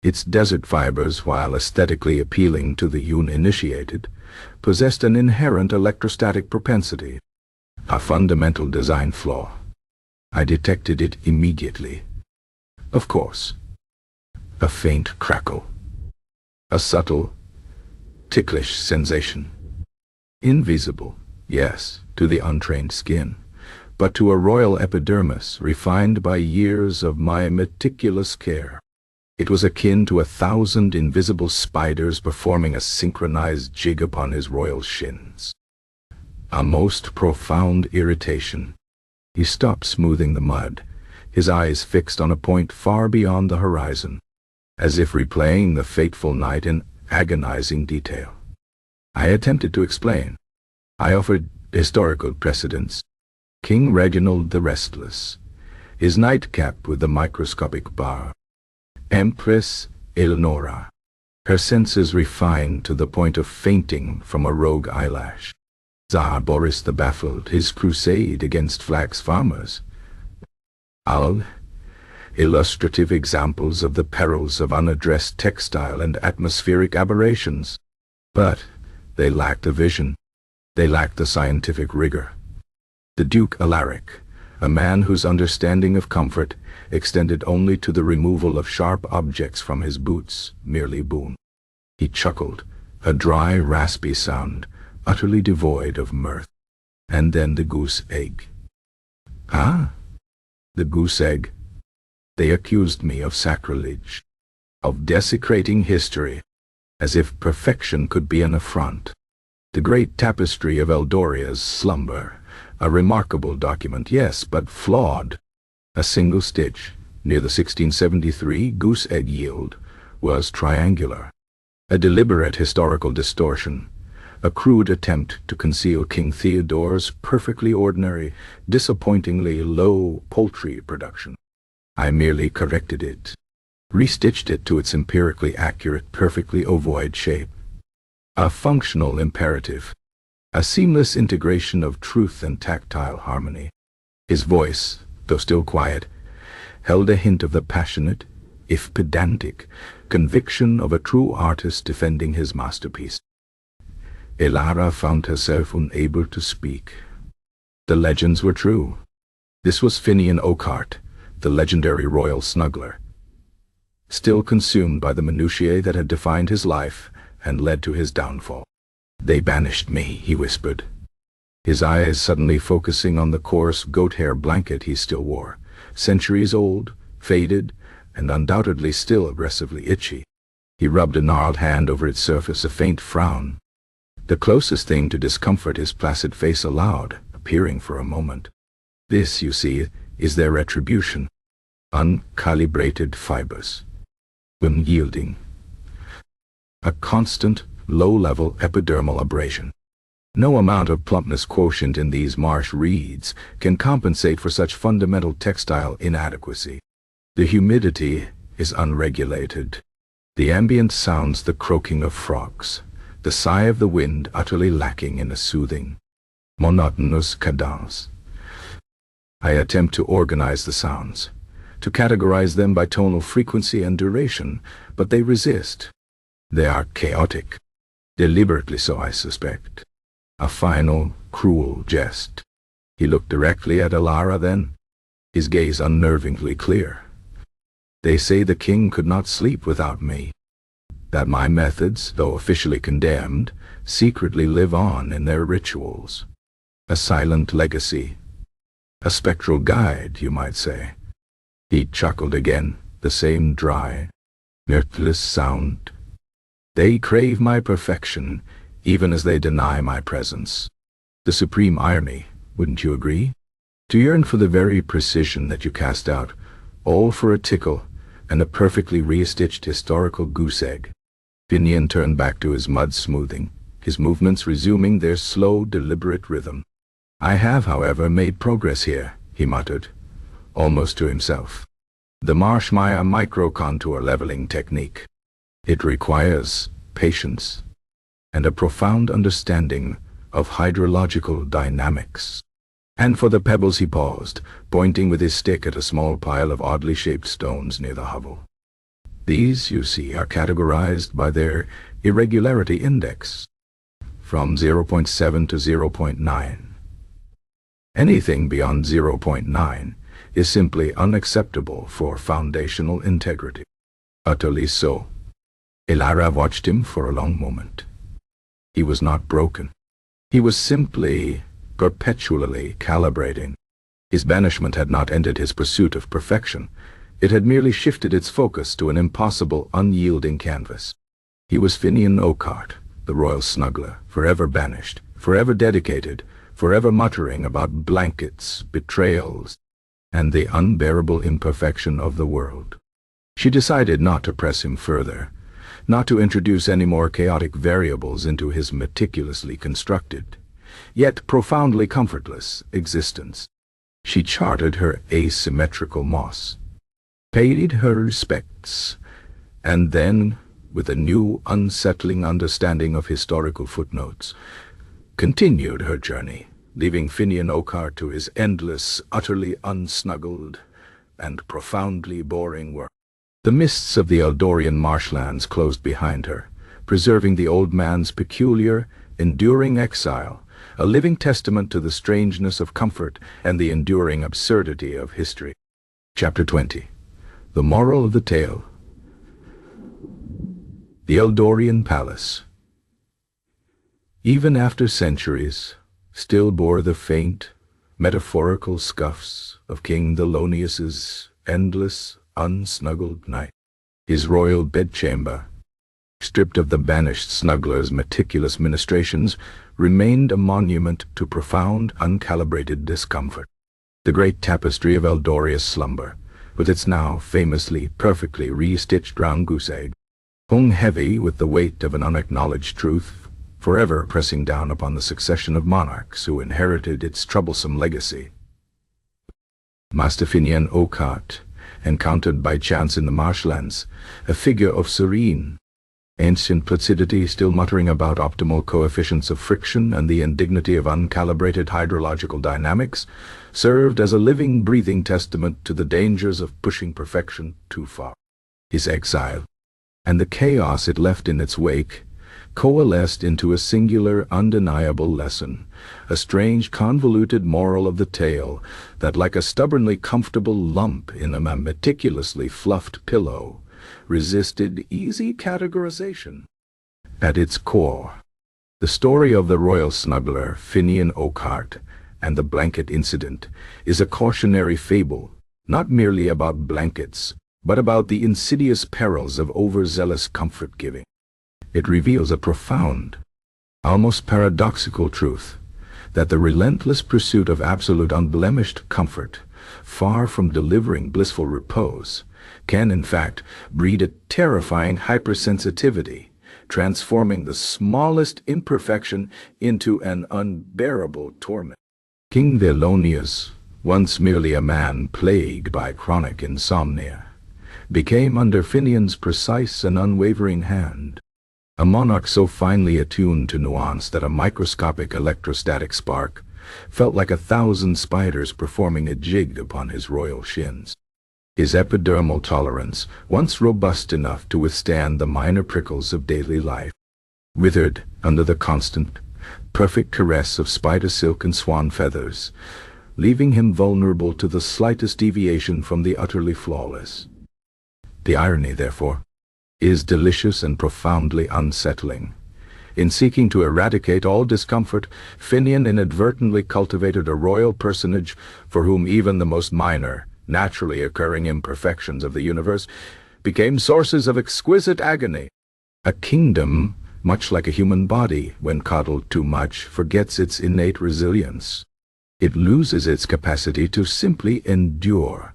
Its desert fibers, while aesthetically appealing to the uninitiated, possessed an inherent electrostatic propensity, a fundamental design flaw. I detected it immediately. Of course, a faint crackle, a subtle, ticklish sensation. Invisible, yes, to the untrained skin, but to a royal epidermis refined by years of my meticulous care. It was akin to 1,000 invisible spiders performing a synchronized jig upon his royal shins. A most profound irritation. He stopped smoothing the mud, his eyes fixed on a point far beyond the horizon, as if replaying the fateful night in agonizing detail. I attempted to explain. I offered historical precedents. King Reginald the Restless, his nightcap with the microscopic bar. Empress Eleonora, her senses refined to the point of fainting from a rogue eyelash. Tsar Boris the Baffled, his crusade against flax farmers. All illustrative examples of the perils of unaddressed textile and atmospheric aberrations. But they lacked a vision. They lacked the scientific rigor. The Duke Alaric, a man whose understanding of comfort extended only to the removal of sharp objects from his boots, merely boon. He chuckled, a dry, raspy sound, utterly devoid of mirth. And then the goose egg. Ah? The goose egg? They accused me of sacrilege, of desecrating history, as if perfection could be an affront. The great tapestry of Eldoria's slumber, a remarkable document, yes, but flawed. A single stitch, near the 1673 goose egg yield, was triangular. A deliberate historical distortion, a crude attempt to conceal King Theodore's perfectly ordinary, disappointingly low poultry production. I merely corrected it, restitched it to its empirically accurate, perfectly ovoid shape. A functional imperative, a seamless integration of truth and tactile harmony. His voice, though still quiet, held a hint of the passionate, if pedantic, conviction of a true artist defending his masterpiece. Elara found herself unable to speak. The legends were true. This was Finian Oakheart, the legendary royal snuggler, still consumed by the minutiae that had defined his life and led to his downfall. They banished me, he whispered, his eyes suddenly focusing on the coarse goat-hair blanket he still wore, centuries old, faded, and undoubtedly still aggressively itchy. He rubbed a gnarled hand over its surface, a faint frown, the closest thing to discomfort his placid face allowed, appearing for a moment. This, you see, is their retribution. Uncalibrated fibers, unyielding, a constant, low-level epidermal abrasion. No amount of plumpness quotient in these marsh reeds can compensate for such fundamental textile inadequacy. The humidity is unregulated. The ambient sounds the croaking of frogs, the sigh of the wind utterly lacking in a soothing, monotonous cadence. I attempt to organize the sounds, to categorize them by tonal frequency and duration, but they resist. They are chaotic, deliberately so, I suspect. A final, cruel jest. He looked directly at Elara then, his gaze unnervingly clear. They say the king could not sleep without me, that my methods, though officially condemned, secretly live on in their rituals. A silent legacy, A spectral guide, you might say. He chuckled again, the same dry, mirthless sound. They crave my perfection, even as they deny my presence. The supreme irony, wouldn't you agree? To yearn for the very precision that you cast out, all for a tickle and a perfectly re-stitched historical goose egg. Finian turned back to his mud smoothing, his movements resuming their slow, deliberate rhythm. I have, however, made progress here, he muttered, almost to himself. The Marshmire micro-contour leveling technique. It requires patience and a profound understanding of hydrological dynamics. And for the pebbles he paused, pointing with his stick at a small pile of oddly shaped stones near the hovel. These, you see, are categorized by their irregularity index, from 0.7 to 0.9. Anything beyond 0.9 is simply unacceptable for foundational integrity. Utterly so. Elira watched him for a long moment. He was not broken. He was simply, perpetually calibrating. His banishment had not ended his pursuit of perfection. It had merely shifted its focus to an impossible, unyielding canvas. He was Finian Oakheart, the royal snuggler, forever banished, forever dedicated, forever muttering about blankets, betrayals, and the unbearable imperfection of the world. She decided not to press him further, not to introduce any more chaotic variables into his meticulously constructed, yet profoundly comfortless, existence. She charted her asymmetrical moss, paid her respects, and then, with a new, unsettling understanding of historical footnotes, continued her journey, leaving Finian Oakheart to his endless, utterly unsnuggled, and profoundly boring work. The mists of the Eldorian marshlands closed behind her, preserving the old man's peculiar, enduring exile, a living testament to the strangeness of comfort and the enduring absurdity of history. Chapter 20. The Moral of the Tale. The Eldorian Palace, even after centuries, still bore the faint, metaphorical scuffs of King Thelonius's endless, unsnuggled night. His royal bedchamber, stripped of the banished snuggler's meticulous ministrations, remained a monument to profound, uncalibrated discomfort. The great tapestry of Eldoria's slumber, with its now famously, perfectly re-stitched round goose egg, hung heavy with the weight of an unacknowledged truth, forever pressing down upon the succession of monarchs who inherited its troublesome legacy. Master Finian Oakheart, encountered by chance in the marshlands, a figure of serene, ancient placidity, still muttering about optimal coefficients of friction and the indignity of uncalibrated hydrological dynamics, served as a living, breathing testament to the dangers of pushing perfection too far. His exile, and the chaos it left in its wake, coalesced into a singular, undeniable lesson, a strange, convoluted moral of the tale that, like a stubbornly comfortable lump in a meticulously fluffed pillow, resisted easy categorization. At its core, the story of the royal snuggler, Finian Oakheart, and the blanket incident is a cautionary fable, not merely about blankets, but about the insidious perils of overzealous comfort-giving. It reveals a profound, almost paradoxical truth, that the relentless pursuit of absolute unblemished comfort, far from delivering blissful repose, can in fact breed a terrifying hypersensitivity, transforming the smallest imperfection into an unbearable torment. King Thelonius, once merely a man plagued by chronic insomnia, became under Finian's precise and unwavering hand a monarch so finely attuned to nuance that a microscopic electrostatic spark felt like 1,000 spiders performing a jig upon his royal shins. His epidermal tolerance, once robust enough to withstand the minor prickles of daily life, withered under the constant, perfect caress of spider silk and swan feathers, leaving him vulnerable to the slightest deviation from the utterly flawless. The irony, therefore, is delicious and profoundly unsettling. In seeking to eradicate all discomfort, Finian inadvertently cultivated a royal personage for whom even the most minor, naturally occurring imperfections of the universe became sources of exquisite agony. A kingdom, much like a human body, when coddled too much, forgets its innate resilience. It loses its capacity to simply endure,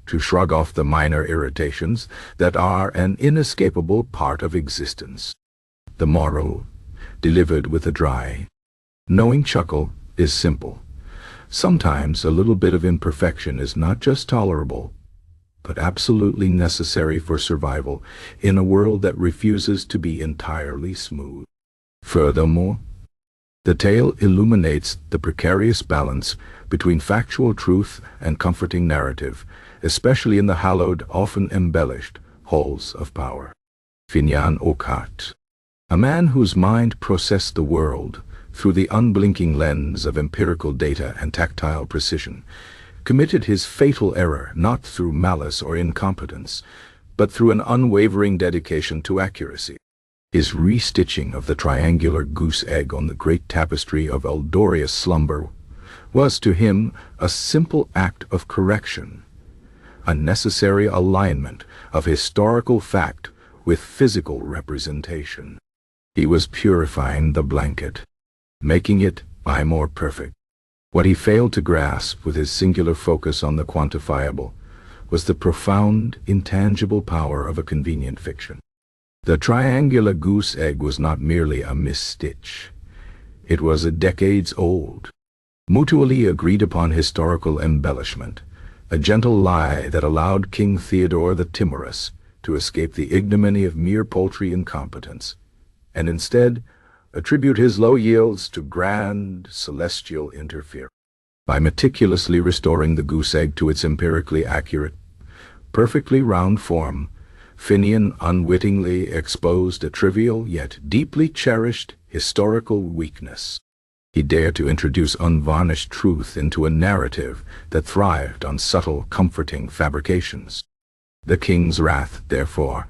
to shrug off the minor irritations that are an inescapable part of existence. The moral, delivered with a dry, knowing chuckle, is simple. Sometimes a little bit of imperfection is not just tolerable, but absolutely necessary for survival in a world that refuses to be entirely smooth. Furthermore, the tale illuminates the precarious balance between factual truth and comforting narrative, especially in the hallowed, often embellished, halls of power. Finian Oakheart, a man whose mind processed the world through the unblinking lens of empirical data and tactile precision, committed his fatal error not through malice or incompetence, but through an unwavering dedication to accuracy. His restitching of the triangular goose egg on the great tapestry of Eldoria's slumber was to him a simple act of correction, a necessary alignment of historical fact with physical representation. He was purifying the blanket, making it more perfect. What he failed to grasp with his singular focus on the quantifiable was the profound, intangible power of a convenient fiction. The triangular goose egg was not merely a misstitch. It was a decades-old, mutually agreed-upon historical embellishment, a gentle lie that allowed King Theodore the Timorous to escape the ignominy of mere paltry incompetence, and instead attribute his low yields to grand, celestial interference. By meticulously restoring the goose egg to its empirically accurate, perfectly round form, Finian unwittingly exposed a trivial yet deeply cherished historical weakness. He dared to introduce unvarnished truth into a narrative that thrived on subtle, comforting fabrications. The king's wrath, therefore,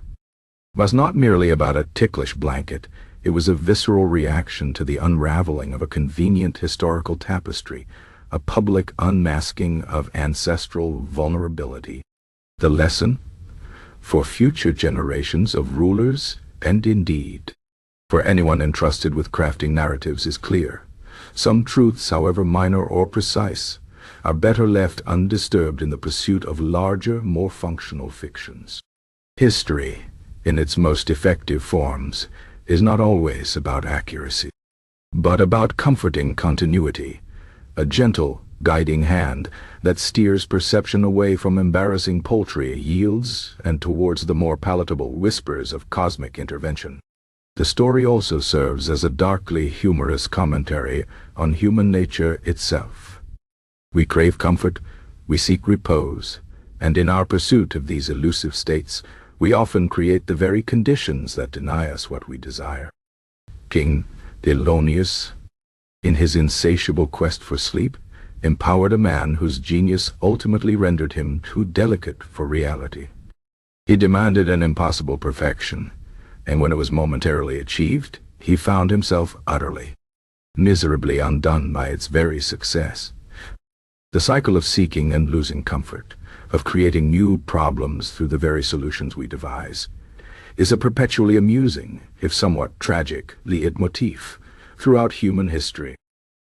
was not merely about a ticklish blanket. It was a visceral reaction to the unraveling of a convenient historical tapestry, a public unmasking of ancestral vulnerability. The lesson? For future generations of rulers, and indeed, for anyone entrusted with crafting narratives, is clear. Some truths, however minor or precise, are better left undisturbed in the pursuit of larger, more functional fictions. History, in its most effective forms, is not always about accuracy, but about comforting continuity, a gentle, guiding hand that steers perception away from embarrassing poultry yields and towards the more palatable whispers of cosmic intervention. The story also serves as a darkly humorous commentary on human nature itself. We crave comfort, we seek repose, and in our pursuit of these elusive states, we often create the very conditions that deny us what we desire. King Thelonious, in his insatiable quest for sleep, empowered a man whose genius ultimately rendered him too delicate for reality. He demanded an impossible perfection, and when it was momentarily achieved, he found himself utterly, miserably undone by its very success. The cycle of seeking and losing comfort, of creating new problems through the very solutions we devise, is a perpetually amusing, if somewhat tragic, leitmotif throughout human history.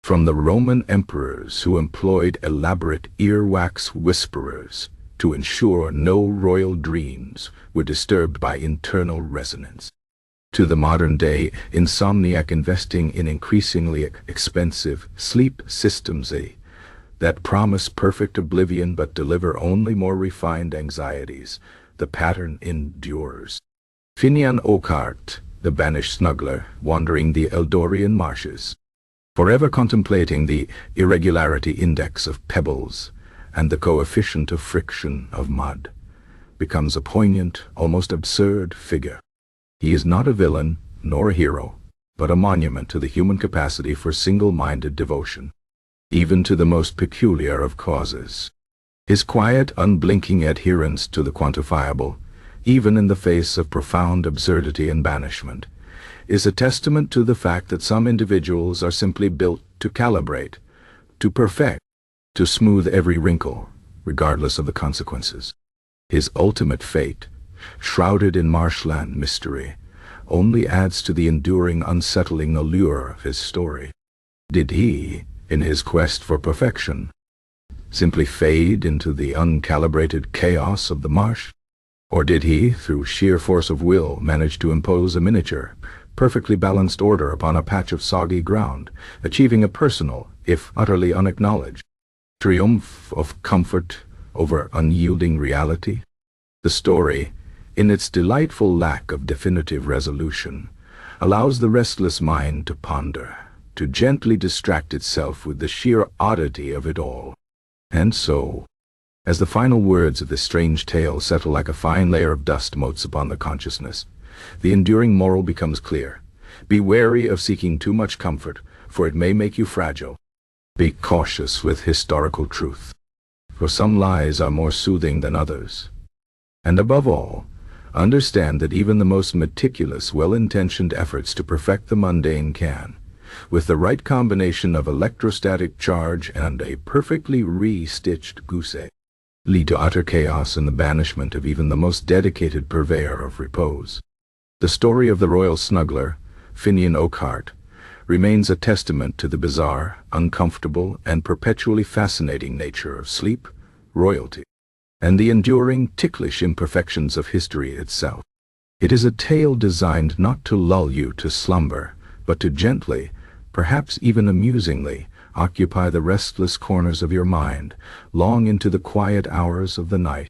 From the Roman emperors who employed elaborate earwax whisperers to ensure no royal dreams were disturbed by internal resonance, to the modern-day insomniac investing in increasingly expensive sleep systems that promise perfect oblivion but deliver only more refined anxieties, the pattern endures. Finian Oakheart, the banished snuggler, wandering the Eldorian marshes, forever contemplating the irregularity index of pebbles and the coefficient of friction of mud, becomes a poignant, almost absurd figure. He is not a villain nor a hero, but a monument to the human capacity for single-minded devotion, even to the most peculiar of causes. His quiet, unblinking adherence to the quantifiable, even in the face of profound absurdity and banishment, is a testament to the fact that some individuals are simply built to calibrate, to perfect, to smooth every wrinkle, regardless of the consequences. His ultimate fate, shrouded in marshland mystery, only adds to the enduring, unsettling allure of his story. Did he, in his quest for perfection, simply fade into the uncalibrated chaos of the marsh? Or did he, through sheer force of will, manage to impose a miniature, perfectly balanced order upon a patch of soggy ground, achieving a personal, if utterly unacknowledged, triumph of comfort over unyielding reality? The story, in its delightful lack of definitive resolution, allows the restless mind to ponder, to gently distract itself with the sheer oddity of it all. And so, as the final words of this strange tale settle like a fine layer of dust motes upon the consciousness, the enduring moral becomes clear. Be wary of seeking too much comfort, for it may make you fragile. Be cautious with historical truth, for some lies are more soothing than others. And above all, understand that even the most meticulous, well-intentioned efforts to perfect the mundane can, with the right combination of electrostatic charge and a perfectly re-stitched goose egg, lead to utter chaos and the banishment of even the most dedicated purveyor of repose. The story of the royal snuggler, Finian Oakhart, remains a testament to the bizarre, uncomfortable, and perpetually fascinating nature of sleep, royalty, and the enduring, ticklish imperfections of history itself. It is a tale designed not to lull you to slumber, but to gently, perhaps even amusingly, occupy the restless corners of your mind long into the quiet hours of the night.